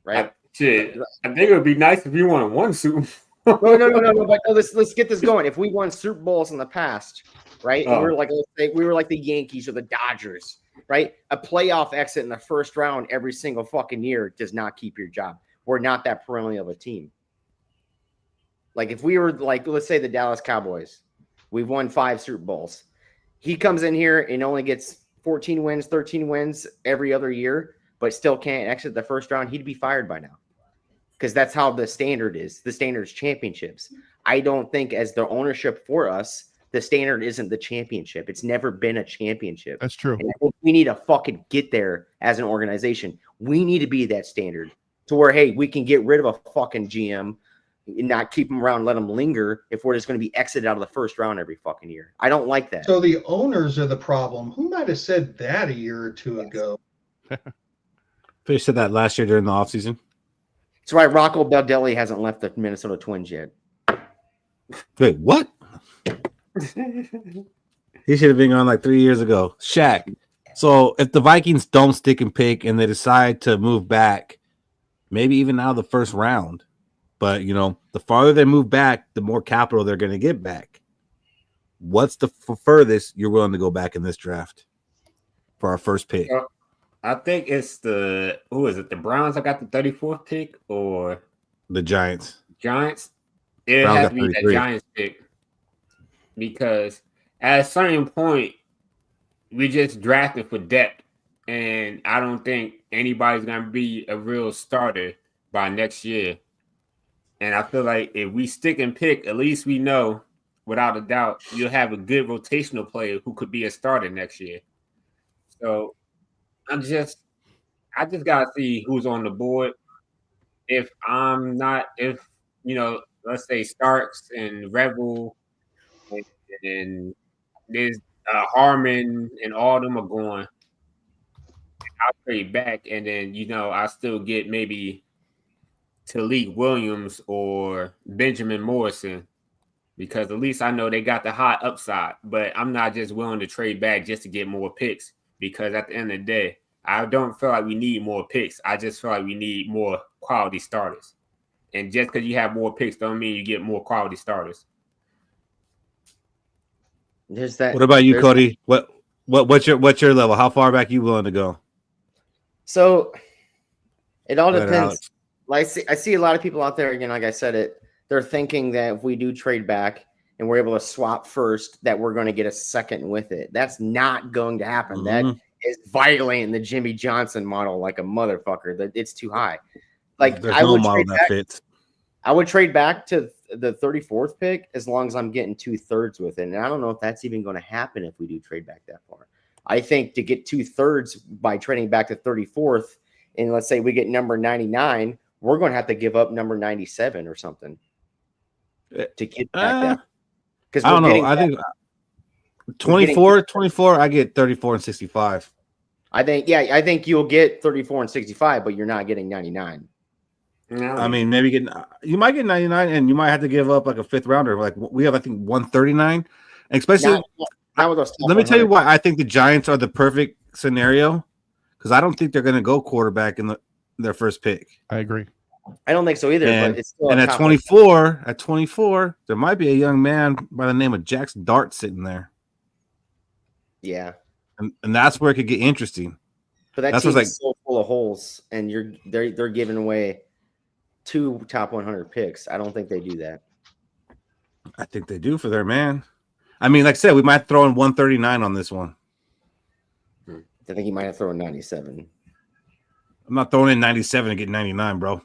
Speaker 5: Right?
Speaker 7: I think it would be nice if we won 1 Super
Speaker 5: Bowl. No. But let's get this going. If we won Super Bowls in the past, right? And we were like the Yankees or the Dodgers, right? A playoff exit in the first round every single fucking year does not keep your job. We're not that perennial of a team. Like if we were let's say the Dallas Cowboys, we've won 5 Super Bowls. He comes in here and only gets 14 wins, 13 wins every other year, but still can't exit the first round. He'd be fired by now because that's how the standard is. The standard is championships. I don't think as the ownership for us, the standard isn't the championship. It's never been a championship.
Speaker 6: That's true.
Speaker 5: And I think we need to fucking get there as an organization. We need to be that standard to where, hey, we can get rid of a fucking GM and not keep them around, let them linger if we're just going to be exited out of the first round every fucking year. I don't like that.
Speaker 4: So the owners are the problem. Who might have said that a year or 2 ago?
Speaker 3: Fish said that last year during the offseason.
Speaker 5: That's why Rocco Baldelli hasn't left the Minnesota Twins yet.
Speaker 3: Wait, what? He should have been gone 3 years ago. Shaq. So if the Vikings don't stick and pick and they decide to move back, maybe even out of the first round, but the farther they move back, the more capital they're going to get back. What's the furthest you're willing to go back in this draft for our first pick?
Speaker 7: I think it's the Browns. I got the 34th pick or
Speaker 3: the Giants.
Speaker 7: Giants. It
Speaker 3: Browns
Speaker 7: has
Speaker 3: got
Speaker 7: to be that
Speaker 3: 33.
Speaker 7: Giants pick because at a certain point, we just drafted for depth, and I don't think anybody's gonna be a real starter by next year. And I feel like if we stick and pick, at least we know without a doubt you'll have a good rotational player who could be a starter next year. So I just gotta see who's on the board. If let's say Starks and Rebel and there's Harmon and all of them are going, I'll trade back, and then I still get maybe Talik Williams or Benjamin Morrison because at least I know they got the hot upside. But I'm not just willing to trade back just to get more picks because at the end of the day, I don't feel like we need more picks. I just feel like we need more quality starters. And just because you have more picks don't mean you get more quality starters.
Speaker 5: There's that.
Speaker 3: What about you, Cody? What's your level? How far back you willing to go?
Speaker 5: So it all
Speaker 3: Go ahead,
Speaker 5: depends.
Speaker 3: Alex.
Speaker 5: Like I see a lot of people out there, like I said, they're thinking that if we do trade back and we're able to swap first, that we're going to get a second with it. That's not going to happen.
Speaker 3: Mm-hmm.
Speaker 5: That is violating the Jimmy Johnson model like a motherfucker. That it's too high. Like
Speaker 3: There's
Speaker 5: I
Speaker 3: no
Speaker 5: would
Speaker 3: model
Speaker 5: trade
Speaker 3: that
Speaker 5: back,
Speaker 3: fits.
Speaker 5: I would trade back to the 34th pick as long as I'm getting 2/3 with it. And I don't know if that's even going to happen if we do trade back that far. I think to get 2/3 by trading back to 34th, and let's say we get number 99, we're going to have to give up number 97 or something to get back that. Because
Speaker 3: I don't know. I think 24, I get 34 and 65.
Speaker 5: I think you'll get 34 and 65, but you're not getting 99.
Speaker 7: No.
Speaker 3: I mean, you might get 99, and you might have to give up like a fifth rounder. Like we have, I think 139, and especially.
Speaker 5: Not with those
Speaker 3: Let me tell you why I think the Giants are the perfect scenario because I don't think they're going to go quarterback in their first pick.
Speaker 6: I agree.
Speaker 5: I don't think so either.
Speaker 3: And,
Speaker 5: but it's still
Speaker 3: at 24, there might be a young man by the name of Jackson Dart sitting there.
Speaker 5: Yeah,
Speaker 3: and that's where it could get interesting.
Speaker 5: But that team is so full of holes, and they're giving away 2 top 100 picks. I don't think they do that.
Speaker 3: I think they do for their man. I mean, like I said, we might throw in 139 on this one.
Speaker 5: I think you might have thrown 97.
Speaker 3: I'm not throwing in 97 to get 99, bro.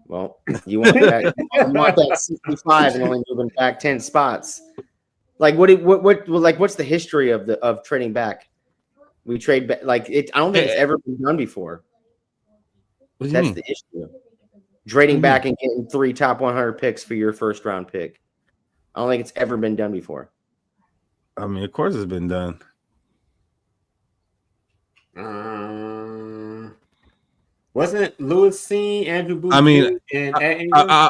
Speaker 5: Well, you want that 65 and only moving back 10 spots. Like what's the history of trading back? We trade back I don't think it's ever been done before. That's the issue. Trading back and getting 3 top 100 picks for your first round pick. I don't think it's ever been done before.
Speaker 3: I mean, of course it's been done.
Speaker 7: Wasn't Lewis seen Andrew Booth?
Speaker 3: I mean, I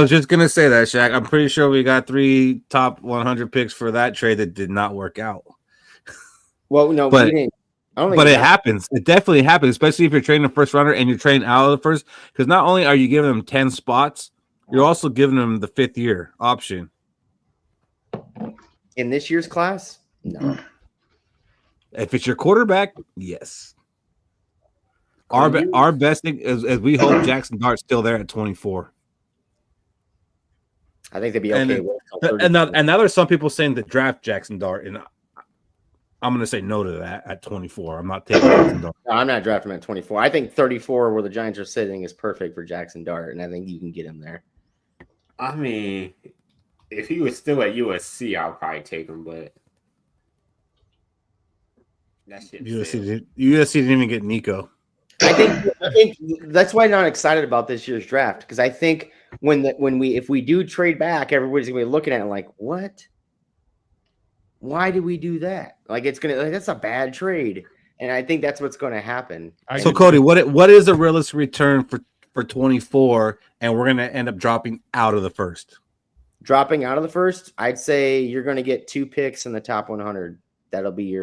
Speaker 3: was just gonna say that, Shaq. I'm pretty sure we got 3 top 100 picks for that trade that did not work out.
Speaker 5: Well, no,
Speaker 3: but
Speaker 5: we didn't.
Speaker 3: But it happens. It definitely happens, especially if you're trading a first runner and you're trading out of the first. Because not only are you giving them 10 spots, you're also giving them the 5th year option.
Speaker 5: In this year's class? No.
Speaker 3: If it's your quarterback, yes. Our best thing is we hope Jackson Dart's still there at 24.
Speaker 5: I think they'd be okay with it.
Speaker 3: And now there's some people saying to draft Jackson Dart, and I'm going to say no to that at 24. I'm not taking Jackson Dart.
Speaker 5: No, I'm not drafting him at 24. I think 34, where the Giants are sitting, is perfect for Jackson Dart, and I think you can get him there.
Speaker 7: I mean, if he was still at USC, I'll probably take him, but that shit.
Speaker 3: USC didn't even get Nico.
Speaker 5: I think that's why I'm not excited about this year's draft, because I think if we do trade back, everybody's gonna be looking at it like, what? Why do we do that? That's a bad trade, and I think that's what's going to happen.
Speaker 3: So Cody, what is a realistic return for 24, and we're going to end up dropping out of the first?
Speaker 5: Dropping out of the first, I'd say you're going to get 2 picks in the top 100. That'll be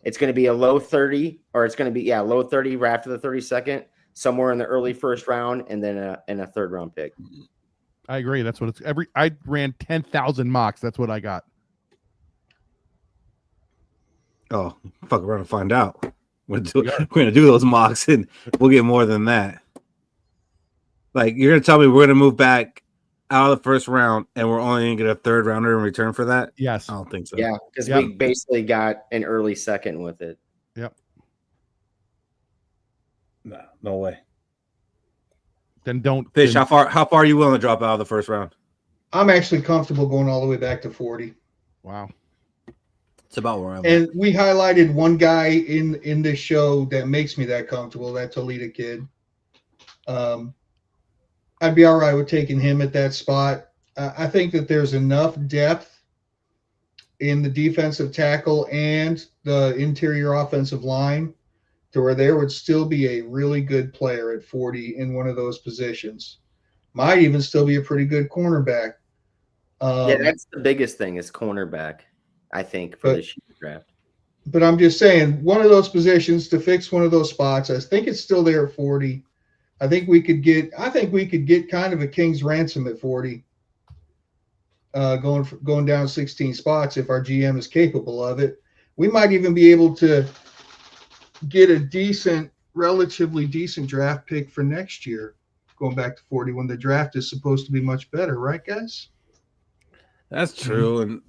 Speaker 5: it's going to be a low 30, or it's going to be low 30 right after the 32nd, somewhere in the early first round, and then a 3rd round pick.
Speaker 6: I agree. That's what I ran 10,000 mocks. That's what I got.
Speaker 3: Oh, fuck, we're going to find out. We're going to do those mocks, and we'll get more than that. Like, you're going to tell me we're going to move back out of the first round, and we're only going to get a third rounder in return for that?
Speaker 6: Yes.
Speaker 3: I don't think so.
Speaker 5: Yeah, because
Speaker 6: Yep.
Speaker 5: we basically got an early second with it.
Speaker 6: Yep.
Speaker 3: No way.
Speaker 6: Then don't
Speaker 3: Fish,
Speaker 6: then-
Speaker 3: how far are you willing to drop out of the first round?
Speaker 4: I'm actually comfortable going all the way back to 40.
Speaker 6: Wow.
Speaker 3: It's about where I'm at.
Speaker 4: And we highlighted one guy in this show that makes me that comfortable. That Toledo kid. I'd be all right with taking him at that spot. I think that there's enough depth in the defensive tackle and the interior offensive line to where there would still be a really good player at 40 in one of those positions. Might even still be a pretty good cornerback.
Speaker 5: Yeah, that's the biggest thing is cornerback, I think, for this year's draft.
Speaker 4: But I'm just saying, one of those positions to fix one of those spots, I think it's still there at 40. I think we could get kind of a king's ransom at 40, going down 16 spots if our GM is capable of it. We might even be able to get a relatively decent draft pick for next year, going back to 40 when the draft is supposed to be much better, right, guys?
Speaker 3: That's true, and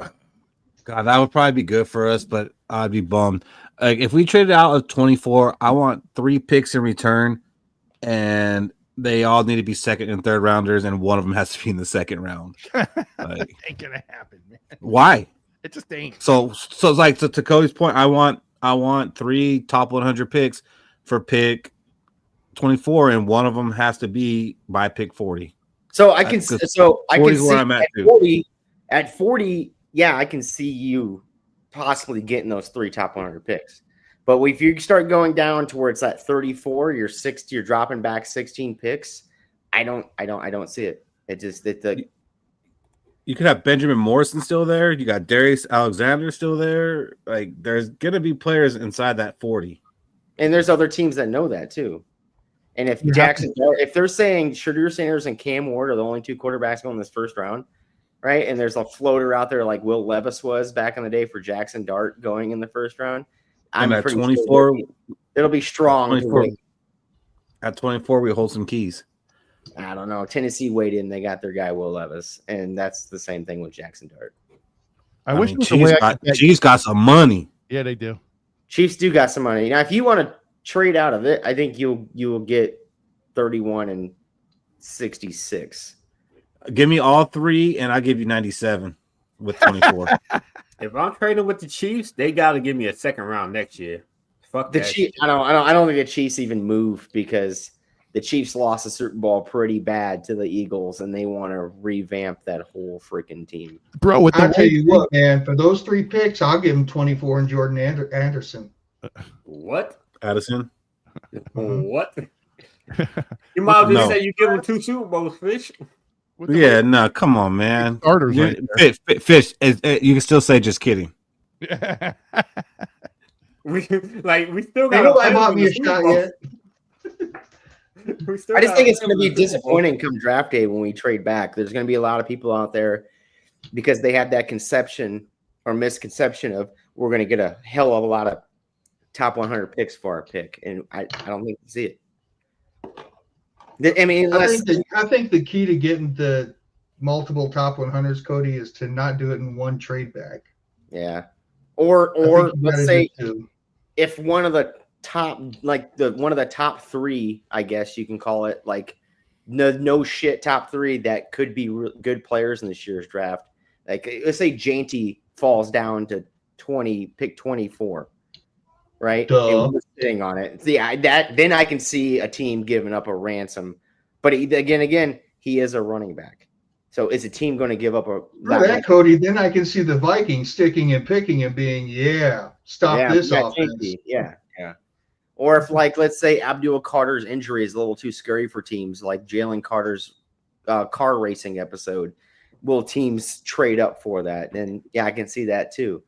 Speaker 3: God, that would probably be good for us, but I'd be bummed. Like if we traded out of 24, I want 3 picks in return, and they all need to be second and third rounders, and one of them has to be in the second round. Like,
Speaker 6: ain't gonna happen, man.
Speaker 3: why?
Speaker 6: It just ain't.
Speaker 3: So it's like to Cody's point, I want 3 top 100 picks for pick 24, and one of them has to be by pick 40.
Speaker 5: So I can see
Speaker 3: where I'm at,
Speaker 5: 40. At 40, yeah, I can see you possibly getting those 3 top 100 picks. But if you start going down towards that 34, you're dropping back 16 picks. I don't see it. It just
Speaker 3: You could have Benjamin Morrison still there. You got Darius Alexander still there. Like there's gonna be players inside that 40.
Speaker 5: And there's other teams that know that too. And if if they're saying Shadur Sanders and Cam Ward are the only 2 quarterbacks going in this first round, right? And there's a floater out there like Will Levis was back in the day for Jackson Dart going in the first round. I'm
Speaker 3: at
Speaker 5: pretty
Speaker 3: 24,
Speaker 5: sure it'll be strong.
Speaker 3: At 24, we hold some keys.
Speaker 5: I don't know. Tennessee weighed in. They got their guy Will Levis, and that's the same thing with Jackson Dart.
Speaker 6: I wish it was a way I could get-
Speaker 3: Chiefs got some money.
Speaker 6: Yeah, they do.
Speaker 5: Chiefs do got some money. Now, if you want to trade out of it, I think you will get 31 and 66.
Speaker 3: Give me all 3, and I'll give you 97 with 24.
Speaker 7: If I'm trading with the Chiefs, they got to give me a second round next year. Fuck
Speaker 5: The
Speaker 7: that
Speaker 5: Chiefs.
Speaker 7: shit.
Speaker 5: I don't think the Chiefs even move because the Chiefs lost the Super Bowl pretty bad to the Eagles, and they want to revamp that whole freaking team.
Speaker 6: Bro, with the
Speaker 4: I'll tell you what, man, for those 3 picks, I'll give him 24 and Jordan Anderson.
Speaker 7: What?
Speaker 3: Addison?
Speaker 7: What? You might as well
Speaker 3: No.
Speaker 7: say you give them 2 Super Bowls, Fish.
Speaker 3: Yeah, no, come on, man.
Speaker 6: Starters right
Speaker 3: Fish, you can still say just kidding.
Speaker 6: there.
Speaker 7: We still
Speaker 4: Ain't
Speaker 7: got.
Speaker 4: nobody bought me a shot yet.
Speaker 5: I just think it's going to be disappointing come draft day when we trade back. There's going to be a lot of people out there because they have that conception or misconception of we're going to get a hell of a lot of top 100 picks for our pick, and I don't think you see it. I mean,
Speaker 4: I think the key to getting the multiple top 100s, Cody, is to not do it in one trade back.
Speaker 5: yeah, or
Speaker 4: I think you
Speaker 5: let's
Speaker 4: gotta
Speaker 5: say
Speaker 4: do 2.
Speaker 5: if one of the top, one of the top 3, I guess you can call it, like no shit top 3 that could be good players in this year's draft. Like let's say Janty falls down to pick 24, right?
Speaker 4: Duh.
Speaker 5: And we're sitting on it. Yeah, then I can see a team giving up a ransom. But again, he is a running back. So is a team going to give up
Speaker 4: For that, Cody, then I can see the Vikings sticking and picking and being, stop this offense.
Speaker 5: Yeah. Or if, like, let's say Abdul Carter's injury is a little too scary for teams, like Jalen Carter's car racing episode, will teams trade up for that? Then, yeah, I can see that too.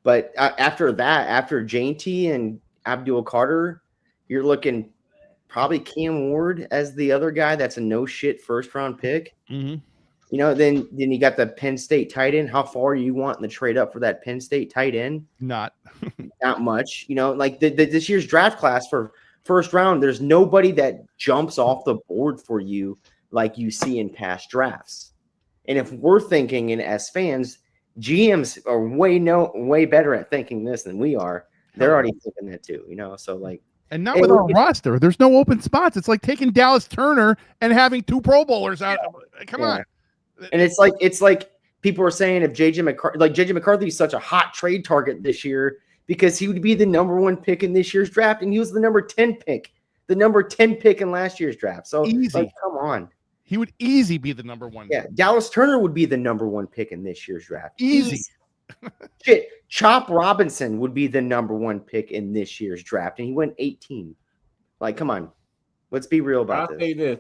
Speaker 5: But after that, after Janty and Abdul Carter, you're looking probably Cam Ward as the other guy that's a no-shit first-round pick.
Speaker 6: Mm-hmm.
Speaker 5: You know, then you got the Penn State tight end. How far are you wanting to trade up for that Penn State tight end?
Speaker 6: Not
Speaker 5: Much. You know, like this year's draft class for first round, there's nobody that jumps off the board for you like you see in past drafts. And if we're thinking, and as fans, GMs are way better at thinking this than we are. They're already thinking that too, So like,
Speaker 6: and not with our roster. There's no open spots. It's like taking Dallas Turner and having 2 Pro Bowlers out. Come on.
Speaker 5: And it's like people are saying if JJ McCarthy is such a hot trade target this year because he would be the number 1 pick in this year's draft, and he was the number 10 pick in last year's draft. So
Speaker 6: easy.
Speaker 5: Come on.
Speaker 6: He would easy be the number 1.
Speaker 5: Yeah, Dallas Turner would be the number 1 pick in this year's draft.
Speaker 6: Easy.
Speaker 5: Shit, Chop Robinson would be the number 1 pick in this year's draft, and he went 18. Like, come on, let's be real about this.
Speaker 7: I'll say this: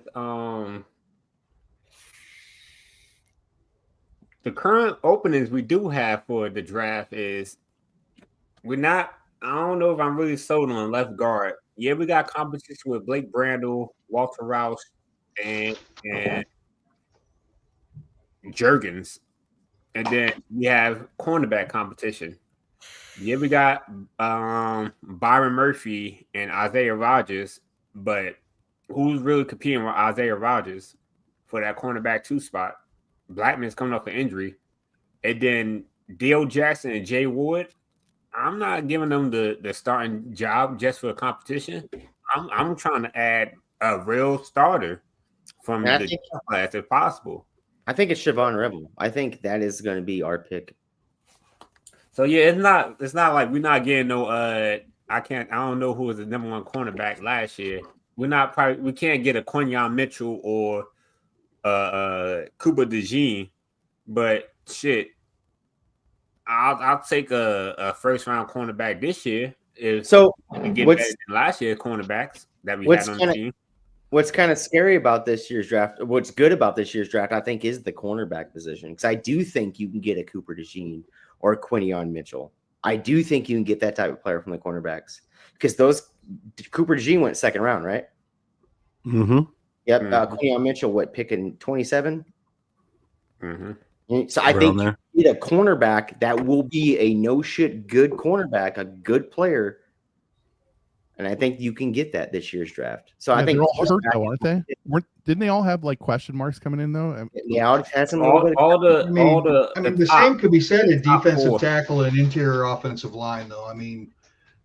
Speaker 7: the current openings we do have for the draft is we're not. I don't know if I'm really sold on left guard. Yeah, we got competition with Blake Brandel, Walter Roush, and Juergens. And then we have cornerback competition. Yeah, we got Byron Murphy and Isaiah Rodgers, but who's really competing with Isaiah Rodgers for that cornerback 2 spot? Blackman's coming off an injury. And then Dale Jackson and Jay Wood, I'm not giving them the starting job just for the competition. I'm trying to add a real starter from the class if possible.
Speaker 5: I think it's Siobhan Rebel. I think that is going to be our pick.
Speaker 7: So yeah, it's not like we're not getting no I don't know who was the number 1 cornerback last year. We can't get a Quinyon Mitchell or Cooper DeJean, but shit, I'll take a first round cornerback this year if we can get better than last year's cornerbacks that we had on the team.
Speaker 5: What's kind of scary about this year's draft, what's good about this year's draft, I think, is the cornerback position. Because I do think you can get a Cooper DeJean or a Quinyon Mitchell. I do think you can get that type of player from the cornerbacks. Because Cooper DeJean went 2nd round, right?
Speaker 3: Mm-hmm.
Speaker 5: Yep. Quinyon Mitchell, picking 27?
Speaker 7: Mm-hmm.
Speaker 5: So I think you get a cornerback that will be a no-shit good cornerback, a good player. And I think you can get that this year's draft. So I think
Speaker 6: they're all hurt though, aren't they? Didn't they all have like question marks coming in though?
Speaker 5: Yeah, it has some
Speaker 4: the same could be said at defensive tackle and interior offensive line, though. I mean,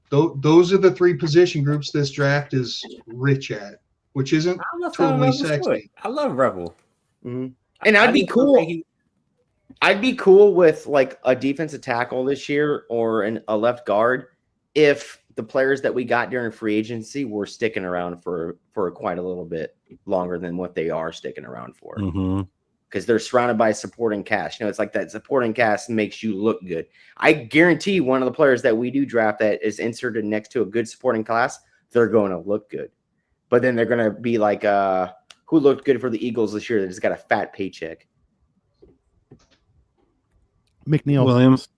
Speaker 4: those are the 3 position groups this draft is rich at, which isn't totally sexy.
Speaker 7: I love Rebel,
Speaker 5: and I'd be cool. I'd be cool with like a defensive tackle this year or a left guard if the players that we got during free agency were sticking around for quite a little bit longer than what they are sticking around for. Because they're surrounded by supporting cast. It's like that supporting cast makes you look good. I guarantee one of the players that we do draft that is inserted next to a good supporting class, they're going to look good. But then they're going to be like, who looked good for the Eagles this year that just got a fat paycheck?
Speaker 3: Williams.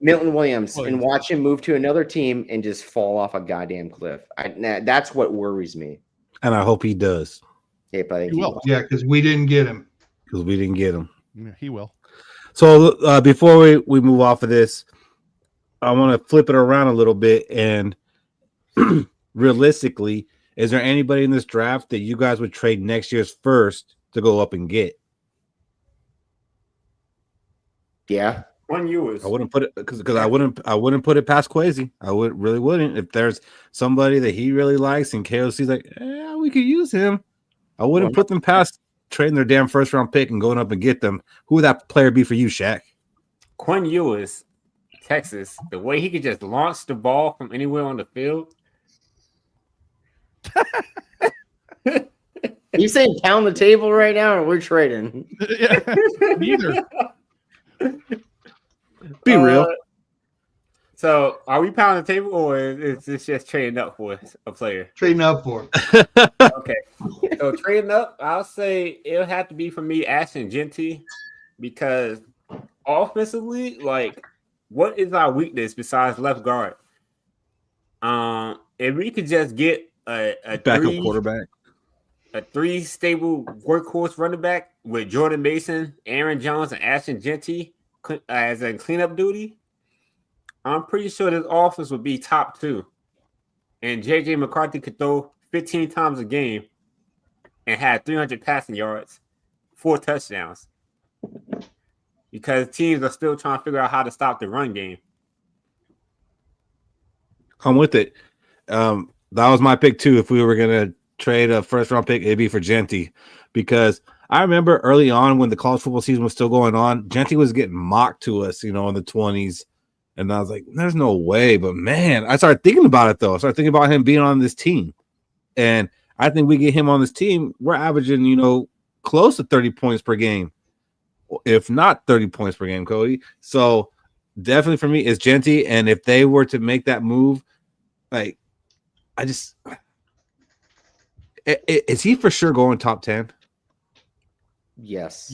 Speaker 5: Milton Williams, and watch him move to another team and just fall off a goddamn cliff. That's what worries me.
Speaker 3: And I hope he does.
Speaker 5: Yeah, but
Speaker 4: he will. Yeah, because we didn't get him.
Speaker 6: Yeah, he will.
Speaker 3: So before we move off of this, I want to flip it around a little bit. And realistically, is there anybody in this draft that you guys would trade next year's first to go up and get?
Speaker 5: Yeah.
Speaker 7: One Ewers.
Speaker 3: I wouldn't put it because I wouldn't put it past Kwesi. I really wouldn't. If there's somebody that he really likes and KOC's like, yeah, we could use him. I wouldn't put them past trading their damn first round pick and going up and get them. Who would that player be for you, Shaq?
Speaker 7: Quinn Ewers, Texas. The way he could just launch the ball from anywhere on the field.
Speaker 5: You saying pound the table right now, or we're trading?
Speaker 6: Neither.
Speaker 3: Be real.
Speaker 7: So, are we pounding the table, or is this just trading up for a player?
Speaker 4: Trading up for.
Speaker 7: Okay. So, trading up, I'll say it'll have to be for me, Ashton Genty, because offensively, like, what is our weakness besides left guard? If we could just get a
Speaker 3: backup quarterback,
Speaker 7: a 3 stable workhorse running back with Jordan Mason, Aaron Jones, and Ashton Genty as a cleanup duty, I'm pretty sure this offense would be top 2. And JJ McCarthy could throw 15 times a game and had 300 passing yards, 4 touchdowns. because teams are still trying to figure out how to stop the run game.
Speaker 3: I'm with it. That was my pick too. If we were gonna trade a first round pick, it'd be for Genty, because I remember early on when the college football season was still going on, Genty was getting mocked to us, in the 20s, and I was like, "There's no way." But man, I started thinking about it though. I started thinking about him being on this team, and I think we get him on this team, we're averaging, close to 30 points per game, if not 30 points per game, Cody. So definitely for me, it's Genty, and if they were to make that move, like, is he for sure going top 10?
Speaker 5: Yes.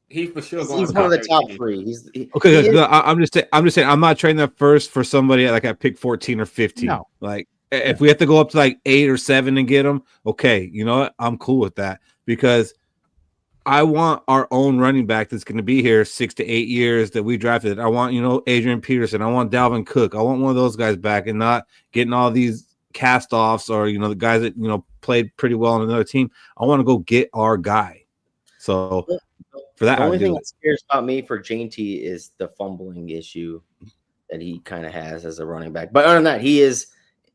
Speaker 7: He's for sure
Speaker 5: He's
Speaker 7: going
Speaker 5: one of the top
Speaker 7: 13.
Speaker 5: 3.
Speaker 3: Okay, no, I'm just saying I'm not trading that first for somebody like at pick 14 or 15.
Speaker 6: No.
Speaker 3: Like, if we have to go up to like 8 or 7 and get him, okay, you know what? I'm cool with that, because I want our own running back that's going to be here 6 to 8 years that we drafted. I want, Adrian Peterson. I want Dalvin Cook. I want one of those guys back, and not getting all these cast-offs or, the guys that, played pretty well on another team. I want to go get our guy. So for that,
Speaker 5: the only thing that scares about me for Genty is the fumbling issue that he kind of has as a running back. But other than that, he is,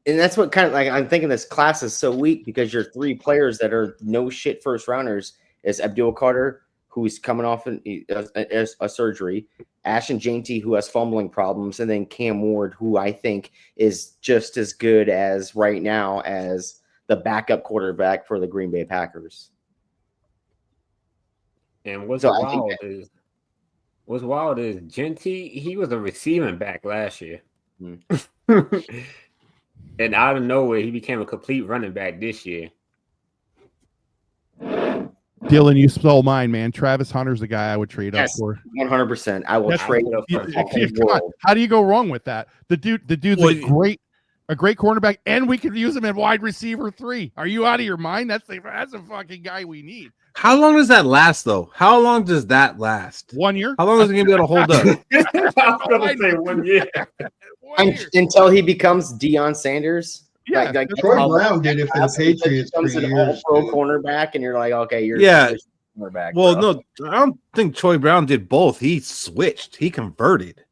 Speaker 5: and that's what kind of like I'm thinking this class is so weak, because your 3 players that are no shit first rounders is Abdul Carter, who's coming off a surgery, Ashton Genty, who has fumbling problems, and then Cam Ward, who I think is just as good as right now as the backup quarterback for the Green Bay Packers.
Speaker 7: And what's wild is Genty, he was a receiving back last year. And out of nowhere, he became a complete running back this year.
Speaker 6: Dylan, you stole mine, man. Travis Hunter's the guy I would trade up for.
Speaker 5: 100%. I will trade up for
Speaker 6: come on. How do you go wrong with that? The dude's a great cornerback, and we could use him at wide receiver 3. Are you out of your mind? That's a fucking guy we need.
Speaker 3: How long does that last, though? How long does that last?
Speaker 6: 1 year.
Speaker 3: How long is he going to be able to hold up?
Speaker 7: I was going to say 1 year.
Speaker 5: Until he becomes Deion Sanders.
Speaker 6: Yeah,
Speaker 4: like Troy Brown did it for the Patriots for
Speaker 5: an
Speaker 4: years.
Speaker 5: All-pro cornerback, and you're like, okay, you're cornerback.
Speaker 3: Well,
Speaker 5: bro.
Speaker 3: no, I don't think Troy Brown did both. He switched. He converted.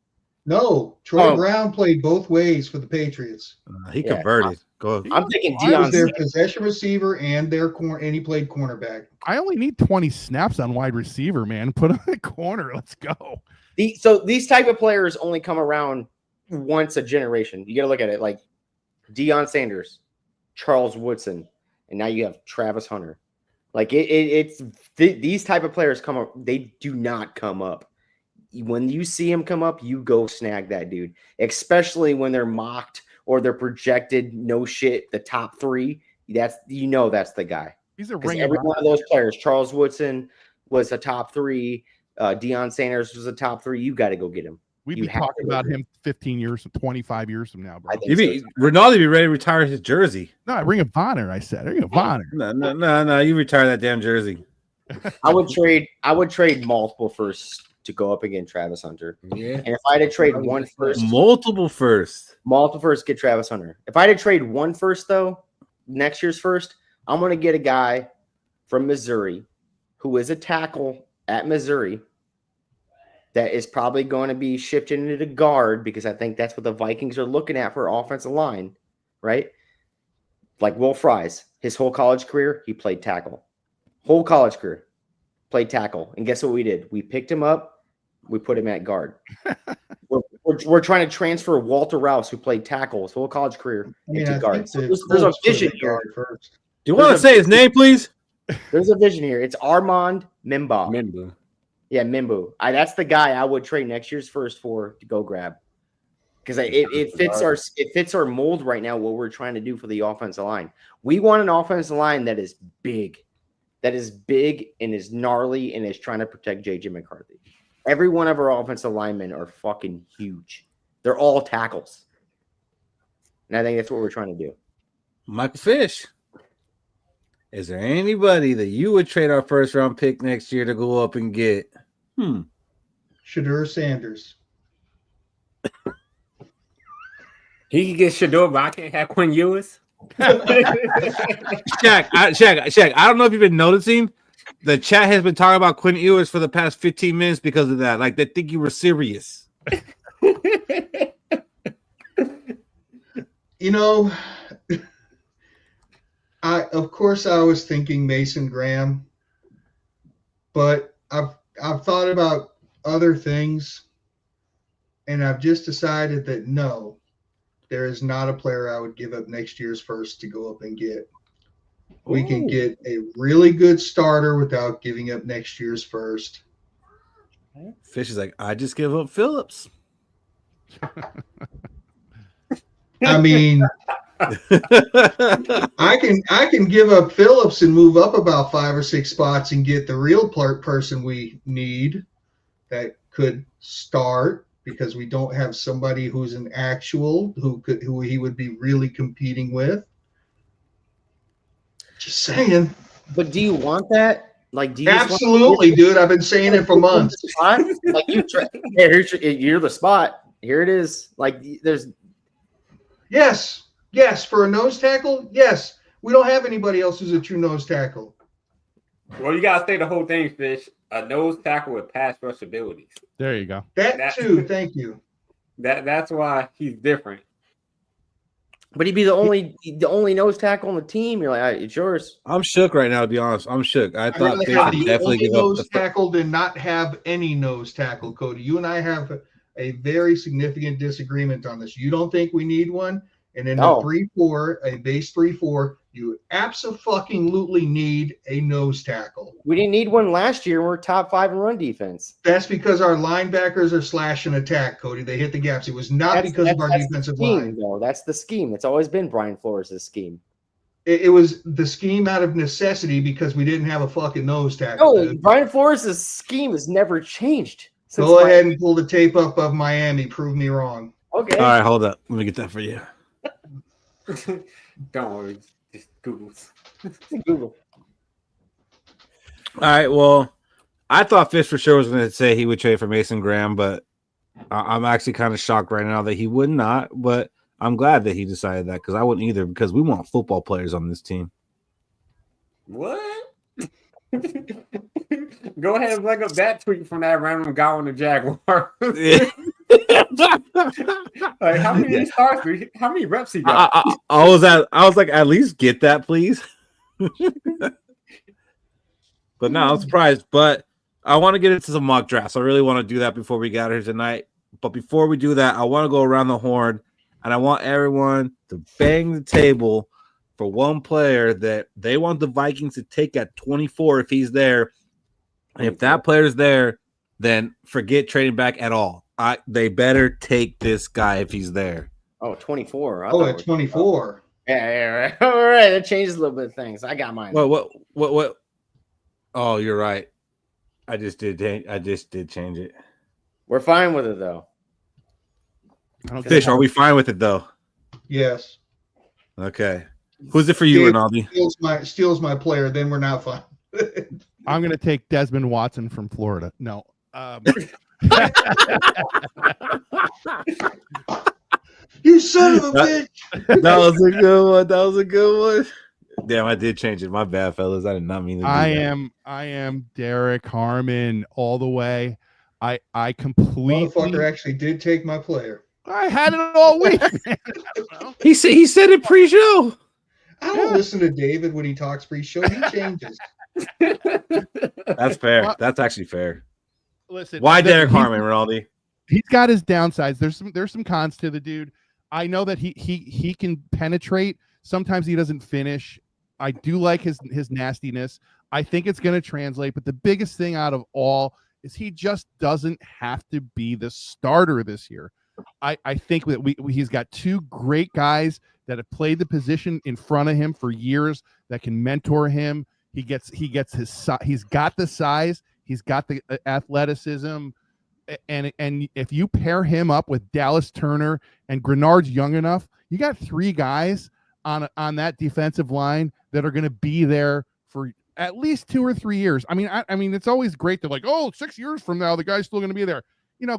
Speaker 4: No, Troy Brown played both ways for the Patriots.
Speaker 3: He converted. Go.
Speaker 5: I'm thinking
Speaker 4: He was
Speaker 5: Deion
Speaker 4: their possession receiver and and he played cornerback.
Speaker 6: I only need 20 snaps on wide receiver, man. Put him in the corner. Let's go.
Speaker 5: So these type of players only come around once a generation. You got to look at it like Deion Sanders, Charles Woodson, and now you have Travis Hunter. Like it's these type of players come up. They do not come up. When you see him come up, you go snag that dude, especially when they're mocked or they're projected no shit, the top 3. That's the guy.
Speaker 6: He's a ring.
Speaker 5: Every one of those players, Charles Woodson was a top 3. Deion Sanders was a top 3. You got to go get him.
Speaker 6: We'd be talking about him 15 years, 25 years from now, bro.
Speaker 3: Ronaldo be ready to retire his jersey.
Speaker 6: No, Ring of Honor. I said Ring of Honor.
Speaker 3: No. You retire that damn jersey.
Speaker 5: I would trade multiple firsts to go up against Travis Hunter.
Speaker 7: Yeah.
Speaker 5: And if I had to trade one first,
Speaker 3: multiple firsts,
Speaker 5: get Travis Hunter. If I had to trade one first, though, next year's first, I'm going to get a guy from Missouri who is a tackle at Missouri that is probably going to be shifted into the guard, because I think that's what the Vikings are looking at for offensive line, right? Like Will Fries, his whole college career, he played tackle. Whole college career, played tackle. And guess what we did? We picked him up. We put him at guard. we're trying to transfer Walter Rouse, who played tackle his whole college career, into guard. So there's a vision here.
Speaker 3: Do you want to say his name, please?
Speaker 5: There's a vision here. It's Armand Mimba. Yeah, Mimbu. That's the guy I would trade next year's first for to go grab, because it fits our mold right now. What we're trying to do for the offensive line, we want an offensive line that is big and is gnarly and is trying to protect JJ McCarthy. Every one of our offensive linemen are fucking huge. They're all tackles, and I think that's what we're trying to do.
Speaker 3: Michael Fish, is there anybody that you would trade our first round pick next year to go up and get?
Speaker 4: Shadur Sanders.
Speaker 7: He can get Shador, but I can't have Quinn Ewers.
Speaker 3: Shaq, I don't know if you've been noticing. the chat has been talking about Quinn Ewers for the past 15 minutes because of that. Like they think you were serious.
Speaker 4: You know, of course I was thinking Mason Graham, but I've thought about other things, and I've just decided that no, there is not a player I would give up next year's first to go up and get. We can get a really good starter without giving up next year's first.
Speaker 3: Fish is like, I just give up Phillips.
Speaker 4: I mean, I can give up Phillips and move up about 5 or 6 spots and get the real person we need that could start, because we don't have somebody who's an actual who he would be really competing with. Just saying.
Speaker 5: But do you want that? Like, do you
Speaker 4: absolutely, dude? I've been saying it for months.
Speaker 5: Like you're the spot. Here it is. Like there's.
Speaker 4: Yes, for a nose tackle, yes. We don't have anybody else who's a true nose tackle.
Speaker 7: Well, you gotta say the whole thing, Fish. A nose tackle with pass rush abilities.
Speaker 6: There you go.
Speaker 4: That too. Thank you.
Speaker 7: That's why he's different.
Speaker 5: But he'd be the only nose tackle on the team. You're like, all right, it's yours.
Speaker 3: I'm shook right now, to be honest. I'm shook. I thought
Speaker 4: Fish would definitely give up nose tackle than not have any nose tackle, Cody. You and I have a very significant disagreement on this. You don't think we need one, and in the 3-4, a base 3-4, you absolutely need a nose tackle.
Speaker 5: We didn't need one last year. We're top 5 in run defense.
Speaker 4: That's because our linebackers are slash and attack, Cody. They hit the gaps. It was not because of our defensive line.
Speaker 5: Though. That's the scheme. It's always been Brian Flores' scheme.
Speaker 4: It was the scheme out of necessity because we didn't have a fucking nose tackle.
Speaker 5: No, Brian Flores' scheme has never changed.
Speaker 4: Go ahead and pull the tape up of Miami. Prove me wrong.
Speaker 5: Okay.
Speaker 3: All right, hold up. Let me get that for you.
Speaker 7: Don't worry. Just Google.
Speaker 5: Google.
Speaker 3: All right, well, I thought Fish for sure was going to say he would trade for Mason Graham, but I'm actually kind of shocked right now that he would not, but I'm glad that he decided that because I wouldn't either because we want football players on this team.
Speaker 7: What? Go ahead and look up that tweet from that random guy on the Jaguar. Like how many reps he got?
Speaker 3: I was like, at least get that, please. But no, I'm surprised. But I want to get into some mock drafts. I really want to do that before we got here tonight. But before we do that, I want to go around the horn and I want everyone to bang the table for one player that they want the Vikings to take at 24 if he's there. And if that player's there, then forget trading back at all. They better take this guy if he's there.
Speaker 5: Oh, 24.
Speaker 4: At 24.
Speaker 5: Yeah, right. All right. That changes a little bit of things. I got mine.
Speaker 3: What? Oh, you're right. I just did change it.
Speaker 5: We're fine with it though.
Speaker 3: Fish, are we fine with it though?
Speaker 4: Yes.
Speaker 3: Okay. Who's it for you, Rinaldi?
Speaker 4: Steals my player, then we're not fine.
Speaker 6: I'm going to take Desmond Watson from Florida. No.
Speaker 4: You son of a bitch.
Speaker 3: That was a good one. Damn, I did change it. My bad, fellas. I did not mean to do that.
Speaker 6: I am Derek Harmon all the way. I completely.
Speaker 4: Motherfucker actually did take my player.
Speaker 6: I had it all week.
Speaker 3: He said it pre-show.
Speaker 4: I don't listen to David when he talks pre-show. He changes.
Speaker 3: That's fair. That's actually fair.
Speaker 6: Listen,
Speaker 3: why Derek Harmon, Rinaldi?
Speaker 6: He's got his downsides. There's some cons to the dude. I know that he can penetrate. Sometimes he doesn't finish. I do like his nastiness. I think it's going to translate. But the biggest thing out of all is he just doesn't have to be the starter this year. I think that he's got 2 great guys that have played the position in front of him for years that can mentor him. He gets he's got the size, he's got the athleticism, and if you pair him up with Dallas Turner and Grenard's young enough, you got 3 guys on that defensive line that are going to be there for at least 2 or 3 years. I mean, it's always great to 6 years from now the guy's still going to be there.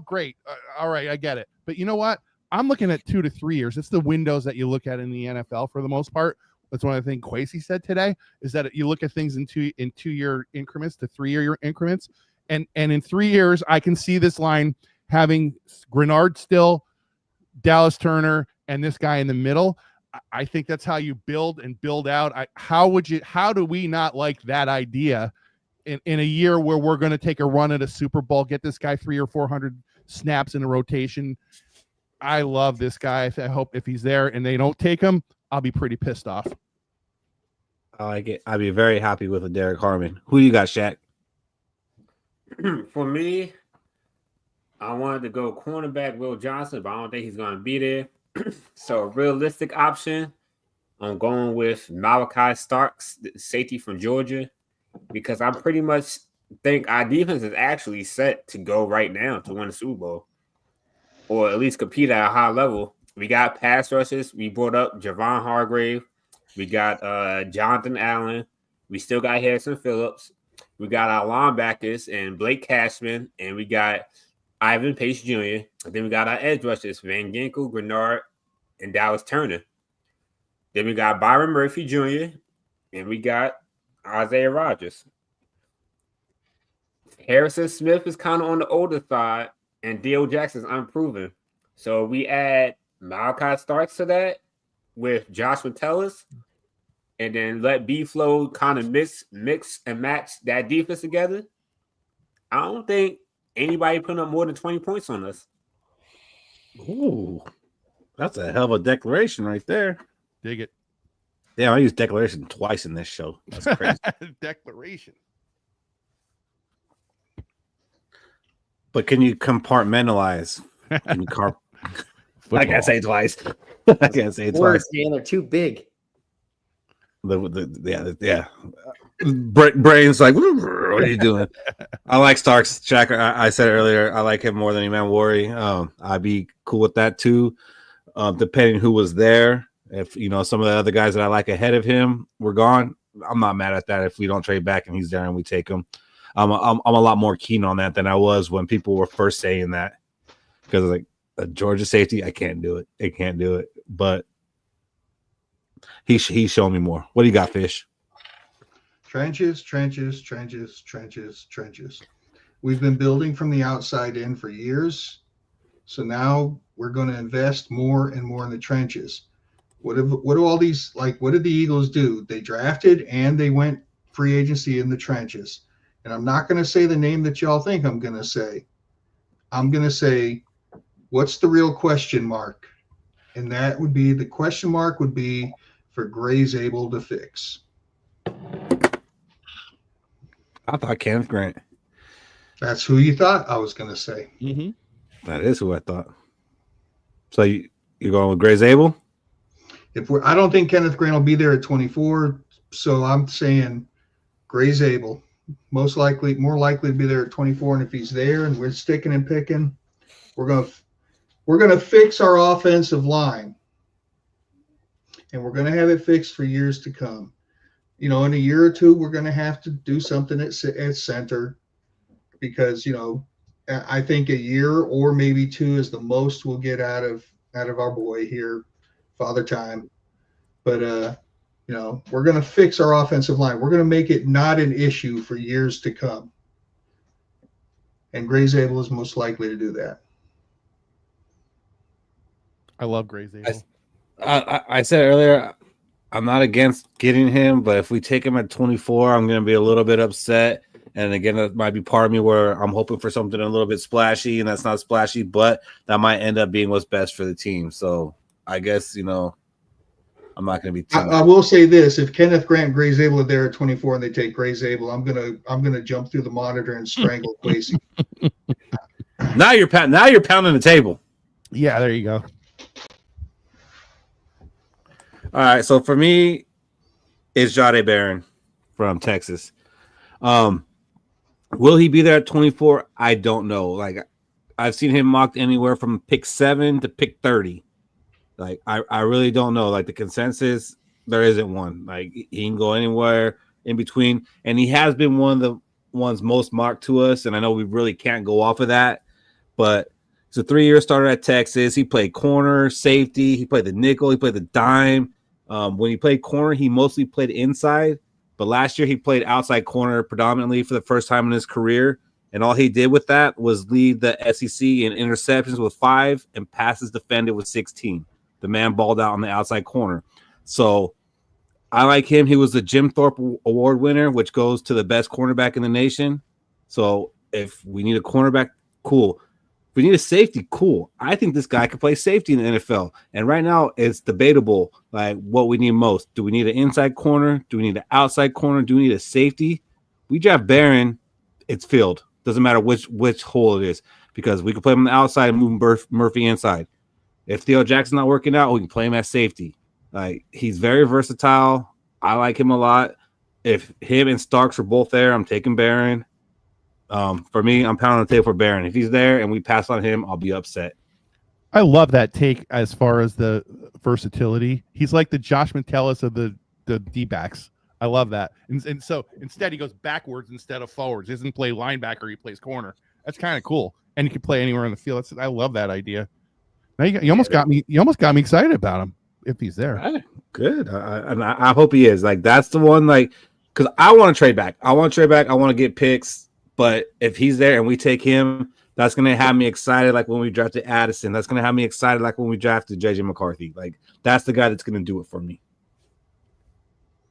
Speaker 6: Great. All right, I get it. But you know what? I'm looking at 2 to 3 years. It's the windows that you look at in the NFL for the most part. That's one of the things Kwesi said today, is that you look at things in 2-year increments to 3-year increments. And in 3 years, I can see this line having Grenard still, Dallas Turner, and this guy in the middle. I think that's how you build and build out. How do we not like that idea in a year where we're going to take a run at a Super Bowl, get this guy 300 or 400 snaps in a rotation? I love this guy. I hope if he's there and they don't take him, I'll be pretty pissed off.
Speaker 3: I like it. I'd be very happy with a Derek Harmon. Who you got, Shaq?
Speaker 7: For me, I wanted to go cornerback Will Johnson, but I don't think he's going to be there. So a realistic option, I'm going with Malachi Starks, the safety from Georgia, because I pretty much think our defense is actually set to go right now to win the Super Bowl, or at least compete at a high level. We got pass rushes. We brought up Javon Hargrave. We got Jonathan Allen. We still got Harrison Phillips. We got our linebackers and Blake Cashman, and we got Ivan Pace Jr. And then we got our edge rushers, Van Ginkel, Grenard, and Dallas Turner. Then we got Byron Murphy Jr., and we got Isaiah Rodgers. Harrison Smith is kind of on the older side, and Dale Jackson's unproven. So we add Malachi Starks to that with Josh Metellus, and then let B-Flow kind of mix and match that defense together. I don't think anybody putting up more than 20 points on us.
Speaker 3: Ooh, that's a hell of a declaration right there.
Speaker 6: Dig it.
Speaker 3: Yeah, I used declaration twice in this show. That's crazy.
Speaker 6: Declaration.
Speaker 3: But can you compartmentalize? Can you I can't say it twice. I can't say it twice.
Speaker 5: Words, man, they're too big.
Speaker 3: Yeah. Brain's like, what are you doing? I like Starks. Shaq, I said earlier, I like him more than Eman Worry. I'd be cool with that too, depending who was there. If some of the other guys that I like ahead of him were gone, I'm not mad at that. If we don't trade back and he's there and we take him, I'm a lot more keen on that than I was when people were first saying that, because like a Georgia safety, I can't do it. It can't do it. But he's shown me more. What do you got, Fish?
Speaker 4: Trenches, trenches, trenches, trenches, trenches. We've been building from the outside in for years. So now we're going to invest more and more in the trenches. What do all these, what did the Eagles do? They drafted and they went free agency in the trenches. And I'm not going to say the name that y'all think I'm going to say. I'm going to say, what's the real question mark? And that would be, the question mark would be for Gray Zabel to fix.
Speaker 3: I thought Kenneth Grant.
Speaker 4: That's who you thought I was going to say.
Speaker 6: Mm-hmm.
Speaker 3: That is who I thought. So you're going with Gray Zabel?
Speaker 4: I don't think Kenneth Grant will be there at 24, so I'm saying Gray Zabel, more likely to be there at 24. And if he's there and we're sticking and picking, we're gonna fix our offensive line, and we're gonna have it fixed for years to come. In a year or two, we're gonna have to do something at center, because I think a year or maybe two is the most we'll get out of our boy here, Father Time. But we're gonna fix our offensive line. We're gonna make it not an issue for years to come. And Gray Zabel is most likely to do that.
Speaker 6: I love Gray Zabel.
Speaker 3: I said earlier, I'm not against getting him, but if we take him at 24, I'm going to be a little bit upset. And again, that might be part of me where I'm hoping for something a little bit splashy, and that's not splashy, but that might end up being what's best for the team. So I guess, I'm not going to be.
Speaker 4: I will say this: if Kenneth Grant and Gray Zabel are there at 24 and they take Gray Zabel, I'm gonna jump through the monitor and strangle Kwesi.
Speaker 3: Now you're pounding the table.
Speaker 6: Yeah, there you go.
Speaker 3: All right, so for me, it's Jahdae Barron from Texas. Will he be there at 24? I don't know. I've seen him mocked anywhere from pick 7 to pick 30. I really don't know. The consensus, there isn't one. He can go anywhere in between, and he has been one of the ones most mocked to us, and I know we really can't go off of that, but he's a 3-year starter at Texas. He played corner, safety. He played the nickel. He played the dime. When he played corner, he mostly played inside, but last year he played outside corner predominantly for the first time in his career. And all he did with that was lead the SEC in interceptions with 5 and passes defended with 16. The man balled out on the outside corner. So I like him. He was the Jim Thorpe Award winner, which goes to the best cornerback in the nation. So if we need a cornerback, cool. If we need a safety, cool. I think this guy could play safety in the NFL. And right now it's debatable, like what we need most. Do we need an inside corner? Do we need an outside corner? Do we need a safety? We draft Barron, it's filled. Doesn't matter which hole it is, because we can play him on the outside and move Murphy inside. If Theo Jackson's not working out, we can play him at safety. Like, he's very versatile. I like him a lot. If him and Starks are both there, I'm taking Barron. For me, I'm pounding the table for Barron. If he's there and we pass on him, I'll be upset.
Speaker 6: I love that take as far as the versatility. He's like the Josh Metellus of the D-backs. I love that. And so instead he goes backwards instead of forwards. He doesn't play linebacker, he plays corner. That's kind of cool. And he can play anywhere on the field. I love that idea. Now you almost got me excited about him if he's there.
Speaker 3: Right. Good. I hope he is. Like, that's the one, like, because I want to trade back. I want to get picks, but if he's there and we take him, that's going to have me excited like when we drafted Addison. That's going to have me excited like when we drafted JJ McCarthy. Like, that's the guy that's going to do it for me.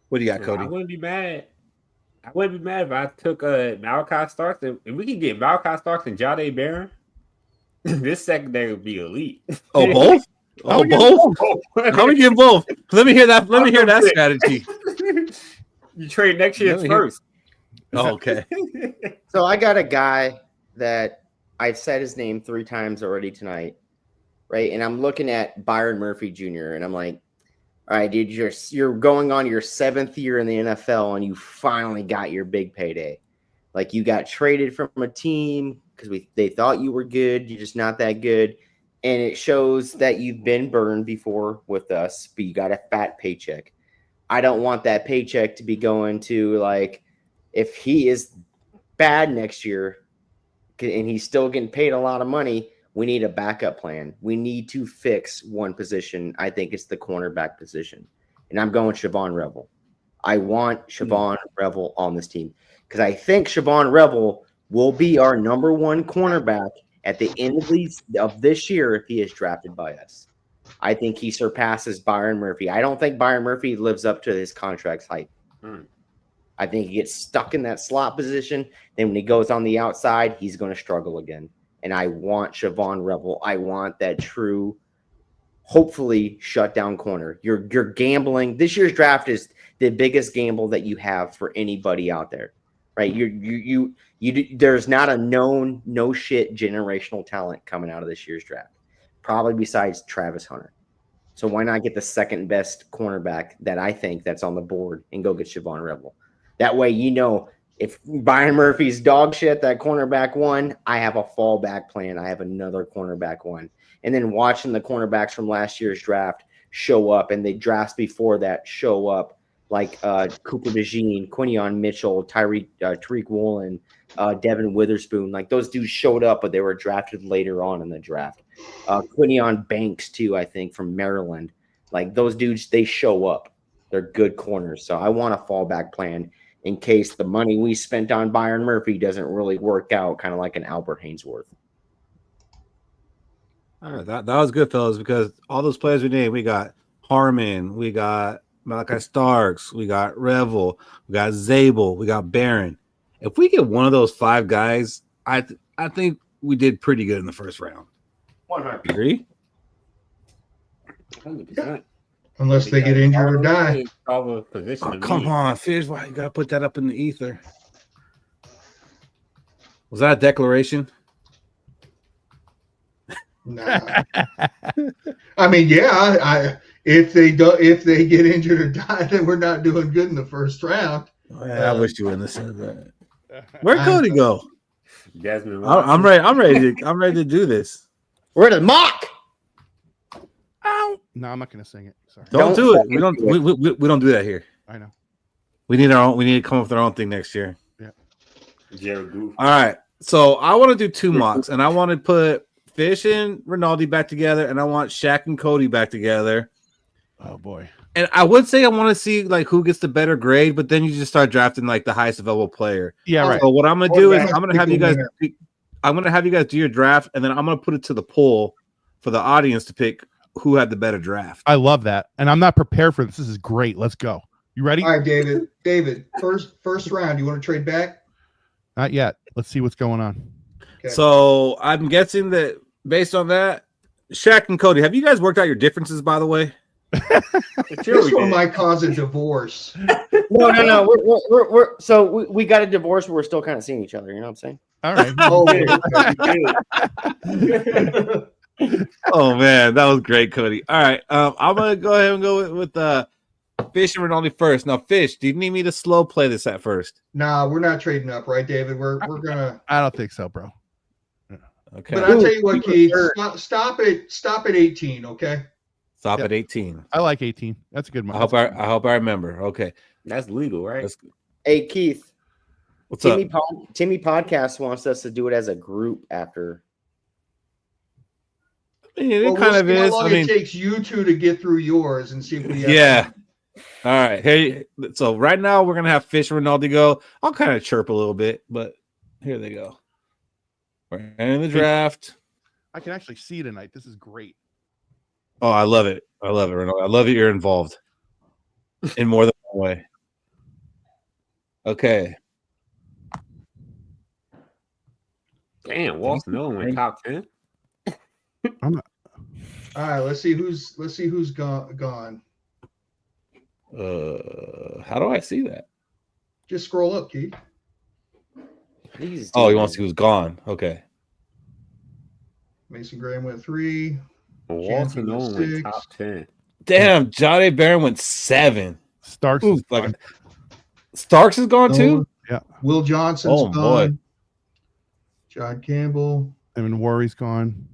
Speaker 3: What do you got, Cody?
Speaker 7: I wouldn't be mad. I wouldn't be mad if I took Malachi Starks. And we can get Malachi Starks and Jade Barron. This secondary would be elite.
Speaker 3: Oh, both? Oh, both? How we get both? Let me hear that. Let me hear that strategy.
Speaker 7: You trade next year's first.
Speaker 3: Oh, okay.
Speaker 5: So I got a guy that I've said his name 3 times already tonight, right? And I'm looking at Byron Murphy Jr. and I'm like, all right, dude, you're going on your 7th year in the NFL and you finally got your big payday. Like, you got traded from a team because they thought you were good. You're just not that good. And it shows that you've been burned before with us, but you got a fat paycheck. I don't want that paycheck to be going to, like, if he is bad next year and he's still getting paid a lot of money, we need a backup plan. We need to fix one position. I think it's the cornerback position. And I'm going Siobhan Revel. I want Siobhan Revel on this team because I think Siobhan Revel will be our number 1 cornerback at the end of this year if he is drafted by us. I think he surpasses Byron Murphy. I don't think Byron Murphy lives up to his contract's hype. I think he gets stuck in that slot position. Then when he goes on the outside, he's going to struggle again. And I want Siobhan Revel. I want that true, hopefully shutdown corner. You're gambling. This year's draft is the biggest gamble that you have for anybody out there, right? You there's not a known no shit generational talent coming out of this year's draft, probably besides Travis Hunter. So why not get the second best cornerback that I think that's on the board and go get Siobhan Revel? That way, if Byron Murphy's dog shit, that cornerback 1, I have a fallback plan. I have another cornerback 1. And then watching the cornerbacks from last year's draft show up and the drafts before that show up, like Cooper DeJean, Quinion Mitchell, Tariq Woolen, Devin Witherspoon. Like, those dudes showed up, but they were drafted later on in the draft. Quinion Banks, too, I think, from Maryland. Like, those dudes, they show up. They're good corners. So I want a fallback plan in case the money we spent on Byron Murphy doesn't really work out, kind of like an Albert Hainsworth.
Speaker 3: All right, that was good, fellas, because all those players we named, we got Harmon, we got Malachi Starks, we got Revel, we got Zabel, we got Barron. If we get one of those 5 guys, I think we did pretty good in the first round.
Speaker 5: 100.
Speaker 3: Agree?
Speaker 7: 100%.
Speaker 4: Unless they get injured or die.
Speaker 3: Oh, come on, Fish. Why you gotta put that up in the ether? Was that a declaration?
Speaker 4: Nah. I mean, yeah. If they get injured or die, then we're not doing good in the first round.
Speaker 3: Oh, yeah, I wish you wouldn't have said that. Where'd Cody go?
Speaker 7: Jasmine,
Speaker 3: I'm ready. I'm ready to do this.
Speaker 5: We're the mock.
Speaker 6: Ow! No, I'm not gonna sing it. Sorry.
Speaker 3: Don't do it. We don't do that here.
Speaker 6: I know.
Speaker 3: We need our own. We need to come up with our own thing next year.
Speaker 6: Yeah.
Speaker 7: Jared Goof.
Speaker 3: All right. So I want to do 2 mocks, and I want to put Fish and Rinaldi back together, and I want Shaq and Cody back together.
Speaker 6: Oh boy.
Speaker 3: And I would say I want to see like who gets the better grade, but then you just start drafting like the highest available player.
Speaker 6: Yeah, right.
Speaker 3: So what I'm gonna do is
Speaker 4: Quarterback,
Speaker 3: I'm gonna have you
Speaker 4: pick a
Speaker 3: guys.
Speaker 4: winner.
Speaker 3: I'm gonna have you guys do your draft, and then I'm gonna put it to the poll for the audience to pick who had the better draft.
Speaker 6: I love that, and I'm not prepared for this. This is great. Let's go. You ready?
Speaker 4: All right, David. David, first round. You want to trade back?
Speaker 6: Not yet. Let's see what's going on.
Speaker 4: Okay.
Speaker 3: So I'm guessing that based on that, Shaq and Cody, have you guys worked out your differences? By the way,
Speaker 4: This one might cause a divorce.
Speaker 5: No. We got a divorce, but we're still kind of seeing each other. You know what I'm saying?
Speaker 6: All right.
Speaker 4: Oh,
Speaker 3: oh man, that was great, Cody. All right, I'm gonna go ahead and go with Fish and Rinaldi first. Now, Fish, do you need me to slow play this at first?
Speaker 4: nah, we're not trading up, right, David? We're gonna.
Speaker 6: I don't think so, bro.
Speaker 3: Okay,
Speaker 4: But I'll tell you what, Keith. Stop at 18, okay?
Speaker 3: stop
Speaker 6: Yep.
Speaker 3: at 18.
Speaker 6: I like 18. That's a good one.
Speaker 3: I hope I remember. Okay,
Speaker 7: That's legal, right?
Speaker 3: That's,
Speaker 5: Hey, Keith.
Speaker 3: what's up?
Speaker 5: Timmy Podcast wants us to do it as a group after.
Speaker 3: I mean, it
Speaker 4: Well,
Speaker 3: kind
Speaker 4: we'll
Speaker 3: of
Speaker 4: see how
Speaker 3: is.
Speaker 4: long
Speaker 3: I mean,
Speaker 4: it takes you two to get through yours and see if we have
Speaker 3: yeah. All right. Hey, so right now we're gonna have Fish and Rinaldi go. I'll kind of chirp a little bit, but here they go. We're in the draft.
Speaker 6: I can actually see tonight. This is great.
Speaker 3: Oh, I love it. I love it, Rinaldi. I love that you're involved in more than one way. Okay.
Speaker 7: Damn, Walt Miller went top 10.
Speaker 4: All right, let's see who's gone.
Speaker 3: How do I see that?
Speaker 4: Just scroll up, Keith.
Speaker 3: Oh, you want to see who's gone? Okay.
Speaker 4: Mason Graham went 3.
Speaker 7: Walt
Speaker 4: Jansen
Speaker 7: Miller
Speaker 4: went
Speaker 7: went
Speaker 4: 6.
Speaker 7: top 10.
Speaker 3: Damn, Johnny Barron went 7.
Speaker 6: Starks
Speaker 3: Ooh,
Speaker 6: is gone.
Speaker 3: Starks is gone too.
Speaker 4: Will Johnson's
Speaker 3: Oh, boy.
Speaker 4: gone. John Campbell.
Speaker 6: I mean, Worry's gone.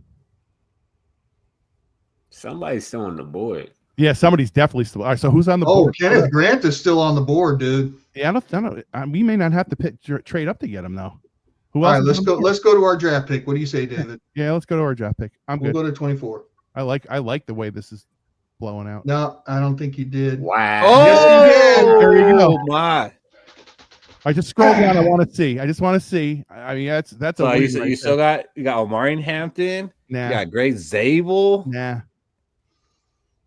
Speaker 7: Somebody's still on the board.
Speaker 6: Yeah, somebody's definitely still. All right, so who's on the
Speaker 4: Oh,
Speaker 6: board?
Speaker 4: Kenneth Grant is still on the board, dude.
Speaker 6: Yeah, I don't. We may not have to trade up to get him though. Who
Speaker 4: All
Speaker 6: else?
Speaker 4: right,
Speaker 6: is
Speaker 4: let's
Speaker 6: on
Speaker 4: go.
Speaker 6: the board?
Speaker 4: Let's go to our draft pick. What do you say, David?
Speaker 6: Yeah, let's go to our draft pick. I'm
Speaker 4: We'll
Speaker 6: good.
Speaker 4: go to 24.
Speaker 6: I like the way this is blowing out.
Speaker 4: No, I don't think you did.
Speaker 7: Wow.
Speaker 4: Yes, you did.
Speaker 6: There you go.
Speaker 3: Oh my!
Speaker 6: I just scrolled down. I want to see. I just want to see. I mean, that's a
Speaker 3: So
Speaker 6: win
Speaker 3: you
Speaker 6: right
Speaker 3: still
Speaker 6: there.
Speaker 3: got Omarion Hampton.
Speaker 6: Nah,
Speaker 3: You got Greg Zabel.
Speaker 6: nah.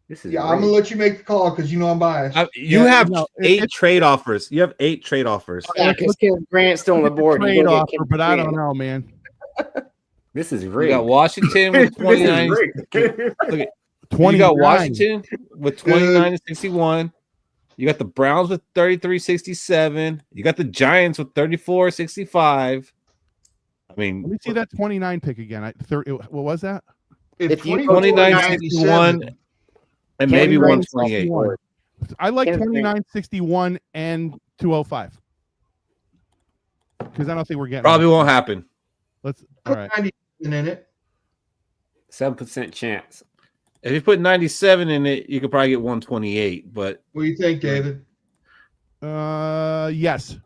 Speaker 7: This is
Speaker 4: Yeah, I'm gonna let you make the call because you know I'm biased.
Speaker 3: You
Speaker 6: Yeah,
Speaker 3: have
Speaker 6: no,
Speaker 3: 8 trade offers. You have 8 trade offers.
Speaker 5: Yeah, because Kenneth Grant's still on the board. You
Speaker 6: Trade
Speaker 5: go get
Speaker 6: offer,
Speaker 5: Kenneth
Speaker 6: but I don't
Speaker 5: Grant.
Speaker 6: know, man.
Speaker 7: This is
Speaker 3: You
Speaker 7: rigged.
Speaker 3: got Washington with 29. Look at,
Speaker 6: 29.
Speaker 3: you got Washington with 29 and 61. You got the Browns with 33-67. You got the Giants with 34-65. I mean,
Speaker 6: Let me see that 29 pick again. What was that?
Speaker 5: If you
Speaker 3: 29-61 and maybe
Speaker 5: Kenneth Grant's
Speaker 3: 128.
Speaker 5: off the board.
Speaker 6: I like
Speaker 5: Kenneth
Speaker 6: 29, 61, and 205. Because I don't think we're getting.
Speaker 3: Probably won't happen.
Speaker 6: Let's. All
Speaker 4: Put
Speaker 6: right.
Speaker 4: 97 in it.
Speaker 7: 7% chance.
Speaker 3: If you put 97 in it, you could probably get 128. But
Speaker 4: What do you think, David?
Speaker 6: Yes.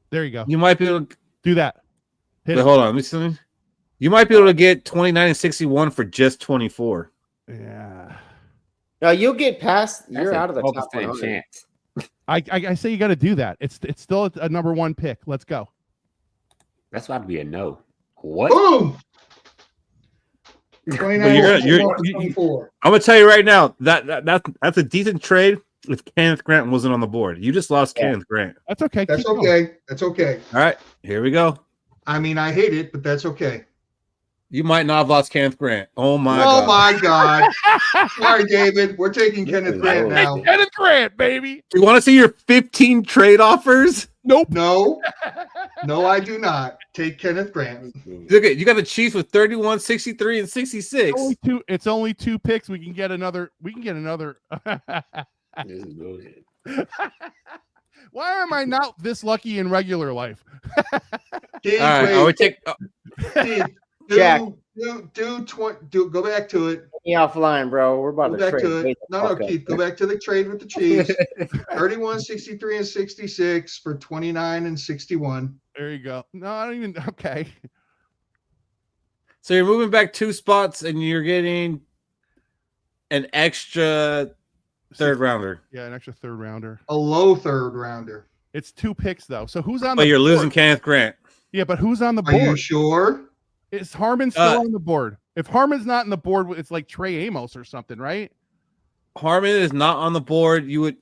Speaker 6: There you go.
Speaker 3: you might be able to.
Speaker 6: Do that. Hit
Speaker 3: Wait,
Speaker 6: it.
Speaker 3: hold on. Let me see. You might be able to get 29 and 61 for just 24.
Speaker 6: Yeah.
Speaker 5: No, you'll get past.
Speaker 7: That's
Speaker 5: You're
Speaker 7: a
Speaker 5: out of the top
Speaker 7: 12%
Speaker 5: 100.
Speaker 7: chance.
Speaker 6: I say you got to do that. It's still a number 1 pick. Let's go.
Speaker 7: That's about to be a no. What?
Speaker 4: Boom.
Speaker 3: But
Speaker 4: 29,
Speaker 3: you're-
Speaker 4: 24.
Speaker 3: I'm gonna tell you right now that's a decent trade if Kenneth Grant wasn't on the board. You just lost Kenneth Grant.
Speaker 6: That's okay.
Speaker 4: That's
Speaker 6: Keep going.
Speaker 4: okay. That's okay.
Speaker 3: All right, here we go.
Speaker 4: I mean, I hate it, but that's okay.
Speaker 3: You might not have lost Kenneth Grant. Oh my
Speaker 4: Oh
Speaker 3: god.
Speaker 4: my God. Sorry, David. We're taking Kenneth Grant now.
Speaker 6: Kenneth Grant, baby.
Speaker 3: You want to see your 15 trade offers?
Speaker 6: Nope.
Speaker 4: No, I do not. Take Kenneth Grant.
Speaker 3: Look at you got the Chiefs with 31, 63, and 66.
Speaker 6: It's only 2 picks. We can get another.
Speaker 7: This is bullshit.
Speaker 6: Why am I not this lucky in regular life?
Speaker 4: Keith,
Speaker 3: All right,
Speaker 4: wait.
Speaker 3: I would take
Speaker 4: Keith,
Speaker 5: Jack.
Speaker 4: go back to it.
Speaker 5: Me offline, bro. We're about
Speaker 4: Go
Speaker 5: to
Speaker 4: back
Speaker 5: trade.
Speaker 4: to it.
Speaker 5: Wait,
Speaker 4: No,
Speaker 5: okay.
Speaker 4: Keith, go back to the trade with the Chiefs. 31, 63, and 66 for 29 and 61.
Speaker 6: There you go. No, I don't even. Okay.
Speaker 3: so you're moving back 2 spots and you're getting an extra third rounder.
Speaker 6: Yeah, an extra third rounder.
Speaker 4: A low third rounder.
Speaker 6: It's 2 picks though. So who's on
Speaker 3: But
Speaker 6: the
Speaker 3: you're
Speaker 6: board?
Speaker 3: losing Kenneth Grant.
Speaker 6: Yeah, but who's on the
Speaker 4: Are you
Speaker 6: board?
Speaker 4: sure?
Speaker 6: Is Harmon still on the board? If Harmon's not on the board, it's like Trey Amos or something, right?
Speaker 3: Harmon is not on the board. You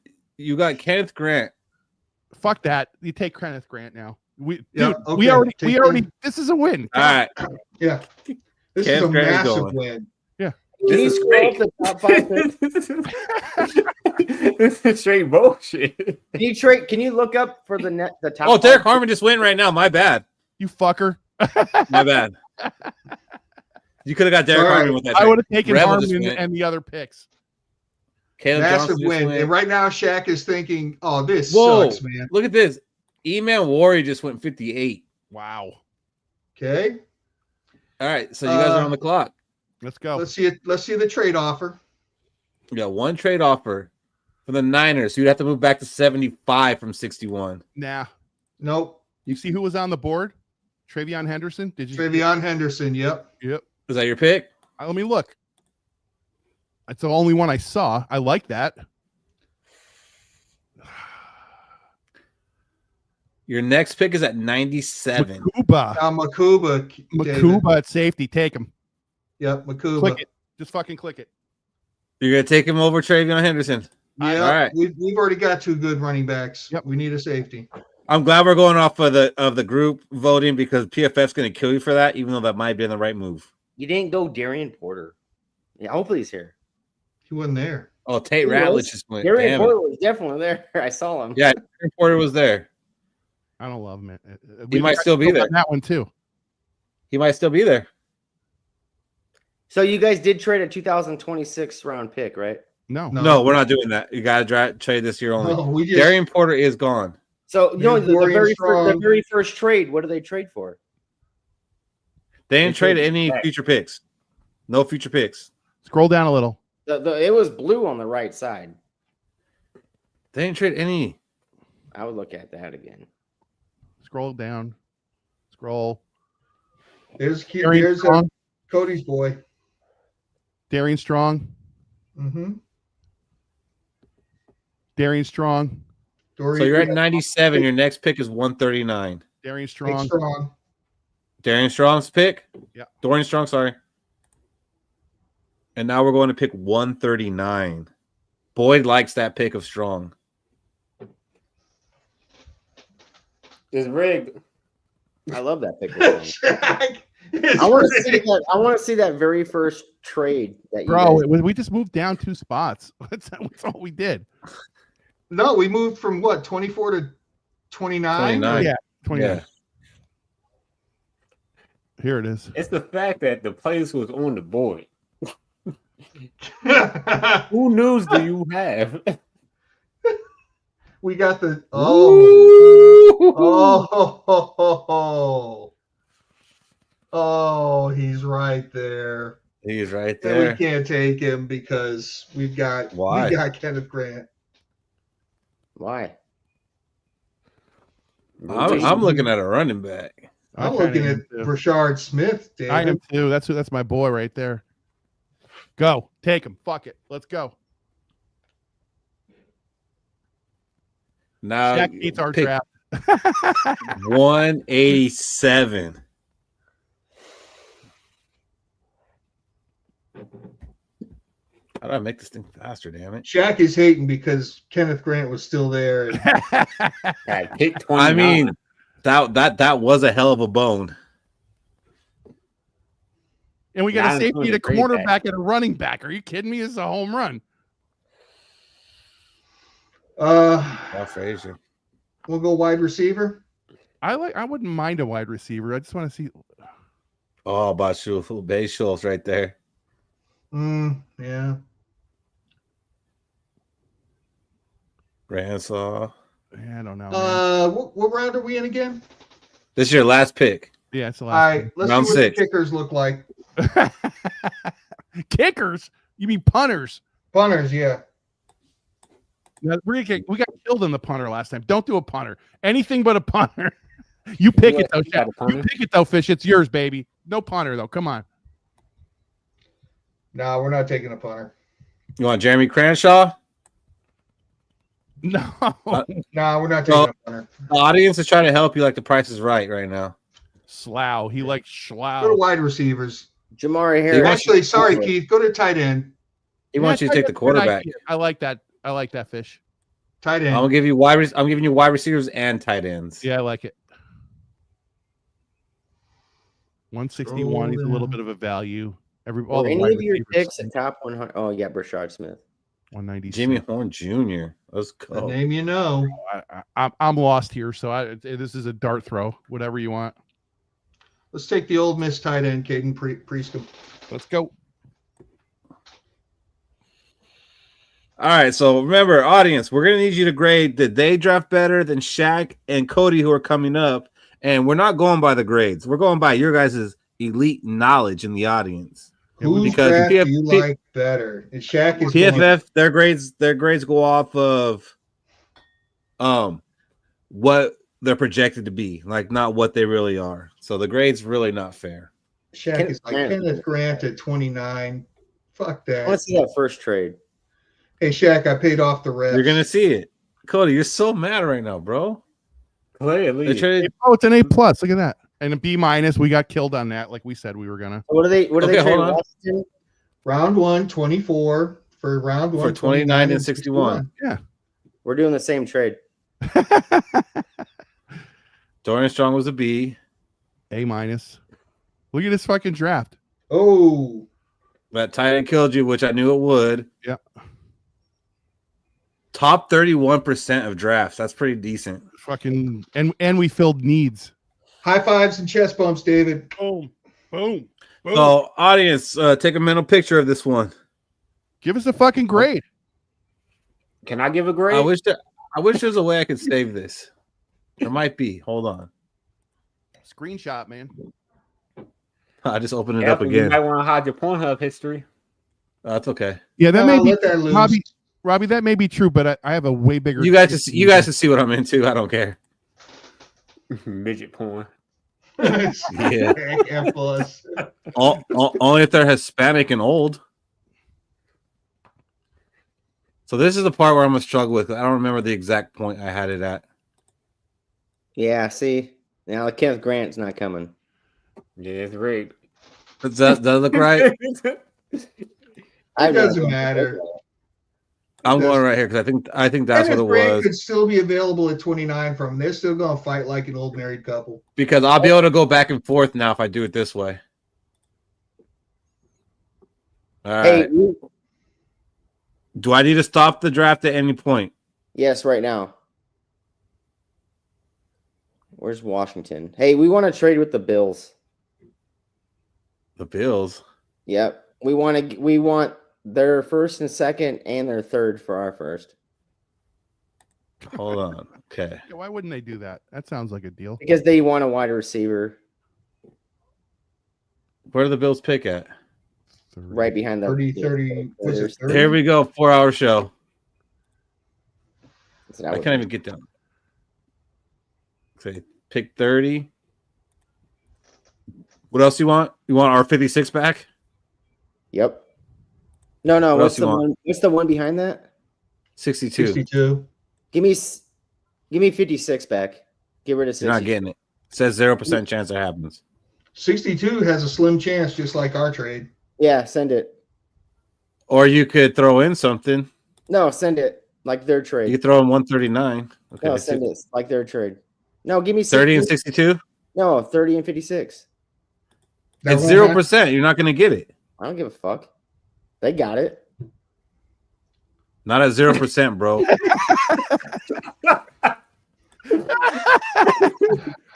Speaker 3: got Kenneth Grant.
Speaker 6: Fuck that. You take Kenneth Grant now. We
Speaker 4: Yeah,
Speaker 6: dude,
Speaker 4: okay,
Speaker 6: we already
Speaker 4: take him.
Speaker 6: this is a win.
Speaker 3: All right.
Speaker 4: Yeah. This
Speaker 3: Kenneth
Speaker 4: is a
Speaker 3: Grant's
Speaker 4: massive
Speaker 3: going.
Speaker 4: win.
Speaker 5: This is great. The top 5 picks.
Speaker 7: This is straight bullshit.
Speaker 5: Can you look up for the top?
Speaker 3: Oh, Derek
Speaker 5: 5?
Speaker 3: Harmon just went right now. My bad.
Speaker 6: You fucker.
Speaker 3: My bad. You could have got Derek
Speaker 4: All right.
Speaker 3: Harmon with that.
Speaker 6: I
Speaker 3: pick.
Speaker 6: would have taken
Speaker 3: Rebel just
Speaker 6: Harmon
Speaker 3: went.
Speaker 6: and the other picks.
Speaker 3: Caleb
Speaker 4: Massive
Speaker 3: Johnson just
Speaker 4: win.
Speaker 3: went.
Speaker 4: And right now, Shaq is thinking, oh, this
Speaker 3: Whoa.
Speaker 4: sucks, man.
Speaker 3: Look at this. E-Man Warrior just went 58.
Speaker 6: Wow.
Speaker 4: Okay.
Speaker 3: All right. So you guys are on the clock.
Speaker 6: Let's go.
Speaker 4: Let's see it. Let's see the trade offer.
Speaker 3: We got one trade offer for the Niners. So you'd have to move back to 75 from 61.
Speaker 6: Nah.
Speaker 4: Nope.
Speaker 6: You see who was on the board? Travion Henderson? Did you?
Speaker 4: Travion Henderson. Yep.
Speaker 6: Yep.
Speaker 3: Is that your pick?
Speaker 6: Let me look. That's the only one I saw. I like that.
Speaker 3: Your next pick is at 97.
Speaker 6: Makuba.
Speaker 4: Makuba. David.
Speaker 6: Makuba at safety. Take him.
Speaker 4: Yep. Makuba.
Speaker 6: Click it. Just fucking click it.
Speaker 3: You're going to take him over Travion Henderson.
Speaker 4: Yeah.
Speaker 3: All right.
Speaker 4: We've already got 2 good running backs.
Speaker 6: Yep.
Speaker 4: We need a safety.
Speaker 3: I'm glad we're going off of the group voting because PFF's going to kill you for that, even though that might be the right move.
Speaker 5: You didn't go Darian Porter. Yeah, hopefully he's here.
Speaker 4: He wasn't there.
Speaker 3: Oh, Tate
Speaker 5: He
Speaker 3: Ratledge
Speaker 5: was.
Speaker 3: just went.
Speaker 5: Darian
Speaker 3: Damn
Speaker 5: Porter
Speaker 3: it.
Speaker 5: was definitely there. I saw him.
Speaker 3: Yeah, Darian Porter was there.
Speaker 6: I don't love him.
Speaker 3: He might still be there.
Speaker 6: On that one too.
Speaker 3: He might still be there.
Speaker 5: So you guys did trade a 2026 round pick, right?
Speaker 6: No.
Speaker 3: No, we're not doing that. You got to trade this year only.
Speaker 4: No, we just
Speaker 3: Darian Porter is gone.
Speaker 5: So you know
Speaker 4: Warrior
Speaker 5: the
Speaker 4: strong.
Speaker 5: very first trade. What do they trade for?
Speaker 3: They didn't
Speaker 7: They
Speaker 3: trade
Speaker 7: traded
Speaker 3: any
Speaker 7: back.
Speaker 3: future picks. No future picks.
Speaker 6: Scroll down a little.
Speaker 5: It was blue on the right side.
Speaker 3: They didn't trade any.
Speaker 5: I would look at that again.
Speaker 6: Scroll down. Scroll.
Speaker 4: There's
Speaker 6: Darian Strong.
Speaker 4: Cody's boy.
Speaker 6: Darian Strong.
Speaker 4: Mm-hmm.
Speaker 6: Darian Strong.
Speaker 3: So you're at 97. Your next pick is 139.
Speaker 6: Darian
Speaker 4: Strong.
Speaker 6: Strong.
Speaker 4: Strong.
Speaker 3: Darian Strong's pick?
Speaker 6: Yeah.
Speaker 3: Dorian Strong, sorry. And now we're going to pick 139. Boyd likes that pick of Strong.
Speaker 7: It's rigged.
Speaker 5: I love that pick.
Speaker 4: Shaq is
Speaker 5: I want to see
Speaker 4: rigged.
Speaker 5: that. I want to see that very first trade that you
Speaker 6: Bro,
Speaker 5: guys-
Speaker 6: we just moved down 2 spots. That's all we did.
Speaker 4: No, we moved from what 24 to 29.
Speaker 3: 29.
Speaker 6: Yeah. 29.
Speaker 3: Yeah.
Speaker 6: Here it is.
Speaker 7: It's the fact that the place was on the board. Who news do you have?
Speaker 4: We got the oh, he's right there.
Speaker 3: He's right
Speaker 4: And we
Speaker 3: there.
Speaker 4: can't take him because we got Kenneth Grant.
Speaker 5: Why?
Speaker 3: I'm looking at a running back.
Speaker 4: I'm
Speaker 6: kinda
Speaker 4: looking
Speaker 6: am
Speaker 4: at
Speaker 6: too.
Speaker 4: Rashard Smith, David.
Speaker 6: I am too. That's my boy right there. Go. Take him. Fuck it. Let's go.
Speaker 3: Now
Speaker 6: Jack beats our
Speaker 3: pick
Speaker 6: draft.
Speaker 3: 187. How do I make this thing faster, damn it?
Speaker 4: Shaq is hating because Kenneth Grant was still there. And
Speaker 7: I picked 29.
Speaker 3: I mean, that was a hell of a bone.
Speaker 6: And we got
Speaker 7: Not
Speaker 6: a safety,
Speaker 7: including
Speaker 6: a
Speaker 7: great
Speaker 6: cornerback, and a running back. Are you kidding me? This is a home run.
Speaker 3: Frazier.
Speaker 4: we'll go wide receiver.
Speaker 6: I wouldn't mind a wide receiver. I just want to see.
Speaker 3: Oh, Bashul, Bay Schultz right there.
Speaker 4: Yeah.
Speaker 3: Ransaw.
Speaker 6: Yeah, I don't know. man.
Speaker 4: What round are we in again?
Speaker 3: This is your last pick.
Speaker 6: Yeah, it's the
Speaker 4: All
Speaker 6: last.
Speaker 4: right, let's
Speaker 3: Round
Speaker 4: see what
Speaker 3: 6.
Speaker 4: the kickers look like.
Speaker 6: Kickers? You mean punters?
Speaker 4: Punters, yeah.
Speaker 6: We got killed in the punter last time. Don't do a punter. Anything but a punter. You pick it though.
Speaker 7: You got a
Speaker 6: Shaq. You
Speaker 7: punter?
Speaker 6: pick it though, Fish. It's yours, baby. No punter though. Come on.
Speaker 4: No, we're not taking a punter.
Speaker 3: You want Jeremy Cranshaw?
Speaker 6: No.
Speaker 4: No, we're not taking a punter.
Speaker 3: The audience is trying to help you like the price is right now.
Speaker 6: Slough. He likes
Speaker 4: Go to
Speaker 6: Slough.
Speaker 4: wide receivers.
Speaker 5: Jamari Harris.
Speaker 4: Actually, sorry, Keith. Go to tight end.
Speaker 3: He wants you to take the quarterback.
Speaker 6: I like that. I like that fish.
Speaker 4: Tight end.
Speaker 3: I'm giving you wide receivers and tight ends.
Speaker 6: Yeah, I like it. 161. He's a little bit of a value. All the
Speaker 5: any
Speaker 6: wide
Speaker 5: of your
Speaker 6: receivers.
Speaker 5: picks at top 100? Oh, yeah, Brashard Smith.
Speaker 6: 190.
Speaker 3: Jimmy Horn Jr. Let's
Speaker 4: The
Speaker 3: go.
Speaker 4: name you know.
Speaker 6: I'm lost here, so this is a dart throw. Whatever you want.
Speaker 4: Let's take the Old Miss tight end, Caden Priestham.
Speaker 6: Let's go.
Speaker 3: All right, so remember, audience, we're gonna need you to grade. Did they draft better than Shaq and Cody, who are coming up? And we're not going by the grades. We're going by your guys' elite knowledge in the audience.
Speaker 4: Whose
Speaker 3: Because
Speaker 4: draft
Speaker 3: PF
Speaker 4: do you like better? And Shaq is
Speaker 3: PFF, their grades go off of what they're projected to be, like not what they really are. So the grade's really not fair.
Speaker 4: Shaq is like Kenneth Grant at 29. Fuck that.
Speaker 5: Let's see that first trade.
Speaker 4: Hey, Shaq, I paid off the rest.
Speaker 3: You're gonna see it. Cody, you're so mad right now, bro.
Speaker 7: Clearly.
Speaker 6: Oh, it's an A+. Look at that. And a B-. We got killed on that, like we said we were gonna.
Speaker 5: What are they
Speaker 3: hold
Speaker 5: trading
Speaker 3: on.
Speaker 5: Washington?
Speaker 4: Round 1, 24 for round 1.
Speaker 3: For 29 and 61.
Speaker 6: Yeah.
Speaker 5: We're doing the same trade.
Speaker 3: Dorian Strong was a B.
Speaker 6: A-. Look at this fucking draft.
Speaker 4: Oh.
Speaker 3: That tight end killed you, which I knew it would.
Speaker 6: Yeah.
Speaker 3: Top 31% of drafts. That's pretty decent.
Speaker 6: Fucking and we filled needs.
Speaker 4: High fives and chest bumps, David.
Speaker 6: Boom. Boom. Boom.
Speaker 3: So, audience, take a mental picture of this one.
Speaker 6: Give us a fucking grade.
Speaker 7: Can I give a grade?
Speaker 3: I wish there was a way I could save this. There might be. Hold on.
Speaker 6: Screenshot, man.
Speaker 3: I just opened it
Speaker 7: Yeah,
Speaker 3: up
Speaker 7: You
Speaker 3: again.
Speaker 7: might want to hide your Pornhub history.
Speaker 3: That's okay.
Speaker 6: Yeah, that may be
Speaker 4: let that loose.
Speaker 6: Robbie, that may be true, but I have a way bigger.
Speaker 3: You guys can see what I'm into. I don't care.
Speaker 7: Midget porn.
Speaker 3: Yeah.
Speaker 4: F plus.
Speaker 3: Only if they're Hispanic and old. So this is the part where I'm gonna struggle with. I don't remember the exact point I had it at.
Speaker 5: Yeah, see? Now the Kenneth Grant's not coming.
Speaker 7: Yeah, it's rigged.
Speaker 3: Does that look right?
Speaker 4: It doesn't matter.
Speaker 3: I'm going right here because I think that's
Speaker 4: Kenneth
Speaker 3: what it
Speaker 4: Grant
Speaker 3: was.
Speaker 4: could still be available at 29 from them. They're still going to fight like an old married couple.
Speaker 3: Because I'll be able to go back and forth now if I do it this way. All right.
Speaker 5: Hey,
Speaker 3: Do I need to stop the draft at any point?
Speaker 5: yes, right now. Where's Washington? Hey, we want to trade with the Bills.
Speaker 3: The Bills.
Speaker 5: Yep. We want their first and second and their third for our first.
Speaker 3: Hold on. Okay.
Speaker 6: Yeah, why wouldn't they do that? That sounds like a deal.
Speaker 5: Because they want a wide receiver
Speaker 3: Where do the Bills pick at?
Speaker 5: right behind the
Speaker 4: 30. Was it 30?
Speaker 3: Here we go. 4-hour show.
Speaker 5: That's what
Speaker 3: I
Speaker 5: would
Speaker 3: can't
Speaker 5: do.
Speaker 3: even get down. Say pick 30. What else you want? You want our 56 back?
Speaker 5: Yep. No.
Speaker 3: What
Speaker 5: What's
Speaker 3: else you want?
Speaker 5: what's the one behind that?
Speaker 3: 62.
Speaker 4: 62.
Speaker 5: Give me 56 back. Get rid of 60.
Speaker 3: You're not getting it. It says 0% chance that happens.
Speaker 4: 62 has a slim chance, just like our trade.
Speaker 5: Yeah, send it.
Speaker 3: Or you could throw in something.
Speaker 5: No, send it like their trade.
Speaker 3: You could throw in 139. Okay.
Speaker 5: No, send it like their trade. No, give me
Speaker 3: 30 and
Speaker 5: 60.
Speaker 3: 62?
Speaker 5: No, 30 and 56.
Speaker 4: That
Speaker 3: It's
Speaker 4: won't
Speaker 3: 0%. You're not going to get it.
Speaker 5: I don't give a fuck. They got it.
Speaker 3: Not at 0%, bro.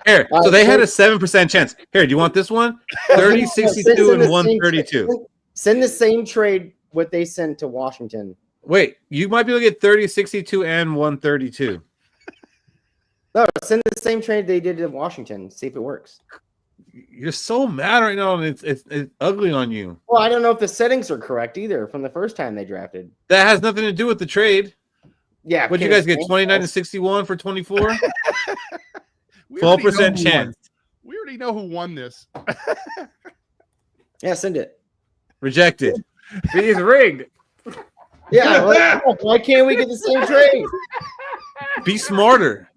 Speaker 3: Here, so they had a 7% chance. Here, do you want this one? 30, 62, and 132.
Speaker 5: Send the same trade what they sent to Washington.
Speaker 3: Wait, you might be able to get 30, 62, and 132.
Speaker 5: No, send the same trade they did to Washington. See if it works.
Speaker 3: You're so mad right now, and it's ugly on you.
Speaker 5: Well, I don't know if the settings are correct either from the first time they drafted.
Speaker 3: That has nothing to do with the trade.
Speaker 5: Yeah.
Speaker 3: What'd you guys get? 29 and 61 for 24?
Speaker 6: We already know
Speaker 3: 12%
Speaker 6: who won.
Speaker 3: chance.
Speaker 6: We already know who won this.
Speaker 5: Yeah, send it.
Speaker 3: Rejected.
Speaker 7: It is rigged.
Speaker 5: Yeah, why can't we get the same trade?
Speaker 3: Be smarter.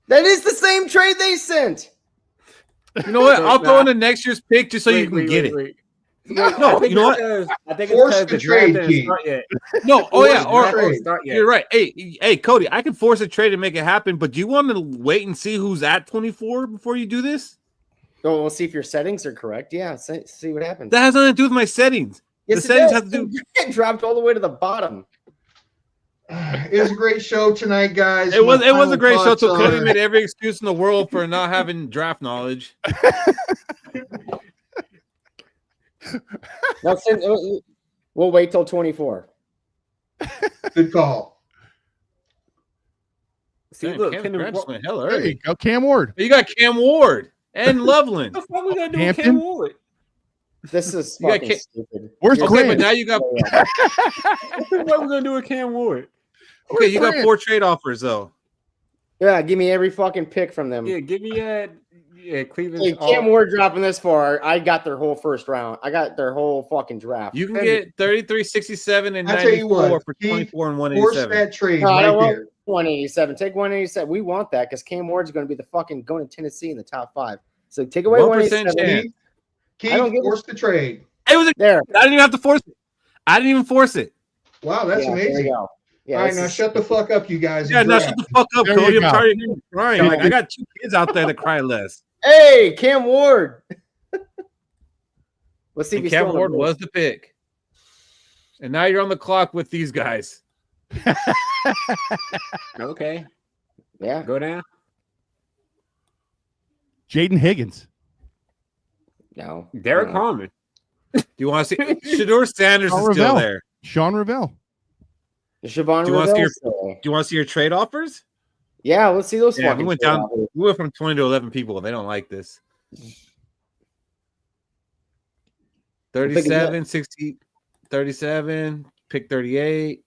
Speaker 5: That is the same trade they sent.
Speaker 3: You know what? I'll throw in the next year's pick just so you can get it.
Speaker 7: Wait.
Speaker 3: No, you know what?
Speaker 7: I think
Speaker 4: Force
Speaker 7: it's
Speaker 4: the
Speaker 7: because the draft
Speaker 4: trade,
Speaker 7: didn't
Speaker 4: Keith.
Speaker 7: start yet.
Speaker 3: No, oh yeah,
Speaker 7: Or
Speaker 3: or
Speaker 7: start yet.
Speaker 3: you're right. Hey, Cody, I can force a trade and make it happen, but do you want to wait and see who's at 24 before you do this?
Speaker 5: Oh, we'll see if your settings are correct. Yeah, see what happens.
Speaker 3: That has nothing to do with my settings.
Speaker 5: Yes,
Speaker 3: the settings
Speaker 5: does.
Speaker 3: have to do.
Speaker 5: It dropped all the way to the bottom.
Speaker 4: It was a great show tonight, guys.
Speaker 3: It was
Speaker 4: My
Speaker 3: a great show.
Speaker 4: final
Speaker 3: So
Speaker 4: thoughts
Speaker 3: Cody
Speaker 4: are-
Speaker 3: made every excuse in the world for not having draft knowledge.
Speaker 5: We'll wait till 24.
Speaker 4: Good call.
Speaker 7: See,
Speaker 3: Damn,
Speaker 7: look,
Speaker 3: Cam
Speaker 7: Kendall,
Speaker 3: Grant just went hella
Speaker 6: There you
Speaker 3: early.
Speaker 6: go, Cam Ward.
Speaker 3: You got Cam Ward and Loveland.
Speaker 7: what the fuck we gonna do with
Speaker 6: Hampton?
Speaker 7: Cam Ward?
Speaker 5: This is
Speaker 3: You got
Speaker 5: fucking
Speaker 3: Ca-
Speaker 5: stupid.
Speaker 6: Where's
Speaker 5: You're-
Speaker 3: Okay,
Speaker 6: Grant?
Speaker 3: but now you got
Speaker 7: What we gonna do with Cam Ward?
Speaker 3: okay. You got
Speaker 6: Grant?
Speaker 3: 4 trade offers though.
Speaker 5: Yeah, give me every fucking pick from them.
Speaker 7: Yeah, give me Cleveland.
Speaker 5: Hey, Cam Ward dropping this far. I got their whole first round. I got their whole fucking draft.
Speaker 3: You can get 33, 67, and
Speaker 4: I tell you
Speaker 3: 94
Speaker 4: what,
Speaker 3: for
Speaker 4: Keith,
Speaker 3: 24 and
Speaker 4: Force
Speaker 3: 187.
Speaker 4: that trade
Speaker 5: No, I
Speaker 4: right
Speaker 5: don't want
Speaker 4: there.
Speaker 5: 187. Take 187. We want that because Cam Ward's going to be the fucking going to Tennessee in the top 5. So take away
Speaker 3: 1%
Speaker 5: 187.
Speaker 3: chance.
Speaker 4: Keith,
Speaker 5: I don't give a-
Speaker 4: force the trade.
Speaker 3: It was.
Speaker 5: There.
Speaker 3: I didn't even have to force it. I didn't even force it.
Speaker 4: Wow, that's
Speaker 5: Yeah, there you
Speaker 4: amazing.
Speaker 5: go. Yeah,
Speaker 4: All right,
Speaker 5: this
Speaker 4: now
Speaker 5: is-
Speaker 4: shut the fuck up, you guys.
Speaker 3: Yeah,
Speaker 4: and
Speaker 3: now
Speaker 4: draft.
Speaker 3: shut the fuck up,
Speaker 6: There
Speaker 3: Cody.
Speaker 6: you
Speaker 3: I'm
Speaker 6: go.
Speaker 3: tired of hearing you crying. Like, I got 2 kids out there that cry less.
Speaker 5: Hey, Cam Ward. Let's see if
Speaker 3: And
Speaker 5: he's
Speaker 3: Cam
Speaker 5: still on the
Speaker 3: Ward
Speaker 5: list.
Speaker 3: was the pick. And now you're on the clock with these guys.
Speaker 7: Okay,
Speaker 5: Yeah.
Speaker 7: go down.
Speaker 6: Jaden Higgins.
Speaker 5: No.
Speaker 7: Derek
Speaker 5: No.
Speaker 7: Harmon.
Speaker 3: Do you want to see Shador Sanders
Speaker 6: Sean
Speaker 3: is still
Speaker 6: Ravel.
Speaker 3: there?
Speaker 6: Sean Ravel.
Speaker 5: Siobhan
Speaker 3: Do you wanna see
Speaker 5: Rivell's still there.
Speaker 3: Do you want to see your trade offers?
Speaker 5: Yeah, let's see those
Speaker 3: Yeah,
Speaker 5: fucking
Speaker 3: we went
Speaker 5: trade
Speaker 3: down.
Speaker 5: offers.
Speaker 3: We went from 20 to 11 people. They don't like this. 37, 60, 37, pick 38.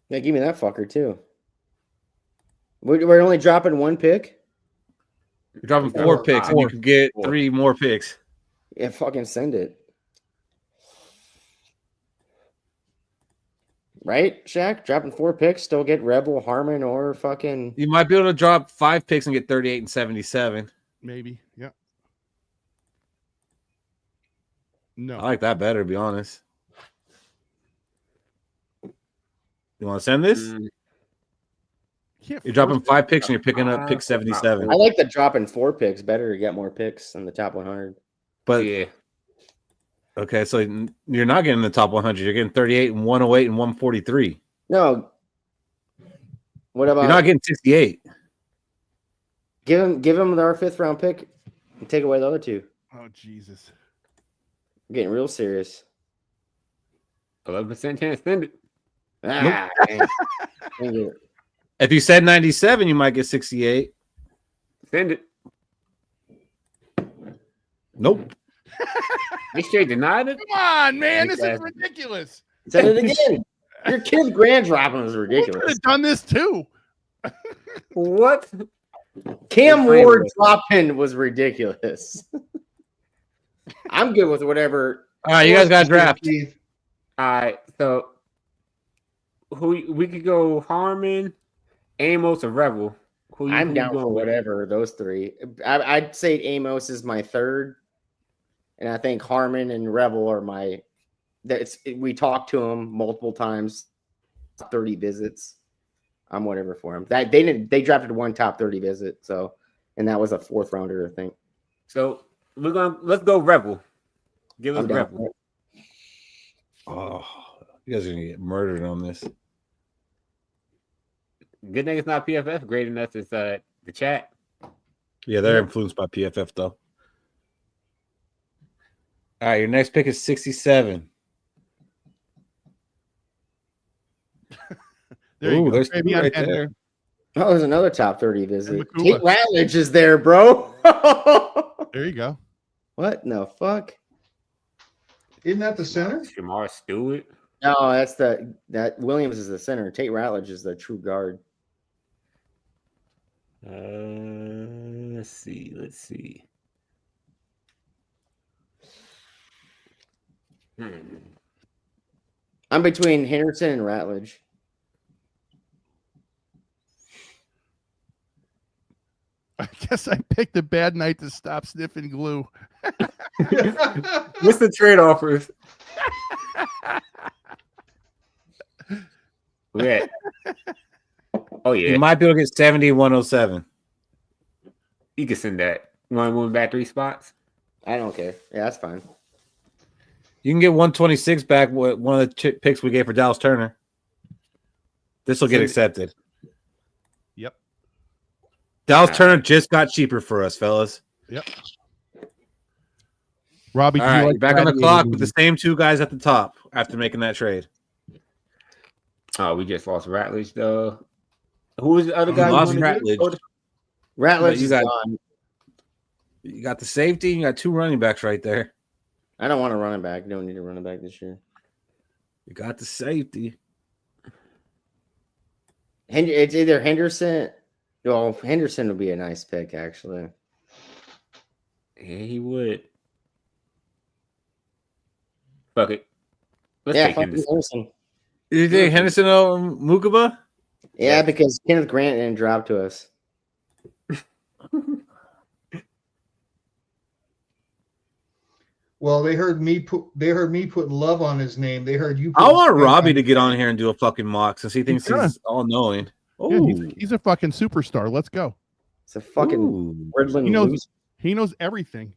Speaker 5: Yeah, give me that fucker too. We're only dropping 1 pick.
Speaker 3: You're dropping 4
Speaker 7: Four.
Speaker 3: picks, and you
Speaker 6: Four.
Speaker 3: can get
Speaker 7: Four.
Speaker 3: 3 more picks.
Speaker 5: Yeah, fucking send it. Right, Shaq? Dropping 4 picks, still get Rebel, Harmon, or fucking.
Speaker 3: You might be able to drop 5 picks and get 38 and 77.
Speaker 6: Maybe. Yeah.
Speaker 3: I
Speaker 6: No.
Speaker 3: like that better, to be honest. You want to send this?
Speaker 6: Can't
Speaker 3: You're dropping
Speaker 6: force
Speaker 3: 5 picks and you're picking up pick 77.
Speaker 5: I like the dropping 4 picks better to get more picks in the top 100.
Speaker 3: But
Speaker 7: Yeah,
Speaker 3: okay, so you're not getting the top 100. You're getting 38 and 108 and 143.
Speaker 5: No. What about
Speaker 3: You're not getting 68.
Speaker 5: give him our 5th round pick and take away the other 2.
Speaker 6: Oh, Jesus.
Speaker 5: I'm getting real serious.
Speaker 7: 11% chance. Send it.
Speaker 5: Ah, man. Dang it.
Speaker 3: If you said 97, you might get 68.
Speaker 7: Send it.
Speaker 3: Nope.
Speaker 7: They straight denied it.
Speaker 6: Come on, man. This is
Speaker 7: Exactly.
Speaker 6: ridiculous.
Speaker 5: Send it again. Your kid's grand dropping was
Speaker 6: We could
Speaker 5: ridiculous.
Speaker 6: have done this too.
Speaker 7: What?
Speaker 5: Cam
Speaker 7: Explain
Speaker 5: Ward
Speaker 7: it.
Speaker 5: dropping was ridiculous. I'm good with whatever.
Speaker 3: All right, you guys got to draft.
Speaker 4: Keith.
Speaker 7: All right, so who we could go Harmon, Amos, or Rebel. Who
Speaker 5: I'm
Speaker 7: who
Speaker 5: down
Speaker 7: going
Speaker 5: for
Speaker 7: with?
Speaker 5: whatever those 3. I'd say Amos is my 3rd, and I think Harmon and Rebel are my. We talked to him multiple times. 30 visits. I'm whatever for him. That they drafted 1 top 30 visit, so and that was a 4th rounder, I think.
Speaker 7: So let's go Rebel. Give us
Speaker 5: I'm down
Speaker 7: Rebel.
Speaker 5: for it.
Speaker 3: Oh, you guys are going to get murdered on this.
Speaker 7: Good thing it's not PFF grading us. It's the chat.
Speaker 3: Yeah, they're influenced by PFF, though. All right, your next pick is 67.
Speaker 6: There you
Speaker 3: Ooh,
Speaker 6: go.
Speaker 3: there's
Speaker 6: Maybe
Speaker 3: 2
Speaker 6: I'm
Speaker 3: right
Speaker 6: in.
Speaker 3: there.
Speaker 5: Oh, there's another top 30 visit.
Speaker 6: Makuba.
Speaker 5: Kate Ratledge is there, bro.
Speaker 6: There you go.
Speaker 5: What in the fuck?
Speaker 4: Isn't that the center?
Speaker 7: Shamar Stewart.
Speaker 5: No, that's that Williams is the center. Tate Ratledge is the true guard.
Speaker 7: Let's see.
Speaker 5: I'm between Henderson and Ratledge.
Speaker 6: I guess I picked a bad night to stop sniffing glue.
Speaker 7: What's the trade offers? Yeah. Oh yeah.
Speaker 3: You might be able to get 70-107.
Speaker 7: You can send that. You want to move back 3 spots?
Speaker 5: I don't care. Yeah, that's fine.
Speaker 3: You can get 126 back with one of the picks we gave for Dallas Turner. This will get accepted.
Speaker 6: Yep.
Speaker 3: Dallas Turner just got cheaper for us, fellas.
Speaker 6: Yep. Robbie,
Speaker 3: All right, you're back on the clock with the same 2 guys at the top after making that trade.
Speaker 7: Oh, we just lost Ratledge though. Who was the other guy?
Speaker 3: Lost Ratledge.
Speaker 5: Ratledge
Speaker 3: You got the safety. You got 2 running backs right there.
Speaker 5: I don't want a running back. You don't need a running back this year.
Speaker 3: You got the safety.
Speaker 5: It's either Henderson. Well, Henderson would be a nice pick, actually.
Speaker 7: Yeah, he would. Fuck it. Let's
Speaker 5: Yeah,
Speaker 7: take Henderson.
Speaker 3: You think Henderson or Mukaba?
Speaker 5: Yeah, because Kenneth Grant didn't drop to us.
Speaker 4: Well, they heard me putting love on his name. They heard you.
Speaker 3: I want Robbie to get on here and do a fucking mock since he thinks he's all knowing.
Speaker 6: Yeah, he's a fucking superstar. Let's go.
Speaker 5: It's a fucking
Speaker 6: Riddling. He knows everything.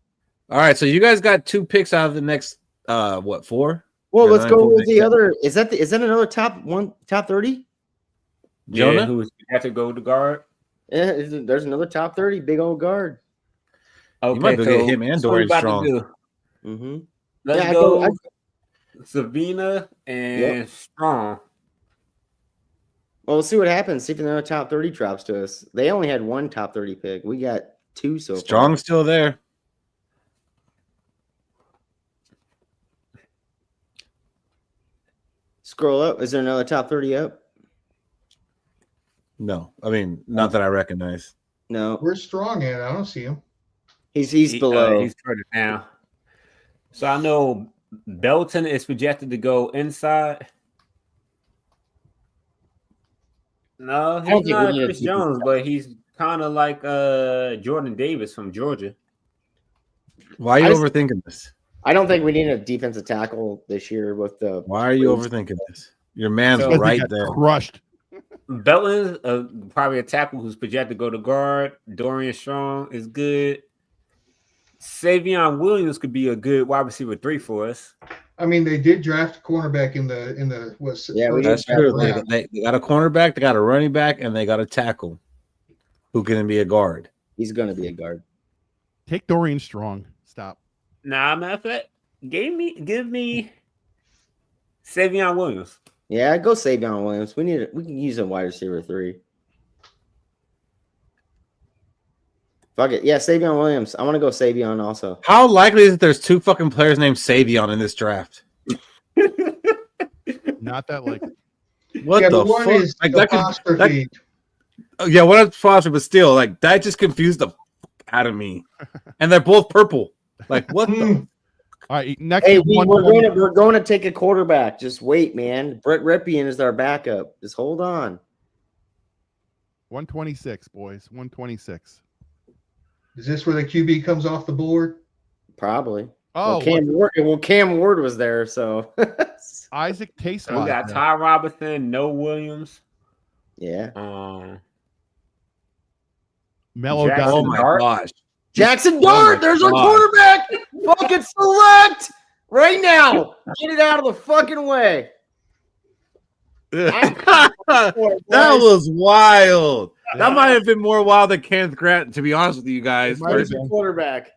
Speaker 3: All right, so you guys got 2 picks out of the next 4?
Speaker 5: Well, let's go with the other. Is that another top 30?
Speaker 3: Jonah,
Speaker 7: yeah, who had to go to guard?
Speaker 5: Yeah, there's another top 30 big old guard.
Speaker 7: Okay,
Speaker 3: you might go get him and Dorian Strong.
Speaker 5: Mm-hmm.
Speaker 7: Let's go Savina and Strong.
Speaker 5: Well, we'll see what happens. See if another top 30 drops to us. They only had 1 top 30 pick. We got 2 so far.
Speaker 3: Strong's still there.
Speaker 5: Scroll up. Is there another top 30 up?
Speaker 3: No, I mean not that I recognize.
Speaker 5: No.
Speaker 4: Where's Strong at? I don't see him.
Speaker 5: He's below.
Speaker 7: He's further down. So I know Belton is projected to go inside. No, he's not Chris Jones, but he's kind of like Jordan Davis from Georgia.
Speaker 3: Why are you overthinking this?
Speaker 5: I don't think we need a defensive tackle this year with the.
Speaker 3: Why are you overthinking this? Your man's right there.
Speaker 6: Crushed.
Speaker 7: Belton, probably a tackle who's projected to go to guard. Dorian Strong is good. Savion Williams could be a good wide receiver 3 for us.
Speaker 4: I mean, they did draft a cornerback in the what's
Speaker 3: that's true. They got a cornerback, they got a running back, and they got a tackle who can be a guard.
Speaker 5: He's going to be a guard.
Speaker 6: Take Dorian Strong. Stop.
Speaker 7: Nah, matter of fact, give me Savion Williams.
Speaker 5: Yeah, go Savion Williams. We can use a wide receiver 3. Fuck it. Yeah, Savion Williams. I want to go Savion also.
Speaker 3: How likely is it there's 2 fucking players named Savion in this draft?
Speaker 6: Not that likely.
Speaker 3: What the
Speaker 4: one
Speaker 3: fuck?
Speaker 4: is apostrophe.
Speaker 3: Yeah, one apostrophe, but still, like that just confused the fuck out of me. And they're both purple. Like what the?
Speaker 6: All right, next.
Speaker 5: Hey, we're going to take a quarterback. Just wait, man. Brett Ripien is our backup. Just hold on.
Speaker 6: 126, boys. 126.
Speaker 4: Is this where the QB comes off the board?
Speaker 5: Probably.
Speaker 6: Oh,
Speaker 5: Cam Ward was there, so
Speaker 6: Isaac Taste.
Speaker 7: We got Ty Robinson, No Williams.
Speaker 5: Yeah.
Speaker 6: Mellow
Speaker 7: Jackson
Speaker 3: Oh my
Speaker 7: Dart.
Speaker 3: gosh.
Speaker 5: Jackson Dart, there's our quarterback. Fucking select right now. Get it out of the fucking way.
Speaker 3: That was wild. That might have been more wild than Kenneth Grant, to be honest with you guys.
Speaker 5: Where's the quarterback?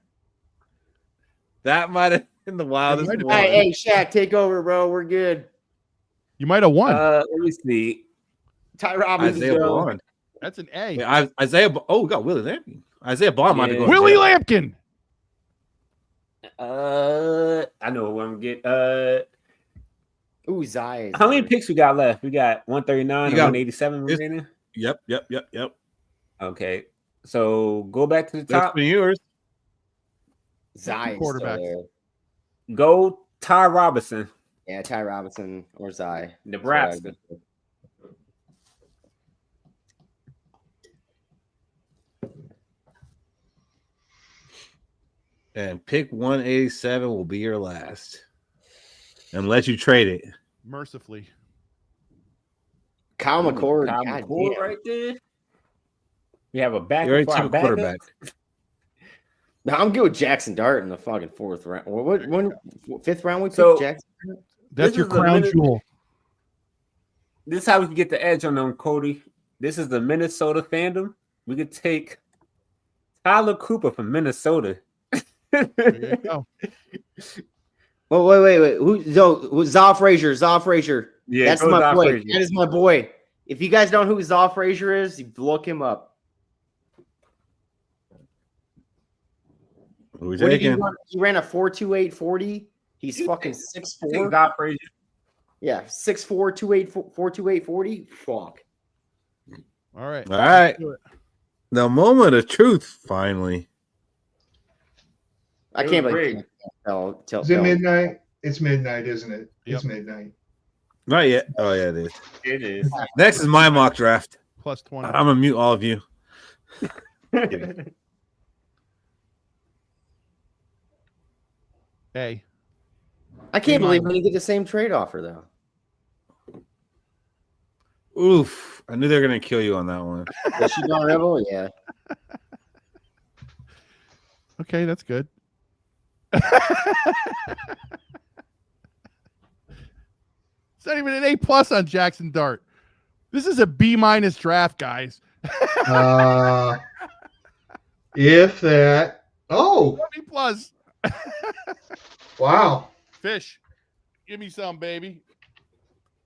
Speaker 3: That might have been the wildest one.
Speaker 5: Hey, Shaq, take over, bro. We're good.
Speaker 6: You might have won.
Speaker 7: Let me see.
Speaker 5: Ty Robinson.
Speaker 3: Isaiah Bond.
Speaker 6: That's an A.
Speaker 3: Yeah, Isaiah. Oh, we got Willie Lampkin. Isaiah Bond might have gone.
Speaker 6: Willie Lampkin.
Speaker 7: I know what I'm get.
Speaker 5: Ooh, Zai.
Speaker 7: How many picks we got left? We got 139 and 187 remaining.
Speaker 3: Yep.
Speaker 7: Okay, so go back to the
Speaker 3: That's
Speaker 7: top.
Speaker 3: for yours.
Speaker 5: Zai
Speaker 6: quarterback.
Speaker 7: Go Ty Robinson,
Speaker 5: Yeah, Ty Robinson or Zai.
Speaker 7: Nebraska.
Speaker 3: And pick 187 will be your last. Unless you trade it.
Speaker 6: Mercifully.
Speaker 5: Kyle McCord.
Speaker 7: Kyle
Speaker 5: God
Speaker 7: McCord
Speaker 5: damn.
Speaker 7: right there. We have a backup.
Speaker 3: You already
Speaker 7: for our
Speaker 3: took a quarterback.
Speaker 7: backup.
Speaker 5: No, I'm good with Jackson Dart in the fucking 4th round. Fifth round we picked
Speaker 7: So-
Speaker 5: Jackson?
Speaker 6: That's
Speaker 7: This
Speaker 6: your
Speaker 7: is the
Speaker 6: crown
Speaker 7: minute-
Speaker 6: jewel.
Speaker 7: This is how we can get the edge on them, Cody. This is the Minnesota fandom. We could take Tyler Cooper from Minnesota.
Speaker 6: There you go.
Speaker 5: Oh, wait. Who's Zal Frazier? Zal Frazier.
Speaker 7: Yeah,
Speaker 5: That's
Speaker 7: go
Speaker 5: my
Speaker 7: Zal
Speaker 5: boy.
Speaker 7: Frazier.
Speaker 5: That is my boy. If you guys don't know who Zal Frazier is, you look him up.
Speaker 3: Who we
Speaker 5: What did he
Speaker 3: taking?
Speaker 5: run? He ran a 4.28 40. He's fucking
Speaker 7: Take
Speaker 5: 6'4".
Speaker 7: Zal Frazier.
Speaker 5: Yeah, 6'4", 4.28 40. Fuck.
Speaker 6: All right.
Speaker 3: All right.
Speaker 6: Let's do it.
Speaker 3: The moment of truth, finally.
Speaker 5: I
Speaker 7: It
Speaker 5: can't
Speaker 7: was
Speaker 5: believe
Speaker 7: rigged.
Speaker 5: tell.
Speaker 4: Is it midnight? It's midnight, isn't it?
Speaker 6: Yep.
Speaker 4: It's midnight.
Speaker 3: Not yet. Oh, yeah, it is.
Speaker 7: It is.
Speaker 3: Next is my mock draft.
Speaker 6: Plus 20.
Speaker 3: I'm going to mute all of you.
Speaker 6: Hey.
Speaker 5: I can't believe we didn't get the same trade offer though.
Speaker 3: Oof. I knew they were going to kill you on that one.
Speaker 5: Was she gone Rebel? Yeah.
Speaker 6: Okay, that's good. It's not even an A+ on Jackson Dart. This is a B- draft, guys.
Speaker 4: If that. Oh,
Speaker 6: B+.
Speaker 4: wow.
Speaker 6: Fish. Give me some, baby.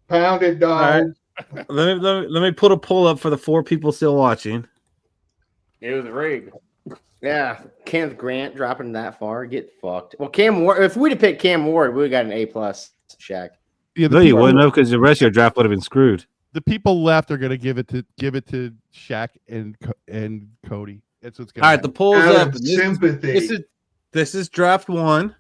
Speaker 4: Pounded dog.
Speaker 3: Let me put a poll up for the 4 people still watching.
Speaker 7: It was rigged.
Speaker 5: Yeah. Kenneth Grant dropping that far. Get fucked. Well, Cam Ward. If we'd have picked Cam Ward, we would have got an A+. Shaq.
Speaker 6: Yeah,
Speaker 3: No, you wouldn't have because the rest of your draft would have been screwed.
Speaker 6: the people left are going to give it to Shaq and Cody. That's what's going to
Speaker 3: All right, the poll's
Speaker 4: Out
Speaker 3: up.
Speaker 4: of sympathy.
Speaker 3: This is draft 1.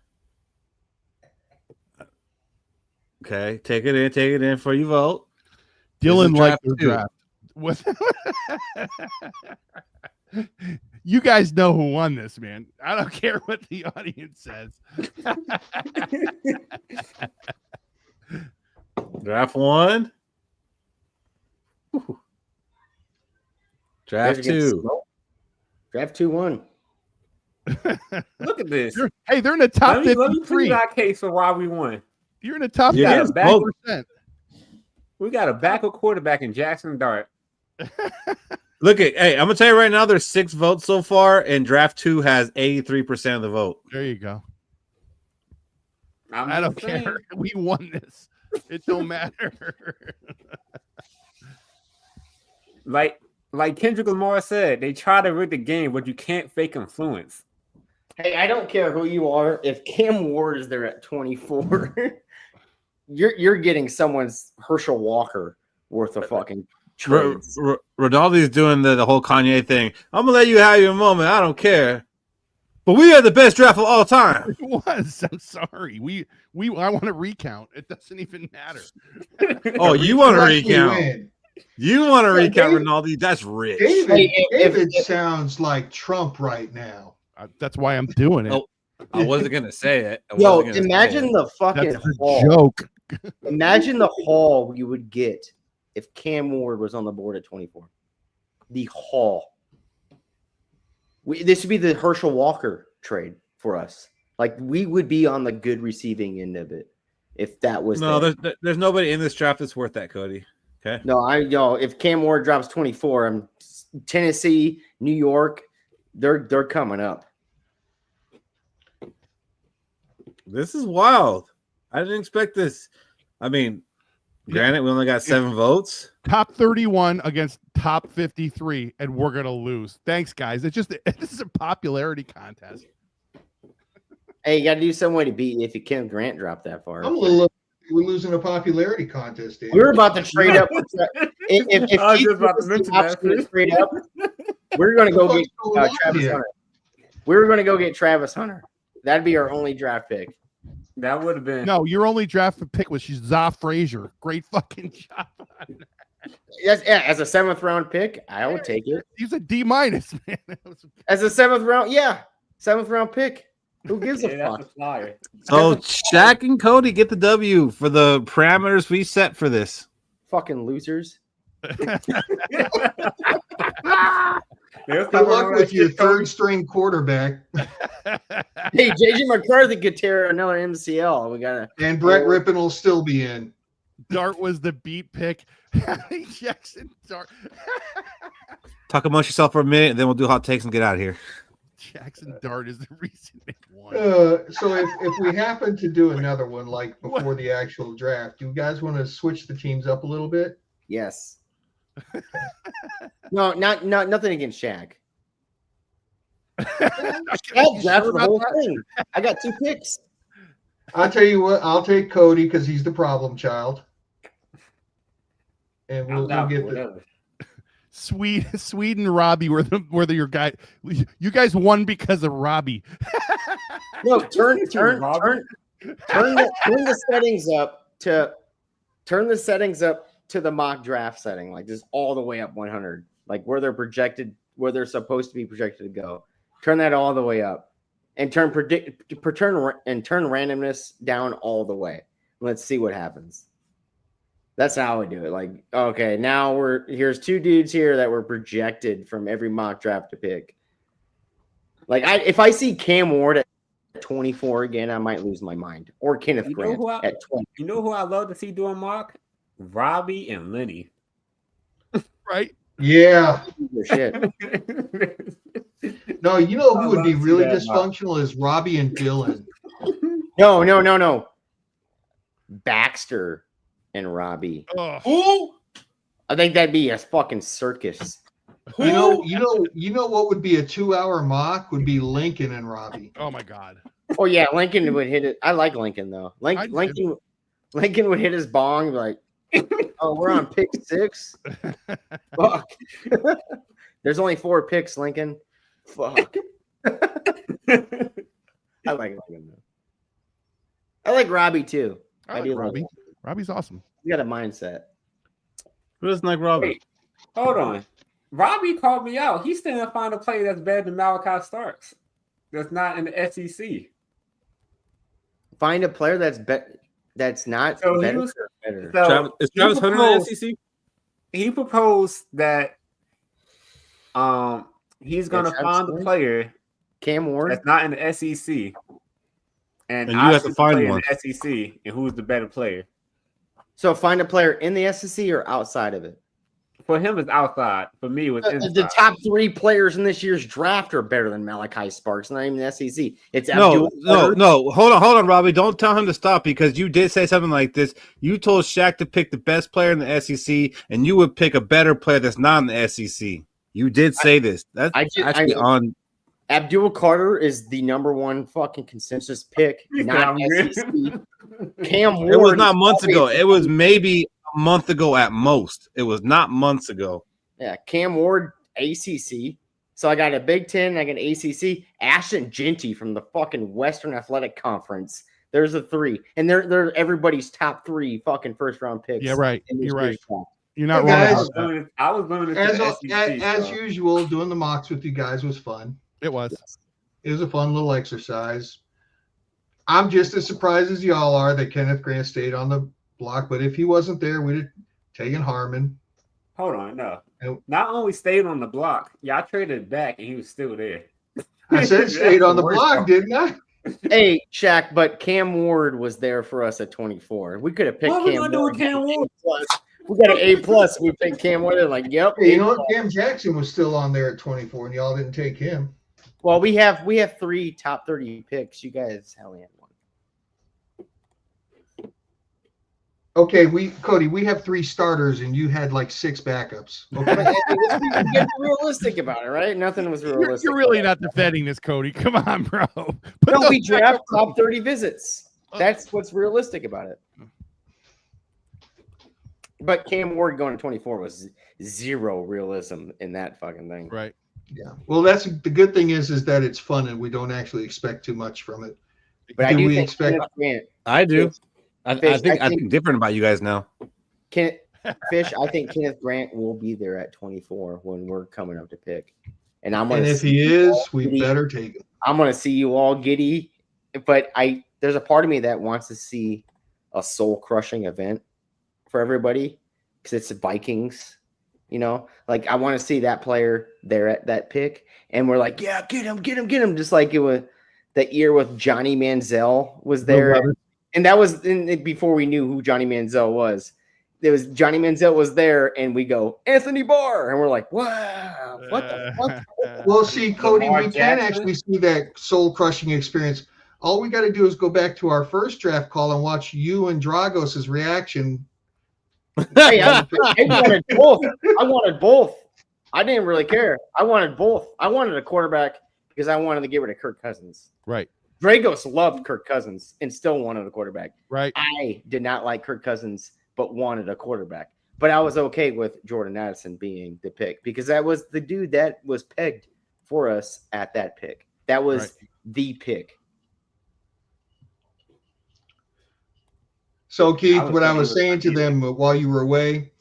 Speaker 3: Okay, take it in for you vote.
Speaker 6: Dylan
Speaker 3: This is
Speaker 6: liked
Speaker 3: draft
Speaker 6: their
Speaker 3: 2.
Speaker 6: draft. You guys know who won this, man. I don't care what the audience says.
Speaker 3: Draft 1. Ooh. Draft 2.
Speaker 5: Draft 2-1.
Speaker 7: Look at this.
Speaker 6: They're in the top
Speaker 7: Let me
Speaker 6: 53.
Speaker 7: plead our case for why we won.
Speaker 6: You're in the top
Speaker 3: Yeah,
Speaker 6: 50%.
Speaker 7: We got a backup quarterback in Jackson Dart.
Speaker 3: Look at, hey, I'm gonna tell you right now. There's 6 votes so far, and draft 2 has 83% of the vote.
Speaker 6: There you go.
Speaker 7: I'm
Speaker 6: I don't
Speaker 7: just saying.
Speaker 6: care. We won this. It don't matter.
Speaker 7: Like Kendrick Lamar said, they try to rig the game, but you can't fake influence.
Speaker 5: Hey, I don't care who you are. If Cam Ward is there at 24, you're getting someone's Herschel Walker worth of fucking trades.
Speaker 3: Ronaldo's doing the whole Kanye thing. I'm gonna let you have your moment. I don't care. But we had the best draft of all time.
Speaker 6: It was. I'm sorry. I want to recount. It doesn't even matter.
Speaker 3: Oh, you want to
Speaker 4: Actually
Speaker 3: recount?
Speaker 4: win.
Speaker 3: You want to
Speaker 4: Yeah,
Speaker 3: recount
Speaker 4: David-
Speaker 3: Ronaldo? That's rich.
Speaker 4: David sounds like Trump right now.
Speaker 6: That's why I'm doing it.
Speaker 3: Oh, I wasn't gonna say it.
Speaker 5: Yo, imagine the fucking
Speaker 6: That's a
Speaker 5: haul.
Speaker 6: joke.
Speaker 5: Imagine the haul you would get if Cam Ward was on the board at 24. The haul. This would be the Herschel Walker trade for us. Like, we would be on the good receiving end of it if that was
Speaker 3: No,
Speaker 5: there.
Speaker 3: there's nobody in this draft that's worth that, Cody. Okay.
Speaker 5: No, if Cam Ward drops 24, I'm Tennessee, New York, they're coming up.
Speaker 3: This is wild. I didn't expect this. I mean, granted, we only got 7 votes.
Speaker 6: Top 31 against top 53, and we're gonna lose. Thanks, guys. This is a popularity contest.
Speaker 5: Hey, you got to do some way to beat if you Kim Grant dropped that far.
Speaker 4: I'm a little. We're losing a popularity contest. David.
Speaker 5: We're about to trade up. If
Speaker 7: I was
Speaker 5: he
Speaker 7: just about to
Speaker 5: was the
Speaker 7: mention that,
Speaker 5: option to
Speaker 7: Chris.
Speaker 5: trade up, we're going to go get
Speaker 4: What's going on
Speaker 5: Travis
Speaker 4: here?
Speaker 5: Hunter. We're going to go get Travis Hunter. That'd be our only draft pick.
Speaker 7: That would have been.
Speaker 6: No, your only draft pick was Za Frazier. Great fucking job.
Speaker 5: Yes, yeah, as a 7th round pick, I would take it.
Speaker 6: He's a D-, man.
Speaker 5: As a 7th round, yeah, 7th round pick. Who gives a
Speaker 7: That's
Speaker 5: fuck?
Speaker 7: a flyer.
Speaker 3: So Shaq and Cody get the W for the parameters we set for this.
Speaker 5: Fucking losers.
Speaker 4: Good luck with your third string quarterback.
Speaker 5: Hey, JJ McCarthy could tear another MCL. We gotta.
Speaker 4: And Brett Rippon will still be in.
Speaker 6: Dart was the beat pick. Jackson Dart.
Speaker 3: Talk amongst yourself for a minute, and then we'll do hot takes and get out of here.
Speaker 6: Jackson Dart is the reason they won.
Speaker 4: So if we happen to do another one like before the actual draft, do you guys want to switch the teams up a little bit?
Speaker 5: Yes. No, nothing against Shaq. Shaq drafted the whole thing. I got 2 picks.
Speaker 4: I'll tell you what, I'll take Cody because he's the problem child. And we'll get the
Speaker 6: Sweden Robbie were your guy. You guys won because of Robbie.
Speaker 5: No, turn the settings up to the mock draft setting, like just all the way up 100, like where they're supposed to be projected to go. Turn that all the way up, and turn randomness down all the way. Let's see what happens. That's how I do it. Like, okay, now here's 2 dudes here that were projected from every mock draft to pick. Like, if I see Cam Ward at 24 again, I might lose my mind. Or Kenneth Grant at 20.
Speaker 7: You know who I love to see doing mock? Robbie and Lenny.
Speaker 6: Right?
Speaker 4: Yeah.
Speaker 5: Shit.
Speaker 4: No, you know who would be really dysfunctional is Robbie and Dylan.
Speaker 5: No. Baxter and Robbie.
Speaker 4: Who?
Speaker 5: I think that'd be a fucking circus.
Speaker 4: You know what would be a 2-hour mock would be Lincoln and Robbie.
Speaker 6: Oh my God.
Speaker 5: Oh yeah, Lincoln would hit it. I like Lincoln though. Lincoln would hit his bong and be like, oh, we're on pick 6. Fuck. There's only 4 picks, Lincoln. Fuck. I like Lincoln though. I like Robbie too.
Speaker 6: I like Robbie. Robbie's awesome.
Speaker 5: You got a mindset.
Speaker 3: Who doesn't like Robbie?
Speaker 7: Wait, hold on. Robbie called me out. He still didn't find a player that's better than Malachi Starks. That's not in the SEC.
Speaker 5: Find a player that's not
Speaker 7: So
Speaker 5: better.
Speaker 3: Is Travis Hunter in the SEC?
Speaker 7: He proposed that he's gonna find a player
Speaker 5: Cam Ward
Speaker 7: that's not in the SEC. And
Speaker 3: you have to find
Speaker 7: one
Speaker 3: one
Speaker 7: in the SEC, and who's the better player?
Speaker 5: So find a player in the SEC or outside of it.
Speaker 7: For him, it's outside. For me, it was inside.
Speaker 5: The top 3 players in this year's draft are better than Malachi Sparks, not even the SEC. It's
Speaker 3: no. Hold on, Robbie. Don't tell him to stop because you did say something like this. You told Shaq to pick the best player in the SEC, and you would pick a better player that's not in the SEC. You did say this. That's actually on.
Speaker 5: Abdul Carter is the number 1 fucking consensus pick, not SEC. Cam Ward.
Speaker 3: It was not months ago. It was maybe a month ago at most. It was not months ago.
Speaker 5: Yeah, Cam Ward, ACC. So I got a Big Ten, I got an ACC. Ashton Genty from the fucking Western Athletic Conference. There's a 3, and they're everybody's top 3 fucking first round picks.
Speaker 6: Yeah, right. You're right.
Speaker 5: Draft.
Speaker 6: You're not wrong.
Speaker 7: I was limited
Speaker 4: as usual. Doing the mocks with you guys was fun.
Speaker 6: It was.
Speaker 4: It was a fun little exercise. I'm just as surprised as y'all are that Kenneth Grant stayed on the block, but if he wasn't there, we'd have taken Harmon.
Speaker 7: Hold on, no. Not only stayed on the block, I traded it back and he was still there.
Speaker 4: I said stayed on the block, didn't I?
Speaker 5: Hey, Shaq, but Cam Ward was there for us at 24. We could have picked Cam Ward. We got an A+. We picked Cam Ward. Like, yep.
Speaker 4: Hey, you know what? Cam Jackson was still on there at 24, and y'all didn't take him.
Speaker 5: Well, we have 3 top 30 picks. You guys only had 1.
Speaker 4: Okay, Cody, we have 3 starters, and you had like 6 backups. Okay,
Speaker 5: get realistic about it, right? Nothing was realistic.
Speaker 6: You're really not defending this, Cody. Come on, bro.
Speaker 5: No, we draft top 30 visits. That's what's realistic about it. But Cam Ward going to 24 was 0 realism in that fucking thing.
Speaker 6: Right.
Speaker 4: Yeah. Well, that's the good thing is that it's fun and we don't actually expect too much from it.
Speaker 5: But I
Speaker 4: Do
Speaker 5: do
Speaker 4: we
Speaker 5: think
Speaker 4: expect-
Speaker 5: Kenneth Grant.
Speaker 3: I do. I
Speaker 5: Fish,
Speaker 3: think different about you guys now.
Speaker 5: Fish, I think Kenneth Grant will be there at 24 when we're coming up to pick. And
Speaker 4: And if he is, we better take him.
Speaker 5: I'm gonna see you all giddy. But there's a part of me that wants to see a soul crushing event for everybody because it's the Vikings, you know. Like I want to see that player there at that pick, and we're like, yeah, get him, just like it was that year with Johnny Manziel was there, and that was before we knew who Johnny Manziel was. There was Johnny Manziel was there, and we go Anthony Barr, and we're like, wow, what the fuck?
Speaker 4: Well, see, Cody,
Speaker 7: Lamar
Speaker 4: we can
Speaker 7: Jackson?
Speaker 4: actually see that soul crushing experience. All we got to do is go back to our first draft call and watch you and Dragos' reaction.
Speaker 5: Hey, I wanted both. I wanted both. I didn't really care. I wanted both. I wanted a quarterback because I wanted to get rid of Kirk Cousins.
Speaker 6: Right.
Speaker 5: Dragos loved Kirk Cousins and still wanted a quarterback.
Speaker 6: Right.
Speaker 5: I did not like Kirk Cousins, but wanted a quarterback. But I was okay with Jordan Addison being the pick because that was the dude that was pegged for us at that pick. That was the pick.
Speaker 4: So, Keith, what I was saying to them while you were away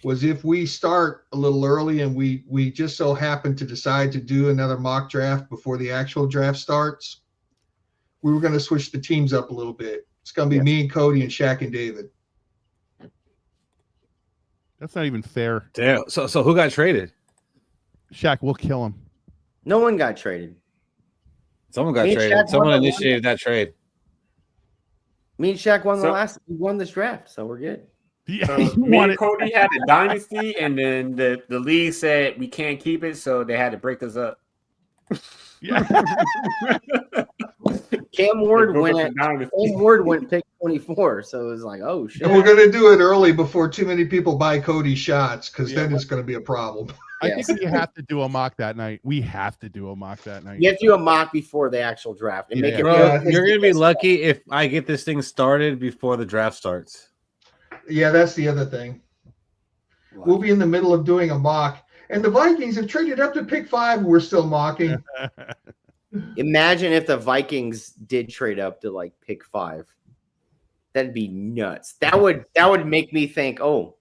Speaker 4: was if we start a little early and we just so happen to decide to do another mock draft before the actual draft starts, we were going to switch the teams up a little bit. It's going to be me and Cody and Shaq and David.
Speaker 6: That's not even fair.
Speaker 3: Damn. So who got traded?
Speaker 6: Shaq, we'll kill him.
Speaker 5: No one got traded.
Speaker 3: Someone got
Speaker 5: Me and
Speaker 3: traded.
Speaker 5: Shaq
Speaker 3: Someone
Speaker 5: won the
Speaker 3: initiated that trade.
Speaker 5: Me and Shaq won this draft, so we're good.
Speaker 6: Yeah,
Speaker 7: So
Speaker 6: he
Speaker 7: me
Speaker 6: won
Speaker 7: and
Speaker 6: it.
Speaker 7: Cody had a dynasty, and then the league said we can't keep it, so they had to break us up.
Speaker 6: Yeah.
Speaker 5: Cam Ward
Speaker 7: They broke
Speaker 5: went
Speaker 7: up
Speaker 5: at
Speaker 7: the dynasty.
Speaker 5: Cam Ward went pick 24, so it was like, oh shit.
Speaker 4: And we're going to do it early before too many people buy Cody shots because then it's going to be a problem.
Speaker 6: I think we have to do a mock that night. We have to do a mock that night.
Speaker 5: You have to do a mock before the actual draft and make it.
Speaker 3: Bro,
Speaker 4: Yeah,
Speaker 3: you're gonna be lucky if I get this thing started before the draft starts.
Speaker 4: Yeah, that's the other thing. We'll be in the middle of doing a mock. And the Vikings have traded up to pick 5. We're still mocking.
Speaker 5: Imagine if the Vikings did trade up to like pick 5. That'd be nuts. That would make me think, oh,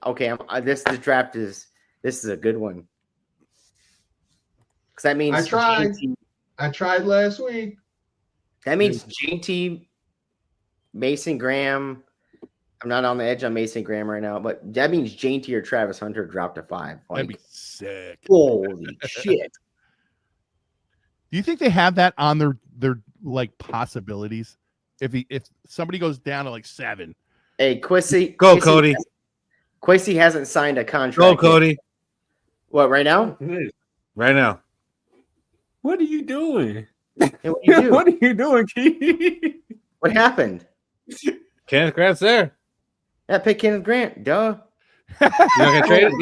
Speaker 5: okay, this is a good one. Because that means
Speaker 4: I tried last week.
Speaker 5: That means JT, Mason Graham. I'm not on the edge on Mason Graham right now, but that means JT or Travis Hunter dropped to 5. Like,
Speaker 6: That'd be sick.
Speaker 5: holy shit.
Speaker 6: Do you think they have that on their like possibilities? If somebody goes down to like 7,
Speaker 5: Hey, Quissy.
Speaker 3: Go, Cody.
Speaker 5: Quissy hasn't signed a contract.
Speaker 3: Go,
Speaker 5: yet.
Speaker 3: Cody.
Speaker 5: What, right now?
Speaker 3: Right now.
Speaker 7: What are you doing?
Speaker 5: Hey, what do you do?
Speaker 7: What are you doing, Keith?
Speaker 5: What happened?
Speaker 3: Kenneth Grant's there.
Speaker 5: That pick Kenneth Grant. Duh.
Speaker 3: You're not gonna trade?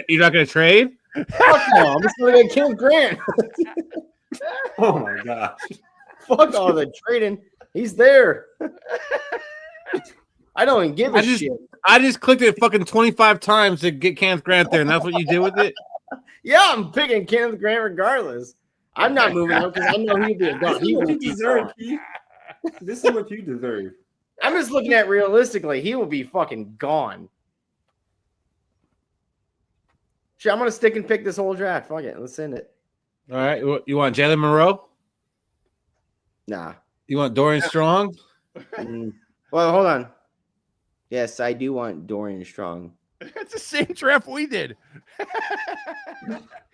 Speaker 3: You're not gonna trade?
Speaker 5: Fuck no. I'm just going to get Kenneth Grant.
Speaker 7: Oh my gosh.
Speaker 5: Fuck all the trading. He's there. I don't even give a shit.
Speaker 3: I just clicked it fucking 25 times to get Kenneth Grant there, and that's what you did with it?
Speaker 5: Yeah, I'm picking Kenneth Grant regardless. I'm not moving up because I know he'd be a gun.
Speaker 7: This is what you deserve, Keith. This is what you deserve.
Speaker 5: I'm just looking at realistically, he will be fucking gone. Shit, I'm gonna stick and pick this whole draft. Fuck it, let's send it.
Speaker 3: All right. You want Jalen Monroe?
Speaker 5: Nah.
Speaker 3: You want Dorian Strong?
Speaker 5: Well, hold on. Yes, I do want Dorian Strong.
Speaker 6: it's the same draft we did.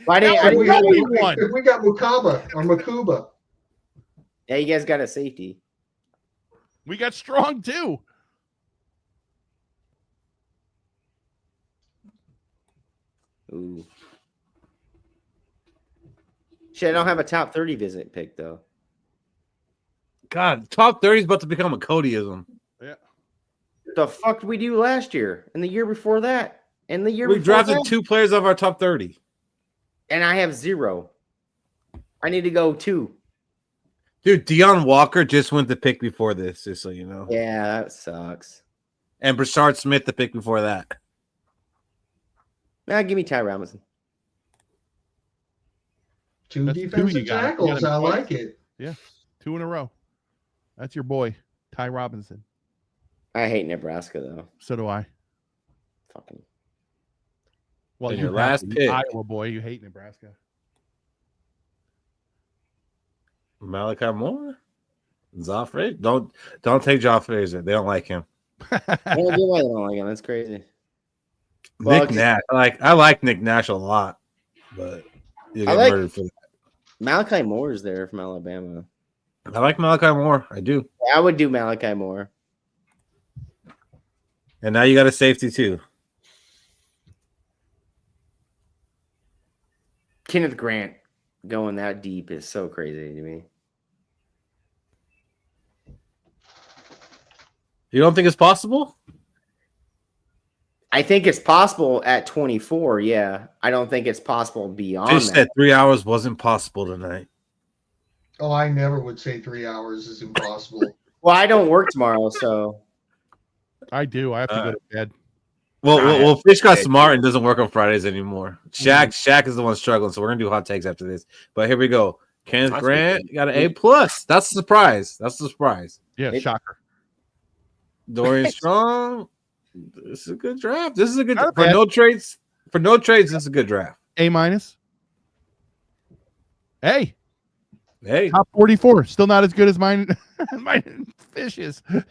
Speaker 5: I didn't
Speaker 4: If we
Speaker 6: one.
Speaker 4: got Mukaba or Makuba.
Speaker 5: Yeah, you guys got a safety.
Speaker 6: We got Strong too.
Speaker 5: Ooh. Shit, I don't have a top 30 visit pick though.
Speaker 3: God, top 30 is about to become a Codyism.
Speaker 5: The fuck did we do last year and the year before that? And the year
Speaker 3: We
Speaker 5: before
Speaker 3: drafted
Speaker 5: that?
Speaker 3: 2 players of our top 30.
Speaker 5: And I have 0. I need to go 2.
Speaker 3: Dude, Deion Walker just went the pick before this, just so you know.
Speaker 5: Yeah, that sucks.
Speaker 3: And Brashard Smith the pick before that.
Speaker 5: Nah, give me Ty Robinson.
Speaker 4: 2
Speaker 6: That's 2
Speaker 4: defensive
Speaker 6: you got. You
Speaker 4: tackles.
Speaker 6: got
Speaker 4: I
Speaker 6: him
Speaker 4: like it.
Speaker 6: Yeah, 2 in a row. That's your boy, Ty Robinson.
Speaker 5: I hate Nebraska though.
Speaker 6: So do I.
Speaker 5: Fucking.
Speaker 6: Well,
Speaker 3: And
Speaker 6: you
Speaker 3: your
Speaker 6: have
Speaker 3: last
Speaker 6: to. You
Speaker 3: pick.
Speaker 6: Iowa boy, you hate Nebraska.
Speaker 3: Malachi Moore, Joffrey. Don't take Joffrey. They don't like him.
Speaker 5: I don't do like him. That's crazy.
Speaker 3: Nick Nash. I like Nick Nash a lot, but you get murdered for that.
Speaker 5: Malachi Moore is there from Alabama.
Speaker 3: I like Malachi Moore. I do.
Speaker 5: I would do Malachi Moore.
Speaker 3: And now you got a safety too.
Speaker 5: Kenneth Grant going that deep is so crazy to me.
Speaker 3: You don't think it's possible?
Speaker 5: I think it's possible at 24. Yeah, I don't think it's possible beyond
Speaker 3: Fish
Speaker 5: that.
Speaker 3: said 3 hours wasn't possible tonight.
Speaker 4: Oh, I never would say 3 hours is impossible.
Speaker 5: Well, I don't work tomorrow, so
Speaker 6: I do. I have to go to bed.
Speaker 3: Well, Fish got smart and doesn't work on Fridays anymore. Shaq is the one struggling, so we're gonna do hot takes after this. But here we go. Kenneth Grant got an A+. That's a surprise.
Speaker 6: Yeah, shocker.
Speaker 3: Dorian Strong. This is a good draft. This is a good
Speaker 6: Not
Speaker 3: for
Speaker 6: bad.
Speaker 3: no trades. For no trades, this is a good draft.
Speaker 6: A-. Hey,
Speaker 3: Hey,
Speaker 6: top 44. Still not as good as mine. Mine Fish's.
Speaker 3: that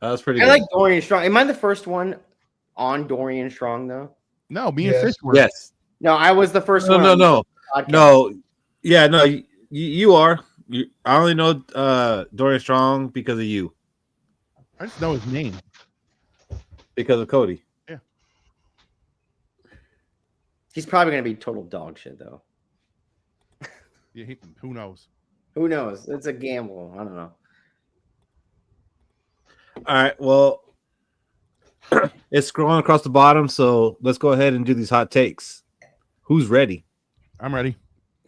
Speaker 3: was pretty
Speaker 5: I
Speaker 3: good.
Speaker 5: like Dorian Strong. Am I the first one on Dorian Strong though?
Speaker 6: No, me
Speaker 4: Yes.
Speaker 6: and Fish were.
Speaker 3: Yes.
Speaker 5: No, I was the first one.
Speaker 3: No.
Speaker 5: on the podcast.
Speaker 3: No. Yeah, no, you are. I only know Dorian Strong because of you.
Speaker 6: I just know his name.
Speaker 3: Because of Cody.
Speaker 5: He's probably going to be total dog shit though.
Speaker 6: Who knows?
Speaker 5: Who knows? It's a gamble. I don't know.
Speaker 3: All right, well, it's scrolling across the bottom, so let's go ahead and do these hot takes. Who's ready?
Speaker 6: I'm ready.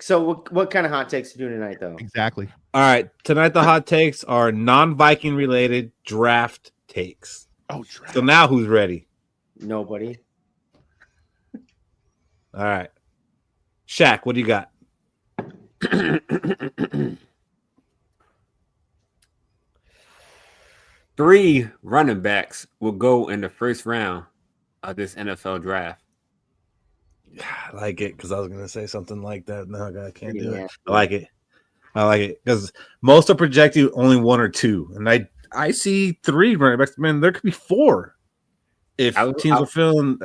Speaker 5: So what kind of hot takes you doing tonight though?
Speaker 6: Exactly.
Speaker 3: All right, tonight the hot takes are non-Viking related draft takes.
Speaker 6: Oh, draft.
Speaker 3: So now who's ready?
Speaker 5: Nobody.
Speaker 3: All right. Shaq, what do you got?
Speaker 7: 3 running backs will go in the first round of this NFL draft.
Speaker 3: I like it because I was going to say something like that. No, I can't do
Speaker 5: Yeah.
Speaker 3: it. I like it because most are projecting only 1 or 2, and I see 3 running backs. Man, there could be 4 if teams are feeling.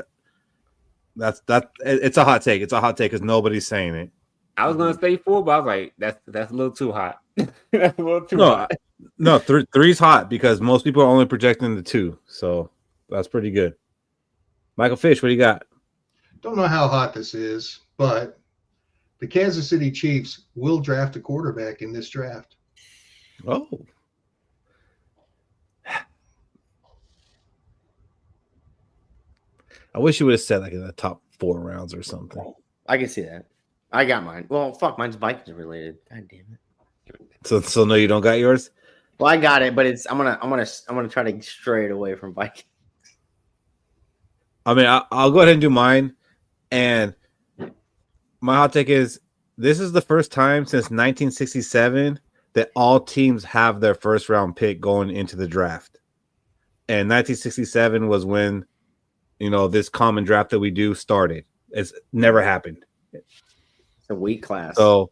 Speaker 3: It's a hot take. It's a hot take because nobody's saying it.
Speaker 7: I was gonna say 4, but I was like, that's a little too hot. That's a little too hot.
Speaker 3: No, 3's hot because most people are only projecting the 2, so that's pretty good. Michael Fish, what do you got?
Speaker 4: Don't know how hot this is, but the Kansas City Chiefs will draft a quarterback in this draft.
Speaker 3: Oh, I wish you would have said like in the top 4 rounds or something.
Speaker 5: I can see that. I got mine. Well, fuck, mine's Vikings related. God damn it.
Speaker 3: So no, you don't got yours.
Speaker 5: Well, I got it, but I'm gonna try to stray it away from Vikings.
Speaker 3: I mean, I'll go ahead and do mine. And my hot take is this is the first time since 1967 that all teams have their first round pick going into the draft. And 1967 was when, this common draft that we do started. It's never happened.
Speaker 5: It's a weight class.
Speaker 3: So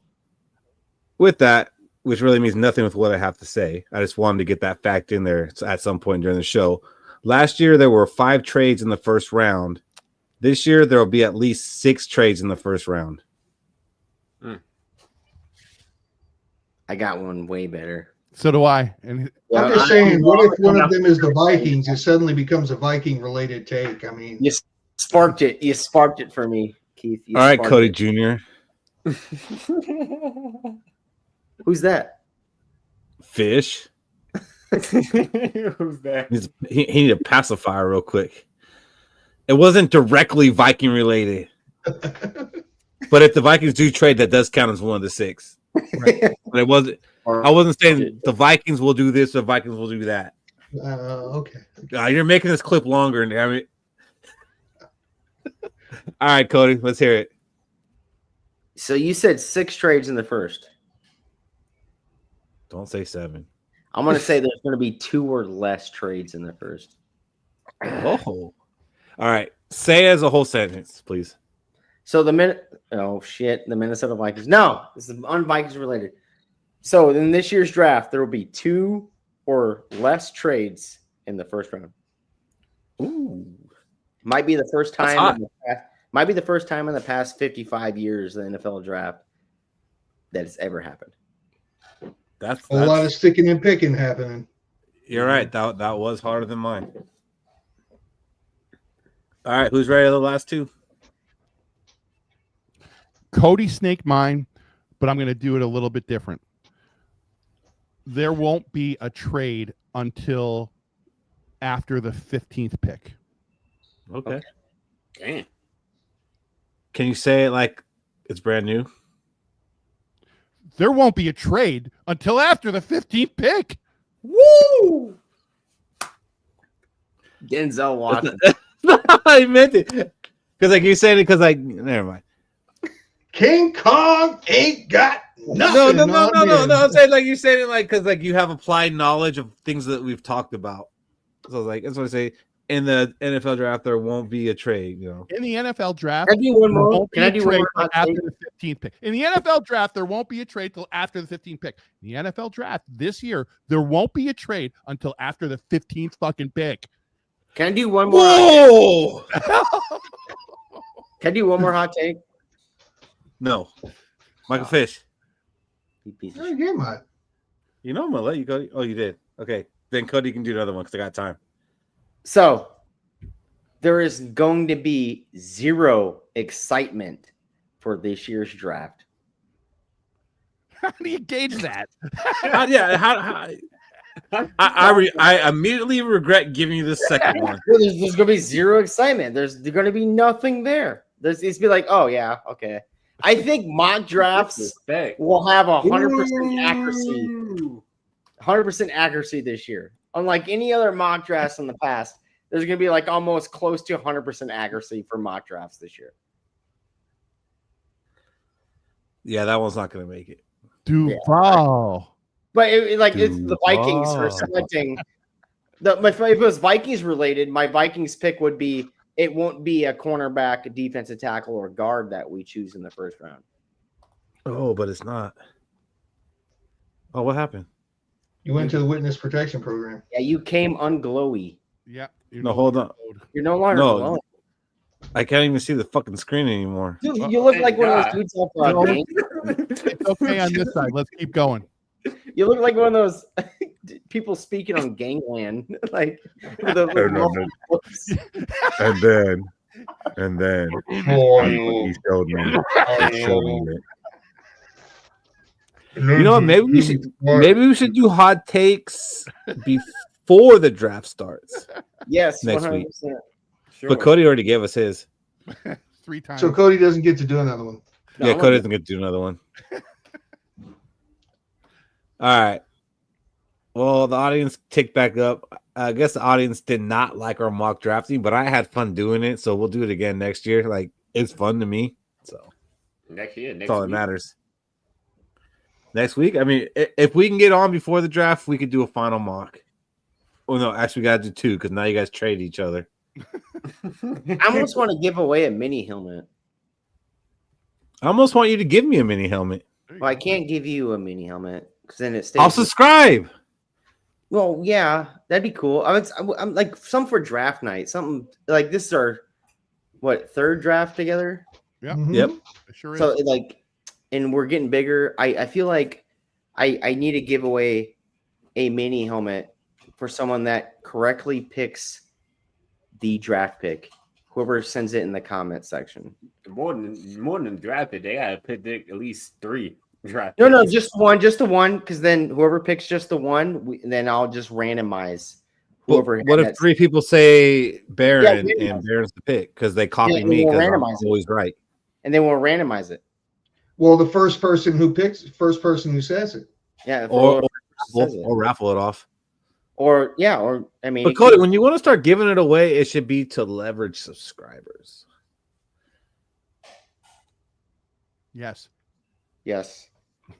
Speaker 3: with that, which really means nothing with what I have to say, I just wanted to get that fact in there at some point during the show. Last year, there were 5 trades in the first round. This year, there will be at least 6 trades in the first round.
Speaker 5: I got one way better.
Speaker 6: So do I. And
Speaker 4: I'm just saying, what if one of them is the Vikings? It suddenly becomes a Viking-related take. I mean,
Speaker 5: You sparked it. You sparked it for me, Keith. You
Speaker 3: All right,
Speaker 5: sparked
Speaker 3: Cody
Speaker 5: it.
Speaker 3: Jr.
Speaker 5: Who's that?
Speaker 3: Fish.
Speaker 7: Who's that?
Speaker 3: He needed a pacifier real quick. It wasn't directly Viking related. But if the Vikings do trade, that does count as one of the 6. Right. But it wasn't. I wasn't saying the Vikings will do this or the Vikings will do that.
Speaker 4: okay.
Speaker 3: You're making this clip longer, damn it. All right, Cody, let's hear it.
Speaker 5: So you said 6 trades in the first.
Speaker 3: Don't say 7.
Speaker 5: I'm going to say there's going to be 2 or less trades in the first.
Speaker 3: Oh. All right. Say as a whole sentence, please.
Speaker 5: So the Minnesota Vikings. No, this is un-Vikings related. So in this year's draft, there will be 2 or less trades in the first round.
Speaker 3: Ooh.
Speaker 5: Might be the first
Speaker 3: That's
Speaker 5: time.
Speaker 3: hot.
Speaker 5: Might be the first time in the past 55 years of the NFL draft that it's ever happened.
Speaker 3: That's
Speaker 4: A lot of sticking and picking happening.
Speaker 3: You're right. That was harder than mine. All right, who's ready? The last 2.
Speaker 6: Cody snake mine, but I'm going to do it a little bit different. There won't be a trade until after the 15th pick.
Speaker 3: Okay.
Speaker 7: Damn.
Speaker 3: Can you say it like it's brand new?
Speaker 6: There won't be a trade until after the 15th pick.
Speaker 5: Woo! Denzel Washington.
Speaker 3: I meant it because like you said it because like never mind.
Speaker 4: King Kong ain't got nothing.
Speaker 3: No. I'm saying like you said it like because like you have applied knowledge of things that we've talked about. So like that's what I say. In the NFL draft, there won't be a trade. You know,
Speaker 6: In the NFL draft,
Speaker 5: Can I do one
Speaker 6: there
Speaker 5: more?
Speaker 6: won't be
Speaker 5: Can I
Speaker 6: a
Speaker 5: do
Speaker 6: trade
Speaker 5: one more?
Speaker 6: till after the 15th pick. In the NFL draft, there won't be a trade till after the 15th pick. In the NFL draft this year, there won't be a trade until after the 15th fucking pick.
Speaker 5: Can I do one more?
Speaker 3: whoa!
Speaker 5: Can I do one more hot take?
Speaker 3: No, Michael Fish.
Speaker 5: You piece of
Speaker 4: I
Speaker 5: shit.
Speaker 4: get mine.
Speaker 3: You know I'm gonna let you go. Oh, you did. Okay, then Cody can do another one because I got time.
Speaker 5: So there is going to be 0 excitement for this year's draft.
Speaker 6: How do you gauge that?
Speaker 3: I immediately regret giving you the second one.
Speaker 5: Well, there's going to be 0 excitement. There's going to be nothing there. It's be like, oh yeah, okay. I think mock drafts
Speaker 7: Respect.
Speaker 5: will have 100% accuracy. 100% accuracy this year. Unlike any other mock drafts in the past, there's going to be like almost close to 100% accuracy for mock drafts this year.
Speaker 3: Yeah, that one's not gonna make it.
Speaker 6: Duval.
Speaker 5: But it's the Vikings are selecting. If it was Vikings related, my Vikings pick would be it won't be a cornerback, a defensive tackle, or guard that we choose in the first round.
Speaker 3: Oh, but it's not. Oh, what happened?
Speaker 4: You went to the witness protection program.
Speaker 5: Yeah, you came unglowy.
Speaker 6: Yeah.
Speaker 3: No, hold on.
Speaker 5: You're no longer
Speaker 3: No.
Speaker 5: glowing.
Speaker 3: I can't even see the fucking screen anymore.
Speaker 5: Dude, you look
Speaker 7: Thank
Speaker 5: like one of
Speaker 7: God.
Speaker 5: those dudes off
Speaker 6: It's okay on this side. Let's keep going.
Speaker 5: You look like one of those people speaking on gangland, like with a little
Speaker 3: And then he showed me. it. You know what? Maybe we should do hot takes before the draft starts.
Speaker 5: Yes,
Speaker 3: Next
Speaker 5: 100%.
Speaker 3: week.
Speaker 7: Sure.
Speaker 3: But Cody already gave us his.
Speaker 6: 3 times.
Speaker 4: So Cody doesn't get to do another one.
Speaker 5: No,
Speaker 3: Yeah,
Speaker 5: I'm
Speaker 3: Cody
Speaker 5: not-
Speaker 3: doesn't get to do another one. All right. Well, the audience ticked back up. I guess the audience did not like our mock drafting, but I had fun doing it, so we'll do it again next year. Like, it's fun to me, so
Speaker 7: Next year,
Speaker 3: that's all that matters. Next week, I mean, if we can get on before the draft, we could do a final mock. Oh no, actually, we got to do 2 because now you guys trade each other.
Speaker 5: I almost want to give away a mini helmet.
Speaker 3: I almost want you to give me a mini helmet.
Speaker 5: Well, I can't give you a mini helmet because then it stays.
Speaker 3: I'll subscribe.
Speaker 5: Well, yeah, that'd be cool. I'm like some for draft night. Something like this is our 3rd draft together.
Speaker 6: Yeah.
Speaker 4: Mhm.
Speaker 3: Yep.
Speaker 6: It sure is.
Speaker 5: So and we're getting bigger. I feel like I need to give away a mini helmet for someone that correctly picks the draft pick. Whoever sends it in the comment section.
Speaker 7: More than drafted, they gotta pick at least 3 draft.
Speaker 5: No,
Speaker 7: picks.
Speaker 5: just the one. Because then whoever picks just the one, then I'll just randomize whoever.
Speaker 3: What if 3 people say Baron
Speaker 5: Yeah,
Speaker 3: and Baron's the pick because they copied
Speaker 5: Yeah,
Speaker 3: me
Speaker 5: we'll
Speaker 3: because I'm
Speaker 5: randomize it.
Speaker 3: always right?
Speaker 5: And then we'll randomize it.
Speaker 4: Well, the first person who says it.
Speaker 5: Yeah.
Speaker 3: Or
Speaker 5: says it.
Speaker 3: raffle it off.
Speaker 5: Or I mean,
Speaker 3: But Cody, when you want to start giving it away, it should be to leverage subscribers.
Speaker 6: Yes.
Speaker 5: yes.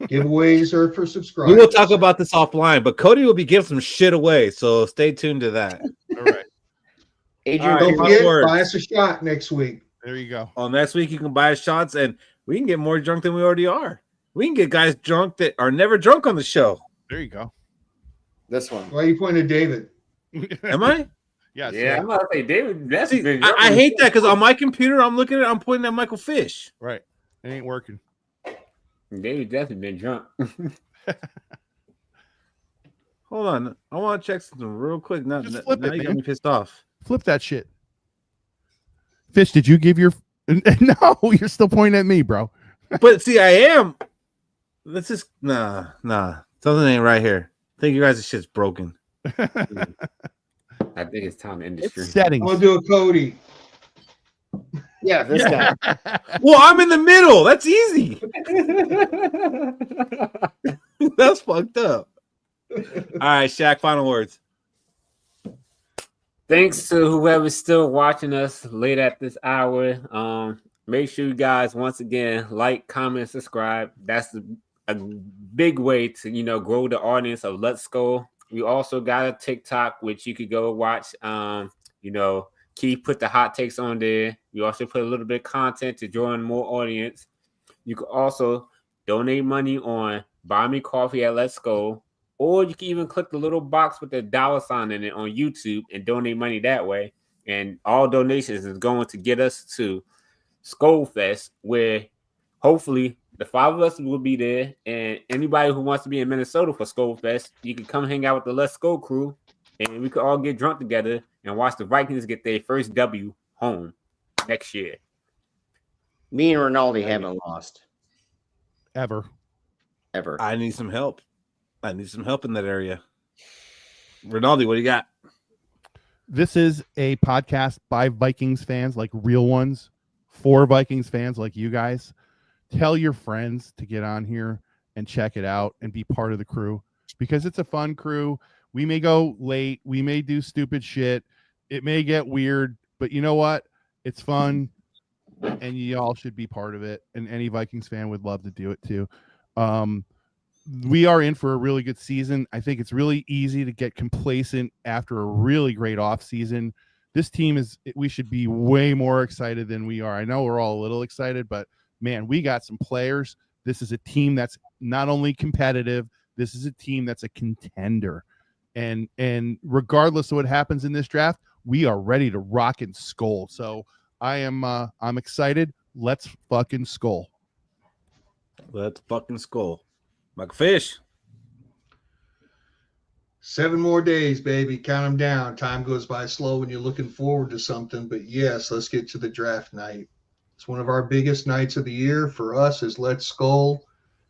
Speaker 4: Giveaways are for subscribers.
Speaker 3: We will talk about this offline, but Cody will be giving some shit away, so stay tuned to that.
Speaker 6: All right.
Speaker 5: Adrian,
Speaker 4: Don't
Speaker 3: Final
Speaker 4: forget,
Speaker 3: words.
Speaker 4: buy us a shot next week.
Speaker 6: There you go.
Speaker 3: Next week you can buy us shots, and we can get more drunk than we already are. We can get guys drunk that are never drunk on the show.
Speaker 6: There you go.
Speaker 5: this one.
Speaker 4: Why you pointing at David?
Speaker 3: Am I?
Speaker 6: Yeah.
Speaker 7: Yeah, I'm about to say David. That's
Speaker 3: See, I hate that because on my computer I'm pointing at Michael Fish.
Speaker 6: Right. It ain't working.
Speaker 7: David definitely been drunk.
Speaker 3: Hold on, I want to check something real quick. Now
Speaker 6: Just flip it,
Speaker 3: you got
Speaker 6: man.
Speaker 3: me pissed off.
Speaker 6: Flip that shit. Fish, did you give your? No, you're still pointing at me, bro.
Speaker 3: But see, I am. This is nah. Something ain't right here. I think you guys' shit's broken.
Speaker 7: I think it's time to end the stream.
Speaker 4: I'm
Speaker 6: Settings.
Speaker 4: gonna do a Cody.
Speaker 5: Yeah, this guy.
Speaker 3: Well, I'm in the middle. That's easy. That's fucked up. All right, Shaq. Final words.
Speaker 7: Thanks to whoever's still watching us late at this hour. Make sure you guys once again like, comment, subscribe. That's a big way to grow the audience of Let's Go. We also got a TikTok which you could go watch. Keith put the hot takes on there. We also put a little bit of content to draw in more audience. You can also donate money on Buy Me Coffee at Let's Go, or you can even click the little box with the $ in it on YouTube and donate money that way. And all donations is going to get us to Skol Fest, where hopefully the 5 of us will be there. And anybody who wants to be in Minnesota for Skol Fest, you can come hang out with the Let's Go crew, and we could all get drunk together and watch the Vikings get their first W home next year.
Speaker 5: Me and Ronaldo haven't lost
Speaker 6: Ever.
Speaker 3: I need some help. In that area. Rinaldi, what do you got?
Speaker 6: This is a podcast by Vikings fans, like real ones, for Vikings fans like you guys. Tell your friends to get on here and check it out and be part of the crew, because it's a fun crew. We may go late. We may do stupid shit. It may get weird, but you know what? It's fun, and you all should be part of it. And any Vikings fan would love to do it too. We are in for a really good season. I think it's really easy to get complacent after a really great offseason. This team we should be way more excited than we are. I know we're all a little excited, but man, we got some players. This is a team that's not only competitive, this is a team that's a contender. And regardless of what happens in this draft, we are ready to rock and Skol. So I'm excited. Let's fucking Skol.
Speaker 3: Let's fucking Skol. Michael Fish.
Speaker 4: 7 more days, baby. Count them down. Time goes by slow when you're looking forward to something. But yes, let's get to the draft night. It's one of our biggest nights of the year for us is Let's Skol.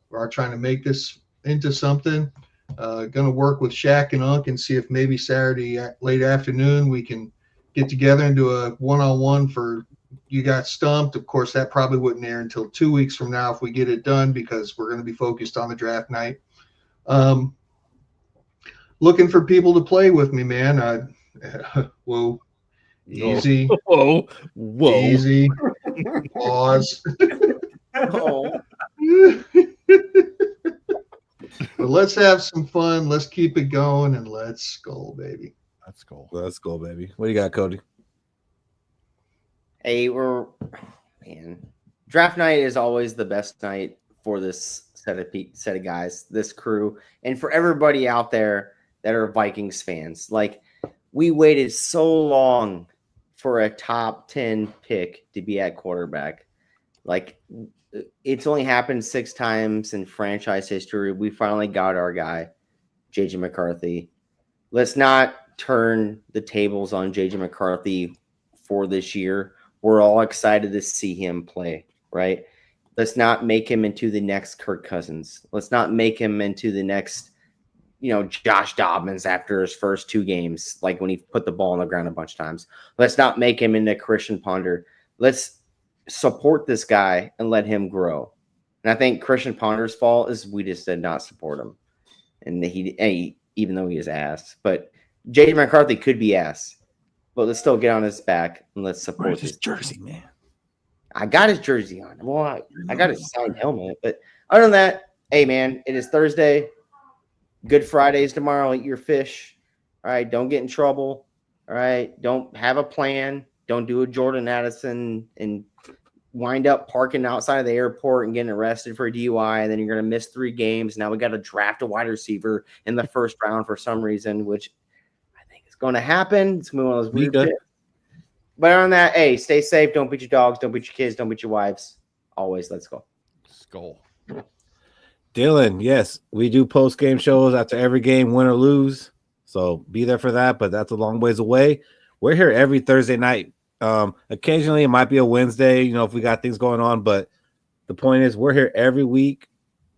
Speaker 4: We're trying to make this into something. Going to work with Shaq and Unc and see if maybe Saturday late afternoon we can get together and do a one-on-one for You Got Stumped. Of course, that probably wouldn't air until 2 weeks from now if we get it done, because we're going to be focused on the draft night. Looking for people to play with me, man. Whoa. Easy.
Speaker 3: Whoa.
Speaker 4: Easy. Pause.
Speaker 5: Oh.
Speaker 4: But let's have some fun. Let's keep it going, and let's Skol, baby.
Speaker 6: Let's go.
Speaker 3: Let's go, baby. What do you got, Cody?
Speaker 5: Hey, draft night is always the best night for this set of guys, this crew, and for everybody out there that are Vikings fans. Like, we waited so long for a top 10 pick to be at quarterback. Like, it's only happened 6 times in franchise history. We finally got our guy, JJ McCarthy. Let's not turn the tables on JJ McCarthy for this year. We're all excited to see him play, right? Let's not make him into the next Kirk Cousins. Let's not make him into the next, Josh Dobbins after his first 2 games, like when he put the ball on the ground a bunch of times. Let's not make him into Christian Ponder. Let's support this guy and let him grow. And I think Christian Ponder's fault is we just did not support him. And he even though he is ass. But JJ McCarthy could be ass. But let's still get on his back and let's support
Speaker 3: Where's his jersey, man?
Speaker 5: I got his jersey on. Well, I got his signed helmet. But other than that, hey, man, it is Thursday. Good Fridays tomorrow. Eat your fish. All right. Don't get in trouble. All right. Don't have a plan. Don't do a Jordan Addison and wind up parking outside of the airport and getting arrested for a DUI. And then you're going to miss 3 games. Now we got to draft a wide receiver in the first round for some reason, which I think is going to happen. It's going to be one of those weird shit. But on that, hey, stay safe. Don't beat your dogs. Don't beat your kids. Don't beat your wives. Always, let's go.
Speaker 6: Skol.
Speaker 3: Dylan, yes, we do post-game shows after every game, win or lose. So be there for that, but that's a long ways away. We're here every Thursday night. Occasionally it might be a Wednesday, if we got things going on, but the point is we're here every week,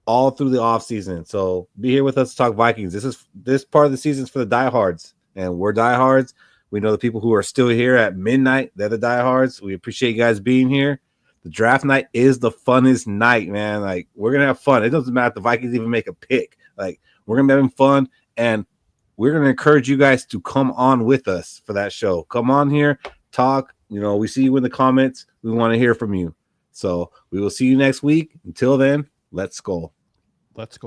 Speaker 3: all through the off season. So be here with us to talk Vikings. This part of the season is for the diehards, and we're diehards. We know the people who are still here at midnight, they're the diehards. We appreciate you guys being here. The draft night is the funnest night, man. Like, we're going to have fun. It doesn't matter if the Vikings even make a pick. Like, we're going to be having fun, and we're going to encourage you guys to come on with us for that show. Come on here, talk. We see you in the comments. We want to hear from you. So we will see you next week. Until then, let's go.
Speaker 6: Let's go.